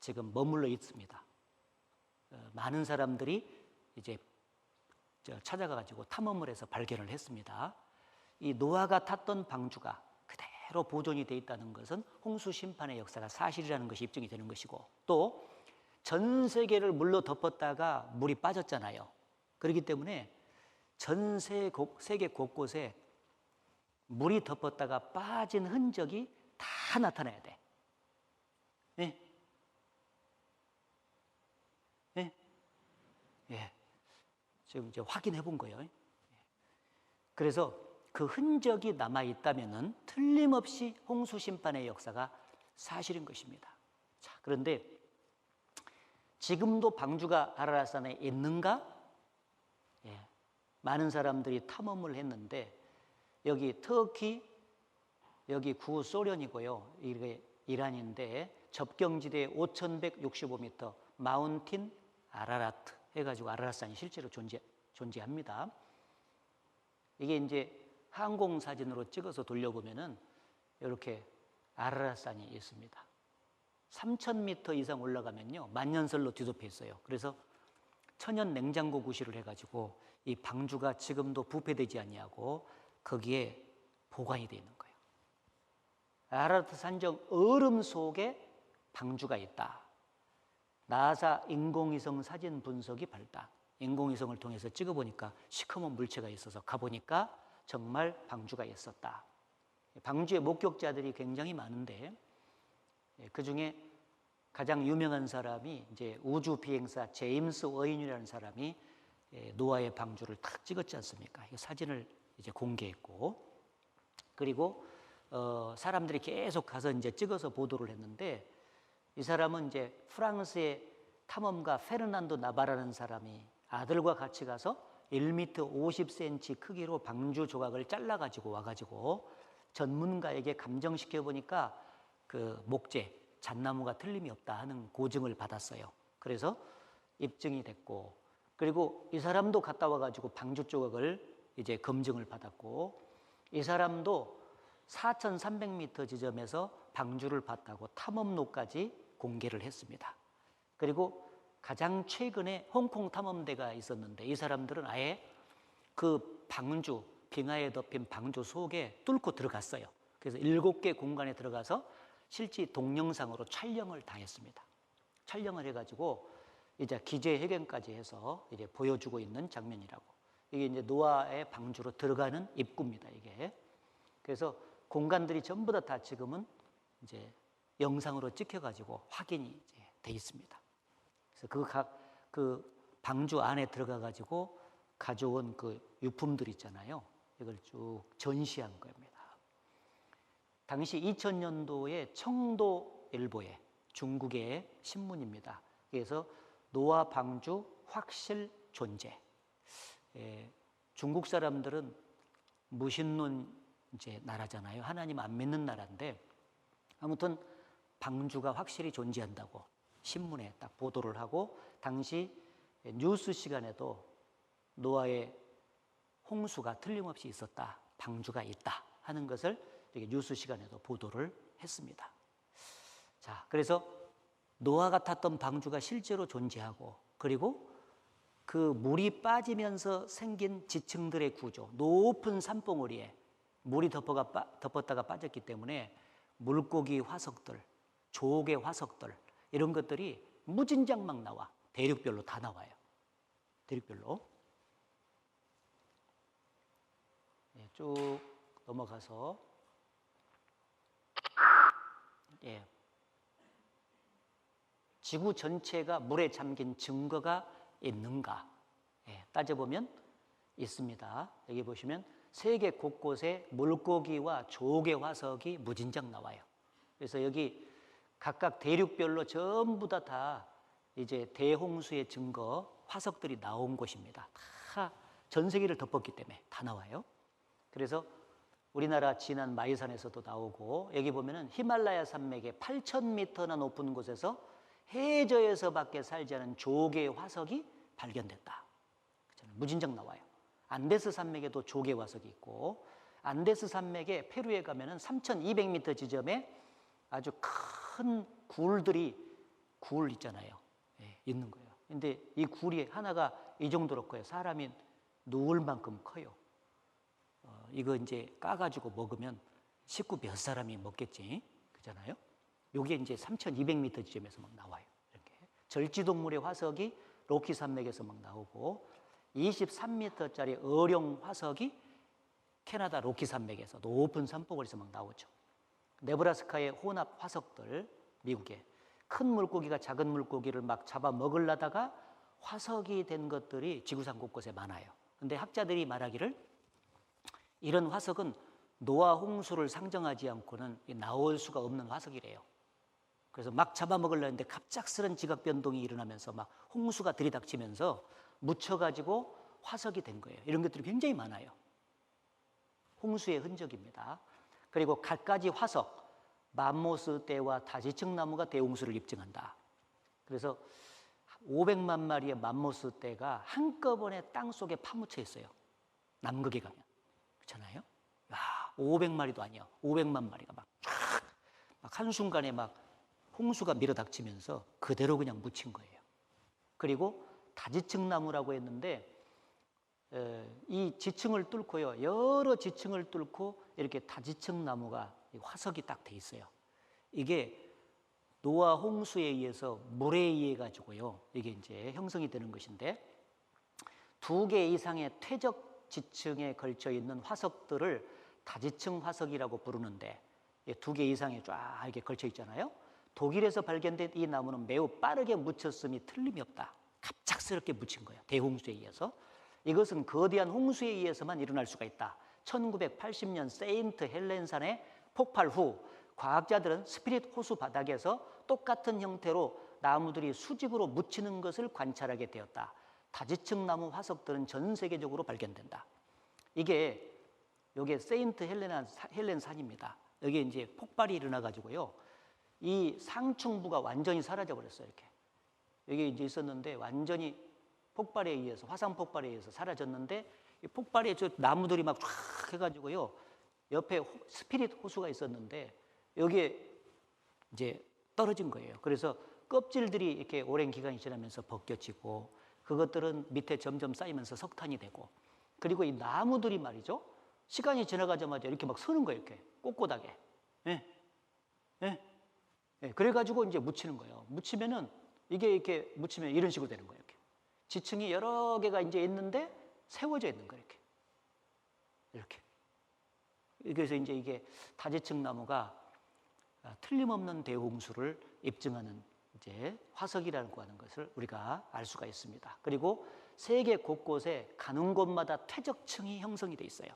지금 머물러 있습니다. 많은 사람들이 이제 찾아가가지고 탐험을 해서 발견을 했습니다. 이 노아가 탔던 방주가 그대로 보존이 돼 있다는 것은 홍수 심판의 역사가 사실이라는 것이 입증이 되는 것이고 또 전 세계를 물로 덮었다가 물이 빠졌잖아요. 그렇기 때문에 전 세계 곳곳에 물이 덮었다가 빠진 흔적이 다 나타나야 돼. 네? 네? 예. 지금 이제 확인해 본 거예요. 그래서 그 흔적이 남아 있다면은 틀림없이 홍수 심판의 역사가 사실인 것입니다. 자, 그런데 지금도 방주가 아라랏산에 있는가? 예, 많은 사람들이 탐험을 했는데 여기 터키, 여기 구소련이고요. 이게 이란인데 접경지대 5,165m 마운틴 아라라트 해가지고 아라랏산이 실제로 존재합니다. 이게 이제 항공 사진으로 찍어서 돌려보면은 이렇게 아라랏산이 있습니다. 3,000m 이상 올라가면요 만년설로 뒤덮여 있어요. 그래서 천연 냉장고 구실을 해가지고 이 방주가 지금도 부패되지 아니하고 거기에 보관이 되어 있는 거예요. 아라라트 산정 얼음 속에 방주가 있다. 나사 인공위성 사진 분석이 발달. 인공위성을 통해서 찍어보니까 시커먼 물체가 있어서 가보니까 정말 방주가 있었다. 방주의 목격자들이 굉장히 많은데 그 중에 가장 유명한 사람이 이제 우주 비행사 제임스 워인이라는 사람이 노아의 방주를 탁 찍었지 않습니까? 이 사진을 이제 공개했고, 그리고 사람들이 계속 가서 이제 찍어서 보도를 했는데 이 사람은 이제 프랑스의 탐험가 페르난도 나바라는 사람이 아들과 같이 가서 1m 50cm 크기로 방주 조각을 잘라가지고 와가지고 전문가에게 감정시켜 보니까 그 목재, 잣나무가 틀림이 없다 하는 고증을 받았어요. 그래서 입증이 됐고, 그리고 이 사람도 갔다 와가지고 방주 조각을 이제 검증을 받았고, 이 사람도 4,300m 지점에서 방주를 봤다고 탐험로까지 공개를 했습니다. 그리고 가장 최근에 홍콩 탐험대가 있었는데 이 사람들은 아예 그 방주, 빙하에 덮인 방주 속에 뚫고 들어갔어요. 그래서 7개 공간에 들어가서 실제 동영상으로 촬영을 다 했습니다. 촬영을 해가지고 이제 기재회견까지 해서 이제 보여주고 있는 장면이라고. 이게 이제 노아의 방주로 들어가는 입구입니다, 이게. 그래서 공간들이 전부 다 지금은 이제 영상으로 찍혀가지고 확인이 이제 돼 있습니다. 그래서 그 방주 안에 들어가가지고 가져온 그 유품들 있잖아요. 이걸 쭉 전시한 겁니다. 당시 2000년도에 청도일보에 중국의 신문입니다. 그래서 노아 방주 확실 존재. 중국 사람들은 무신론 이제 나라잖아요. 하나님 안 믿는 나라인데 아무튼 방주가 확실히 존재한다고 신문에 딱 보도를 하고 당시 뉴스 시간에도 노아의 홍수가 틀림없이 있었다. 방주가 있다 하는 것을 이렇게 뉴스 시간에도 보도를 했습니다. 자, 그래서 노아가 탔던 방주가 실제로 존재하고 그리고 그 물이 빠지면서 생긴 지층들의 구조, 높은 산봉우리에 물이 덮었다가 빠졌기 때문에 물고기 화석들, 조개 화석들 이런 것들이 무진장 막 나와. 대륙별로 다 나와요. 대륙별로. 쭉 넘어가서 지구 전체가 물에 잠긴 증거가 있는가? 따져보면 있습니다. 여기 보시면 세계 곳곳에 물고기와 조개 화석이 무진장 나와요. 그래서 여기 각각 대륙별로 전부 다 이제 대홍수의 증거 화석들이 나온 곳입니다. 다 전 세계를 덮었기 때문에 다 나와요. 그래서 우리나라 진안 마이산에서도 나오고 여기 보면은 히말라야 산맥의 8,000m나 높은 곳에서 해저에서밖에 살지 않은 조개 화석이 발견됐다. 무진장 나와요. 안데스 산맥에도 조개 화석이 있고 안데스 산맥의 페루에 가면은 3,200m 지점에 아주 큰 굴들이 굴 있잖아요. 있는 거예요. 근데 이 굴이 하나가 이 정도로 커요. 사람이 누울 만큼 커요. 이거 이제 까가지고 먹으면 식구 몇 사람이 먹겠지. 그잖아요. 요게 이제 3,200m 지점에서 막 나와요. 이렇게. 절지동물의 화석이 로키 산맥에서 막 나오고 23m짜리 어룡 화석이 캐나다 로키 산맥에서 높은 산봉우리에서 막 나오죠. 네브라스카의 혼합 화석들, 미국에 큰 물고기가 작은 물고기를 막 잡아 먹으려다가 화석이 된 것들이 지구상 곳곳에 많아요. 근데 학자들이 말하기를 이런 화석은 노아 홍수를 상정하지 않고는 나올 수가 없는 화석이래요. 그래서 막 잡아먹으려는데 갑작스런 지각 변동이 일어나면서 막 홍수가 들이닥치면서 묻혀가지고 화석이 된 거예요. 이런 것들이 굉장히 많아요. 홍수의 흔적입니다. 그리고 갖가지 화석, 맘모스 떼와 다지층 나무가 대홍수를 입증한다. 그래서 500만 마리의 맘모스 떼가 한꺼번에 땅 속에 파묻혀 있어요. 남극에 가면. 그렇잖아요? 야, 500마리도 아니야. 500만 마리가 막 한순간에 막 홍수가 밀어닥치면서 그대로 그냥 묻힌 거예요. 그리고 다지층 나무라고 했는데 이 지층을 뚫고요. 여러 지층을 뚫고 이렇게 다지층 나무가 화석이 딱 돼 있어요. 이게 노아 홍수에 의해서 물에 의해 가지고요. 이게 이제 형성이 되는 것인데 2개 이상의 퇴적 지층에 걸쳐 있는 화석들을 다지층 화석이라고 부르는데 2개 이상에 쫙 이렇게 걸쳐 있잖아요. 독일에서 발견된 이 나무는 매우 빠르게 묻혔음이 틀림이 없다. 갑작스럽게 묻힌 거예요. 대홍수에 의해서. 이것은 거대한 홍수에 의해서만 일어날 수가 있다. 1980년 세인트 헬렌산의 폭발 후 과학자들은 스피릿 호수 바닥에서 똑같은 형태로 나무들이 수직으로 묻히는 것을 관찰하게 되었다. 다지층 나무 화석들은 전 세계적으로 발견된다. 이게 세인트 헬렌산입니다. 여기 이제 폭발이 일어나 가지고요. 이 상층부가 완전히 사라져 버렸어요. 이렇게. 여기 이제 있었는데 완전히 폭발에 의해서 화산 폭발에 의해서 사라졌는데 이 폭발에 저 나무들이 막 쫙 해가지고요. 옆에 스피릿 호수가 있었는데 여기에 이제 떨어진 거예요. 그래서 껍질들이 이렇게 오랜 기간이 지나면서 벗겨지고 그것들은 밑에 점점 쌓이면서 석탄이 되고 그리고 이 나무들이 말이죠. 시간이 지나가자마자 이렇게 막 서는 거예요. 이렇게 꼿꼿하게. 예. 예. 예. 그래가지고 이제 묻히는 거예요. 묻히면은 이게 이렇게 묻히면 이런 식으로 되는 거예요. 이렇게. 지층이 여러 개가 이제 있는데 세워져 있는 거예요. 이렇게. 이렇게. 그래서 이제 이게 다지층 나무가 틀림없는 대홍수를 입증하는 이제 화석이라고 하는 것을 우리가 알 수가 있습니다. 그리고 세계 곳곳에 가는 곳마다 퇴적층이 형성이 돼 있어요.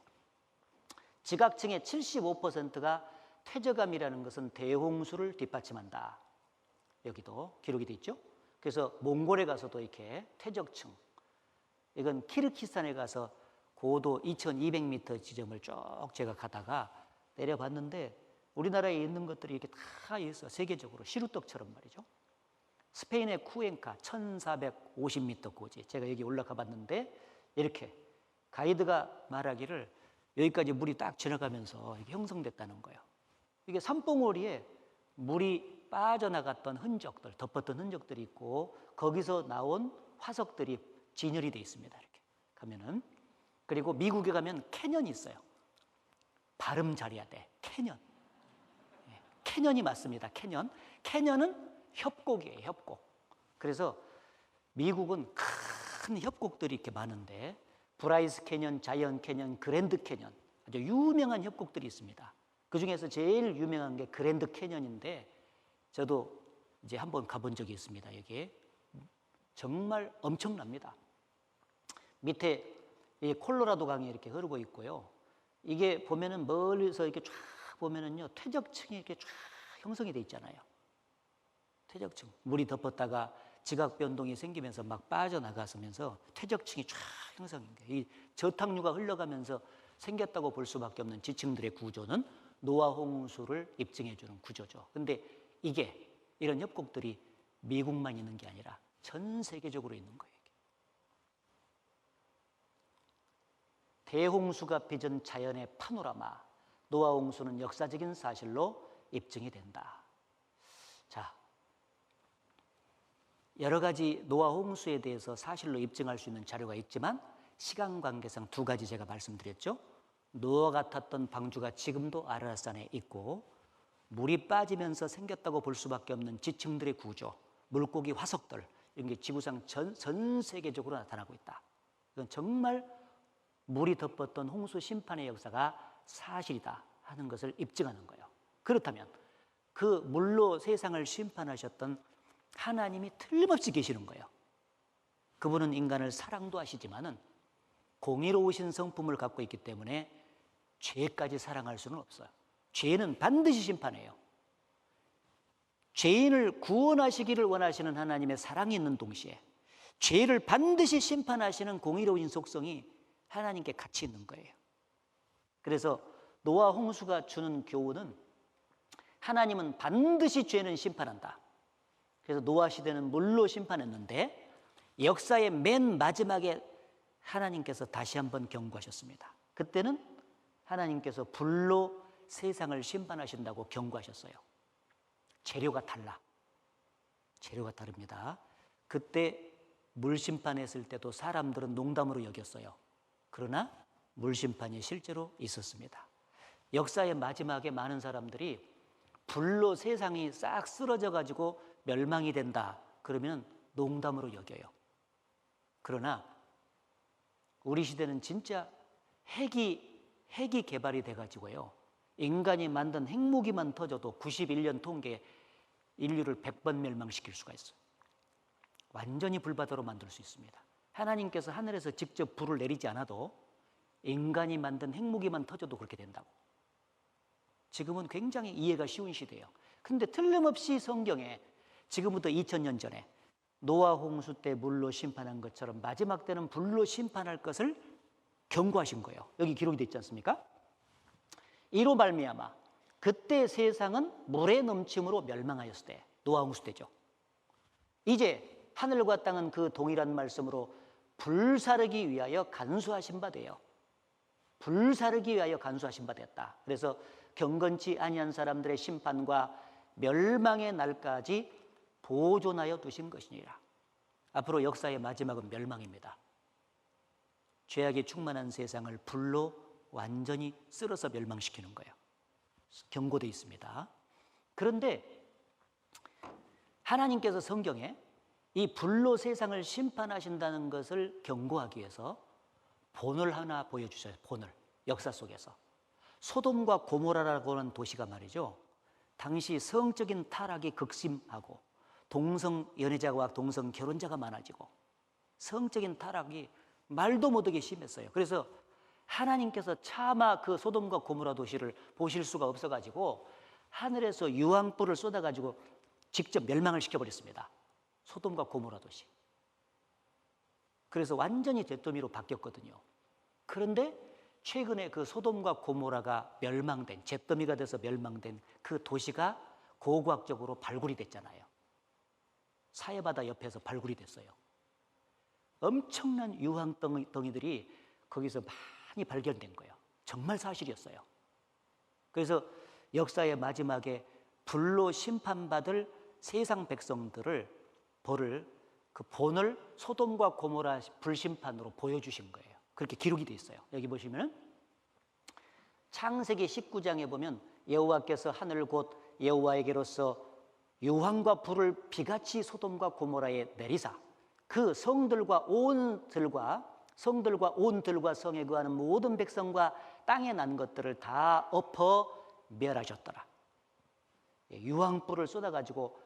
지각층의 75%가 퇴적암이라는 것은 대홍수를 뒷받침한다. 여기도 기록이 돼 있죠. 그래서 몽골에 가서도 이렇게 퇴적층, 이건 키르기스탄에 가서 고도 2200m 지점을 쭉 제가 가다가 내려봤는데 우리나라에 있는 것들이 이렇게 다 있어요. 세계적으로 시루떡처럼 말이죠. 스페인의 쿠엔카 1450m 고지, 제가 여기 올라가 봤는데 이렇게 가이드가 말하기를 여기까지 물이 딱 지나가면서 이게 형성됐다는 거예요. 이게 산봉우리에 물이 빠져나갔던 흔적들, 덮었던 흔적들이 있고 거기서 나온 화석들이 진열이 되어 있습니다. 이렇게 가면은. 그리고 미국에 가면 캐년이 있어요. 발음 잘해야 돼. 캐년. 캐년이 맞습니다. 캐년. 캐년은 협곡이에요. 협곡. 그래서 미국은 큰 협곡들이 이렇게 많은데 브라이스 캐년, 자이언트 캐년, 그랜드 캐년, 아주 유명한 협곡들이 있습니다. 그 중에서 제일 유명한 게 그랜드 캐년인데 저도 이제 한번 가본 적이 있습니다. 여기 정말 엄청납니다. 밑에 이 콜로라도 강이 이렇게 흐르고 있고요. 이게 보면은 멀리서 이렇게 쫙 보면은요, 퇴적층이 이렇게 쫙 형성이 돼 있잖아요. 퇴적층. 물이 덮었다가 지각 변동이 생기면서 막 빠져나가면서 퇴적층이 쫙 형성인 거예요. 이 저탕류가 흘러가면서 생겼다고 볼 수밖에 없는 지층들의 구조는 노아 홍수를 입증해 주는 구조죠. 근데 이게 이런 협곡들이 미국만 있는 게 아니라 전 세계적으로 있는 거예요. 대홍수가 빚은 자연의 파노라마, 노아 홍수는 역사적인 사실로 입증이 된다. 자, 여러 가지 노아 홍수에 대해서 사실로 입증할 수 있는 자료가 있지만 시간 관계상 2가지 제가 말씀드렸죠. 노아가 탔던 방주가 지금도 아라산에 있고 물이 빠지면서 생겼다고 볼 수밖에 없는 지층들의 구조, 물고기 화석들, 이런 게 지구상 전 세계적으로 나타나고 있다. 이건 정말 물이 덮었던 홍수 심판의 역사가 사실이다 하는 것을 입증하는 거예요. 그렇다면 그 물로 세상을 심판하셨던 하나님이 틀림없이 계시는 거예요. 그분은 인간을 사랑도 하시지만은 공의로우신 성품을 갖고 있기 때문에 죄까지 사랑할 수는 없어요. 죄는 반드시 심판해요. 죄인을 구원하시기를 원하시는 하나님의 사랑이 있는 동시에 죄를 반드시 심판하시는 공의로운 속성이 하나님께 같이 있는 거예요. 그래서 노아 홍수가 주는 교훈은 하나님은 반드시 죄는 심판한다. 그래서 노아 시대는 물로 심판했는데 역사의 맨 마지막에 하나님께서 다시 한번 경고하셨습니다. 그때는 하나님께서 불로 세상을 심판하신다고 경고하셨어요. 재료가 달라. 재료가 다릅니다. 그때 물 심판했을 때도 사람들은 농담으로 여겼어요. 그러나 물 심판이 실제로 있었습니다. 역사의 마지막에 많은 사람들이 불로 세상이 싹 쓰러져 가지고 멸망이 된다 그러면 농담으로 여겨요. 그러나 우리 시대는 진짜 핵이 개발이 돼 가지고요. 인간이 만든 핵무기만 터져도 91년 통계에 인류를 100번 멸망시킬 수가 있어요. 완전히 불바다로 만들 수 있습니다. 하나님께서 하늘에서 직접 불을 내리지 않아도 인간이 만든 핵무기만 터져도 그렇게 된다고. 지금은 굉장히 이해가 쉬운 시대예요. 근데 틀림없이 성경에 지금부터 2000년 전에 노아 홍수 때 물로 심판한 것처럼 마지막 때는 불로 심판할 것을 경고하신 거예요. 여기 기록이 되어 있지 않습니까? 이로 말미암아 그때 세상은 물의 넘침으로 멸망하였을 때, 노아 홍수 때죠. 이제 하늘과 땅은 그 동일한 말씀으로 불사르기 위하여 간수하신 바 되요. 불사르기 위하여 간수하신 바 되었다. 그래서 경건치 아니한 사람들의 심판과 멸망의 날까지 보존하여 두신 것이니라. 앞으로 역사의 마지막은 멸망입니다. 죄악이 충만한 세상을 불로 완전히 쓸어서 멸망시키는 거예요. 경고되어 있습니다. 그런데 하나님께서 성경에 이 불로 세상을 심판하신다는 것을 경고하기 위해서 본을 하나 보여주셔요. 본을. 역사 속에서. 소돔과 고모라라고 하는 도시가 말이죠. 당시 성적인 타락이 극심하고 동성 연애자와 동성 결혼자가 많아지고 성적인 타락이 말도 못하게 심했어요. 그래서 하나님께서 차마 그 소돔과 고모라 도시를 보실 수가 없어가지고 하늘에서 유황불을 쏟아가지고 직접 멸망을 시켜버렸습니다. 소돔과 고모라 도시. 그래서 완전히 잿더미로 바뀌었거든요. 그런데 최근에 그 소돔과 고모라가 멸망된, 잿더미가 돼서 멸망된 그 도시가 고고학적으로 발굴이 됐잖아요. 사해바다 옆에서 발굴이 됐어요. 엄청난 유황덩이들이 거기서 많이 발견된 거예요. 정말 사실이었어요. 그래서 역사의 마지막에 불로 심판받을 세상 백성들을 그 본을 소돔과 고모라 불심판으로 보여주신 거예요. 그렇게 기록이 돼 있어요. 여기 보시면 창세기 19장에 보면 여호와께서 하늘 곧 여호와에게로서 유황과 불을 비같이 소돔과 고모라에 내리사 그 성들과 온 들과 성에 거하는 모든 백성과 땅에 난 것들을 다 엎어 멸하셨더라. 유황불을 쏟아가지고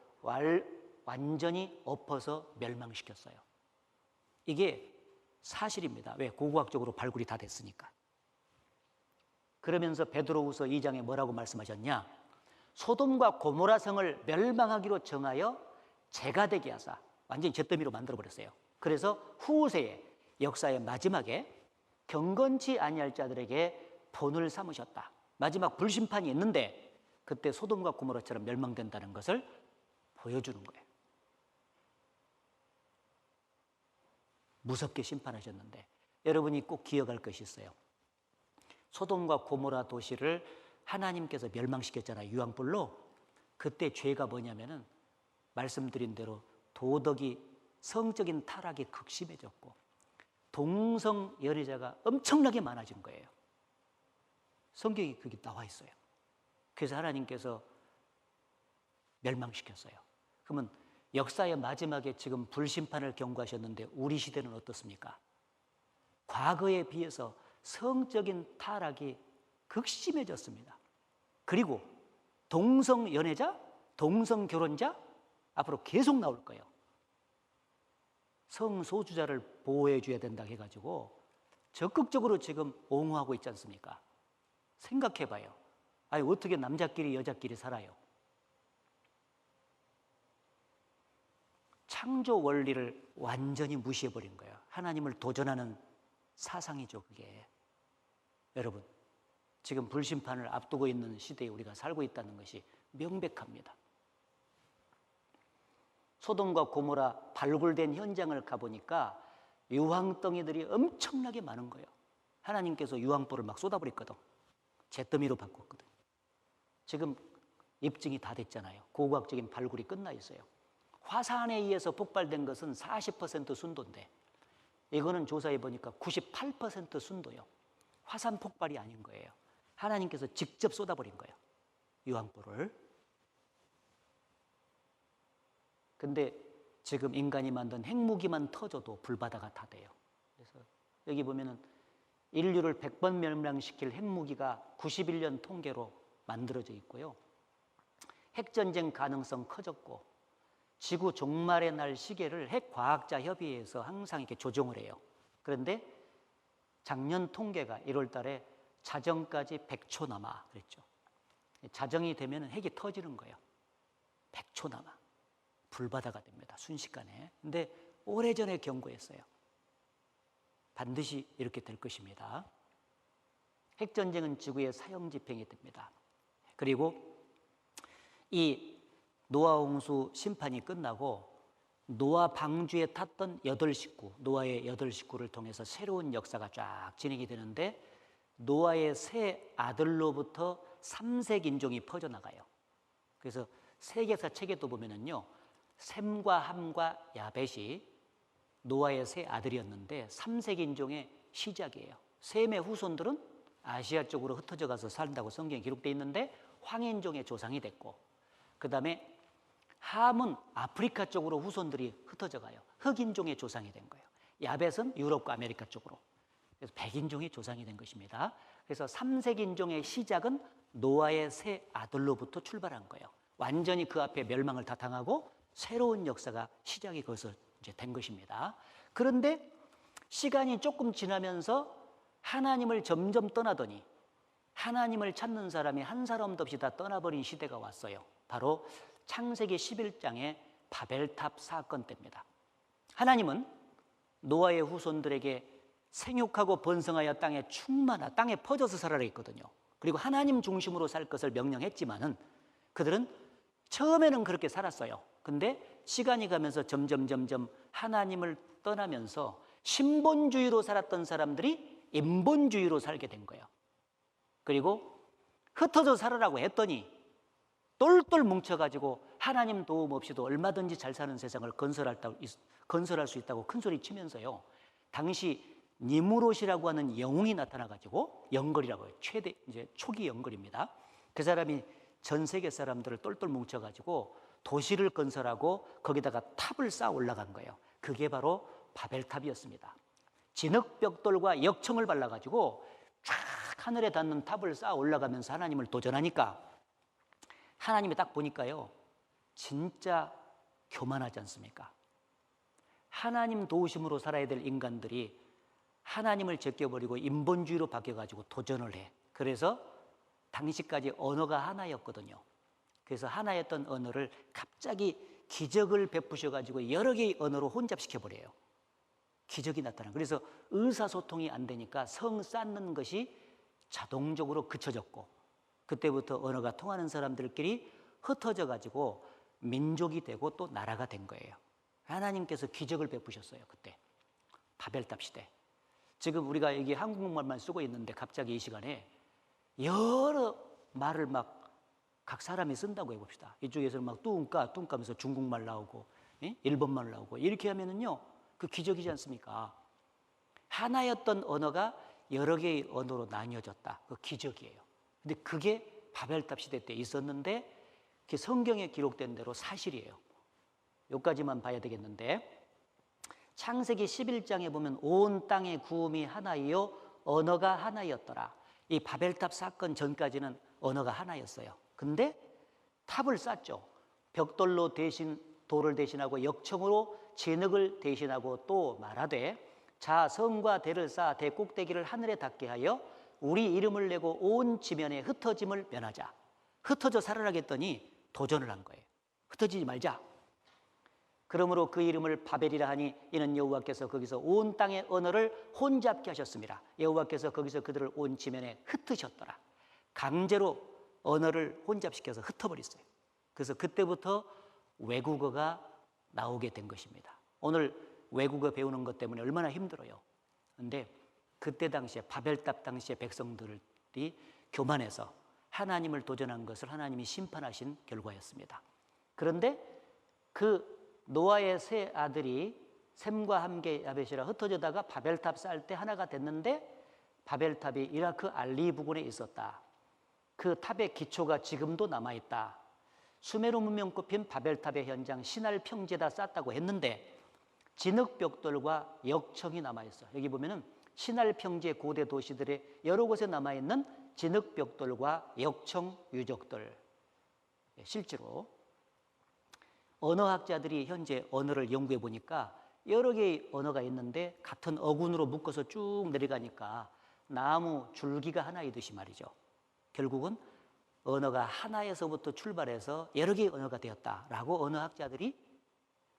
완전히 엎어서 멸망시켰어요. 이게 사실입니다. 왜? 고고학적으로 발굴이 다 됐으니까. 그러면서 베드로후서 2장에 뭐라고 말씀하셨냐? 소돔과 고모라 성을 멸망하기로 정하여 재가 되게 하사 완전히 잿더미로 만들어버렸어요. 그래서 후세에 역사의 마지막에 경건치 아니할 자들에게 본을 삼으셨다. 마지막 불심판이 있는데 그때 소돔과 고모라처럼 멸망된다는 것을 보여주는 거예요. 무섭게 심판하셨는데 여러분이 꼭 기억할 것이 있어요. 소돔과 고모라 도시를 하나님께서 멸망시켰잖아요. 유황불로. 그때 죄가 뭐냐면은 말씀드린 대로 도덕이 성적인 타락이 극심해졌고 동성 연애자가 엄청나게 많아진 거예요. 성경이 그게 나와 있어요. 그래서 하나님께서 멸망시켰어요. 그러면 역사의 마지막에 지금 불심판을 경고하셨는데 우리 시대는 어떻습니까? 과거에 비해서 성적인 타락이 극심해졌습니다. 그리고 동성 연애자, 동성 결혼자 앞으로 계속 나올 거예요. 성소수자를 보호해 줘야 된다고 해가지고 적극적으로 지금 옹호하고 있지 않습니까? 생각해봐요. 아니 어떻게 남자끼리 여자끼리 살아요? 창조 원리를 완전히 무시해버린 거예요. 하나님을 도전하는 사상이죠, 그게. 여러분, 지금 불심판을 앞두고 있는 시대에 우리가 살고 있다는 것이 명백합니다. 소돔과 고모라 발굴된 현장을 가보니까 유황덩이들이 엄청나게 많은 거예요. 하나님께서 유황불을 막 쏟아버렸거든. 잿더미로 바꿨거든. 지금 입증이 다 됐잖아요. 고고학적인 발굴이 끝나 있어요. 화산에 의해서 폭발된 것은 40% 순도인데 이거는 조사해 보니까 98% 순도요. 화산 폭발이 아닌 거예요. 하나님께서 직접 쏟아버린 거예요. 유황불을. 근데 지금 인간이 만든 핵무기만 터져도 불바다가 다 돼요. 그래서 여기 보면은 인류를 100번 멸망시킬 핵무기가 91년 통계로 만들어져 있고요. 핵전쟁 가능성 커졌고 지구 종말의 날 시계를 핵과학자 협의회에서 항상 이렇게 조정을 해요. 그런데 작년 통계가 1월 달에 자정까지 100초 남아 그랬죠. 자정이 되면 핵이 터지는 거예요. 100초 남아. 불바다가 됩니다. 순식간에. 근데 오래전에 경고했어요. 반드시 이렇게 될 것입니다. 핵전쟁은 지구의 사형 집행이 됩니다. 그리고 이 노아 홍수 심판이 끝나고 노아 방주에 탔던 8식구, 노아의 8식구를 통해서 새로운 역사가 쫙 진행이 되는데 노아의 세 아들로부터 삼색 인종이 퍼져나가요. 그래서 세계사 책에도 보면은요, 셈과 함과 야벳이 노아의 세 아들이었는데 삼색 인종의 시작이에요. 셈의 후손들은 아시아 쪽으로 흩어져 가서 산다고 성경에 기록되어 있는데 황인종의 조상이 됐고, 그 다음에 함은 아프리카 쪽으로 후손들이 흩어져 가요. 흑인종의 조상이 된 거예요. 야벳은 유럽과 아메리카 쪽으로. 그래서 백인종의 조상이 된 것입니다. 그래서 삼색인종의 시작은 노아의 세 아들로부터 출발한 거예요. 완전히 그 앞에 멸망을 다 당하고 새로운 역사가 시작이 거기서 이제 된 것입니다. 그런데 시간이 조금 지나면서 하나님을 점점 떠나더니 하나님을 찾는 사람이 한 사람도 없이 다 떠나버린 시대가 왔어요. 바로 창세기 11장의 바벨탑 사건 때입니다. 하나님은 노아의 후손들에게 생육하고 번성하여 땅에 충만하, 땅에 퍼져서 살아라 했거든요. 그리고 하나님 중심으로 살 것을 명령했지만은 그들은 처음에는 그렇게 살았어요. 근데 시간이 가면서 점점 하나님을 떠나면서 신본주의로 살았던 사람들이 인본주의로 살게 된 거예요. 그리고 흩어져 살아라고 했더니 똘똘 뭉쳐가지고 하나님 도움 없이도 얼마든지 잘 사는 세상을 건설할 수 있다고 큰소리 치면서요, 당시 니무롯이라고 하는 영웅이 나타나가지고, 영걸이라고 해요. 이제 초기 영걸입니다. 그 사람이 전 세계 사람들을 똘똘 뭉쳐가지고 도시를 건설하고 거기다가 탑을 쌓아 올라간 거예요. 그게 바로 바벨탑이었습니다. 진흙벽돌과 역청을 발라가지고 쫙 하늘에 닿는 탑을 쌓아 올라가면서 하나님을 도전하니까 하나님이 딱 보니까요, 진짜 교만하지 않습니까? 하나님 도우심으로 살아야 될 인간들이 하나님을 제껴버리고 인본주의로 바뀌어가지고 도전을 해. 그래서 당시까지 언어가 하나였거든요. 그래서 하나였던 언어를 갑자기 기적을 베푸셔가지고 여러 개의 언어로 혼잡시켜버려요. 기적이 나타나. 그래서 의사소통이 안 되니까 성 쌓는 것이 자동적으로 그쳐졌고, 그때부터 언어가 통하는 사람들끼리 흩어져가지고 민족이 되고 또 나라가 된 거예요. 하나님께서 기적을 베푸셨어요. 그때 바벨탑 시대. 지금 우리가 여기 한국말만 쓰고 있는데 갑자기 이 시간에 여러 말을 막 각 사람이 쓴다고 해봅시다. 이쪽에서는 막 뚱까면서 중국말 나오고, 일본말 나오고, 이렇게 하면은요, 그 기적이지 않습니까? 하나였던 언어가 여러 개의 언어로 나뉘어졌다. 그 기적이에요. 근데 그게 바벨탑 시대 때 있었는데 그게 성경에 기록된 대로 사실이에요. 여기까지만 봐야 되겠는데, 창세기 11장에 보면 온 땅의 구음이 하나이요 언어가 하나였더라. 이 바벨탑 사건 전까지는 언어가 하나였어요. 근데 탑을 쌓죠. 벽돌로 돌을 대신하고 역청으로 진흙을 대신하고 또 말하되, 자 성과 대를 쌓아 대 꼭대기를 하늘에 닿게 하여 우리 이름을 내고 온 지면에 흩어짐을 면하자. 흩어져 살아나겠더니 도전을 한 거예요. 흩어지지 말자. 그러므로 그 이름을 바벨이라 하니 이는 여호와께서 거기서 온 땅의 언어를 혼잡게 하셨습니다. 여호와께서 거기서 그들을 온 지면에 흩으셨더라. 강제로 언어를 혼잡시켜서 흩어버렸어요. 그래서 그때부터 외국어가 나오게 된 것입니다. 오늘 외국어 배우는 것 때문에 얼마나 힘들어요. 그런데 그때 당시에 바벨탑 당시의 백성들이 교만해서 하나님을 도전한 것을 하나님이 심판하신 결과였습니다. 그런데 그 노아의 세 아들이 셈과 함께 야벳이라 흩어져다가 바벨탑 쌓을 때 하나가 됐는데 바벨탑이 이라크 알리 부근에 있었다. 그 탑의 기초가 지금도 남아있다. 수메르 문명 꼽힌 바벨탑의 현장 신할 평지에다 쌓았다고 했는데 진흙벽돌과 역청이 남아있어. 여기 보면은 신할 평지의 고대 도시들의 여러 곳에 남아있는 진흙벽돌과 역청 유적들. 실제로 언어학자들이 현재 언어를 연구해 보니까 여러 개의 언어가 있는데 같은 어군으로 묶어서 쭉 내려가니까 나무 줄기가 하나이듯이 말이죠. 결국은 언어가 하나에서부터 출발해서 여러 개의 언어가 되었다라고 언어학자들이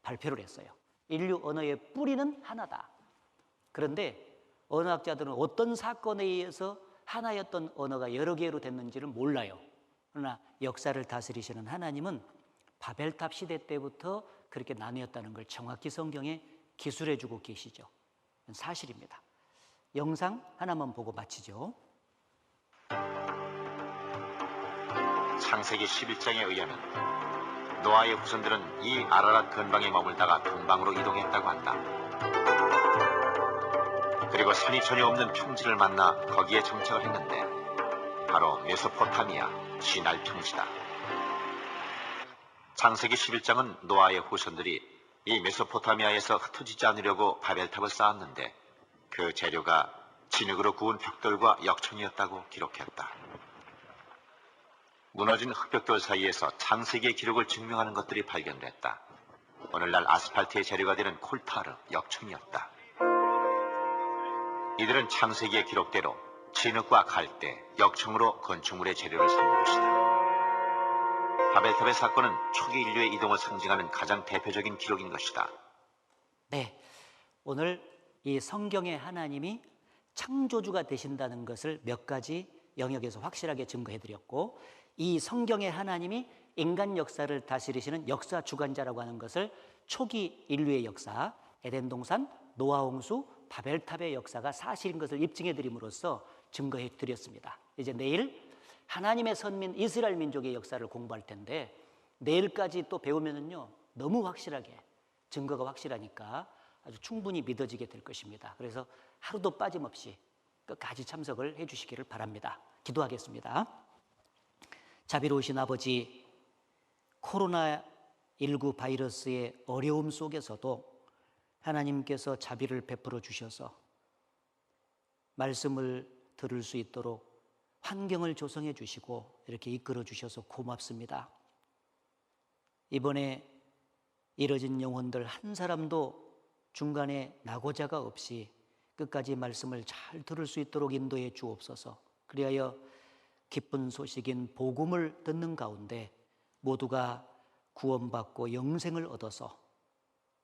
발표를 했어요. 인류 언어의 뿌리는 하나다. 그런데 언어학자들은 어떤 사건에 의해서 하나였던 언어가 여러 개로 됐는지를 몰라요. 그러나 역사를 다스리시는 하나님은 바벨탑 시대 때부터 그렇게 나뉘었다는 걸 정확히 성경에 기술해 주고 계시죠. 사실입니다. 영상 하나만 보고 마치죠. 창세기 11장에 의하면 노아의 후손들은 이 아라랏 근방에 머물다가 동방으로 이동했다고 한다. 그리고 산이 전혀 없는 평지를 만나 거기에 정착을 했는데 바로 메소포타미아 시날 평지다. 창세기 11장은 노아의 후손들이 이 메소포타미아에서 흩어지지 않으려고 바벨탑을 쌓았는데 그 재료가 진흙으로 구운 벽돌과 역청이었다고 기록했다. 무너진 흙벽돌 사이에서 창세기의 기록을 증명하는 것들이 발견됐다. 오늘날 아스팔트의 재료가 되는 콜타르, 역청이었다. 이들은 창세기의 기록대로 진흙과 갈대, 역청으로 건축물의 재료를 삼은 것이다. 바벨탑의 사건은 초기 인류의 이동을 상징하는 가장 대표적인 기록인 것이다. 네, 오늘 이 성경의 하나님이 창조주가 되신다는 것을 몇 가지 영역에서 확실하게 증거해드렸고 이 성경의 하나님이 인간 역사를 다스리시는 역사 주관자라고 하는 것을 초기 인류의 역사, 에덴 동산, 노아 홍수, 바벨탑의 역사가 사실인 것을 입증해드림으로써 증거해드렸습니다. 이제 내일 하나님의 선민 이스라엘 민족의 역사를 공부할 텐데 내일까지 또 배우면은요 너무 확실하게 증거가 확실하니까 아주 충분히 믿어지게 될 것입니다. 그래서 하루도 빠짐없이 끝까지 참석을 해주시기를 바랍니다. 기도하겠습니다. 자비로우신 아버지, 코로나19 바이러스의 어려움 속에서도 하나님께서 자비를 베풀어 주셔서 말씀을 들을 수 있도록 환경을 조성해 주시고 이렇게 이끌어 주셔서 고맙습니다. 이번에 이뤄진 영혼들 한 사람도 중간에 낙오자가 없이 끝까지 말씀을 잘 들을 수 있도록 인도해 주옵소서. 그리하여 기쁜 소식인 복음을 듣는 가운데 모두가 구원받고 영생을 얻어서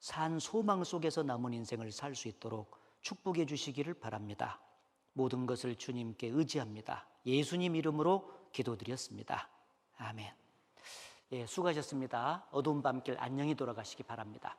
산 소망 속에서 남은 인생을 살 수 있도록 축복해 주시기를 바랍니다. 모든 것을 주님께 의지합니다. 예수님 이름으로 기도드렸습니다. 아멘. 예, 수고하셨습니다. 어두운 밤길 안녕히 돌아가시기 바랍니다.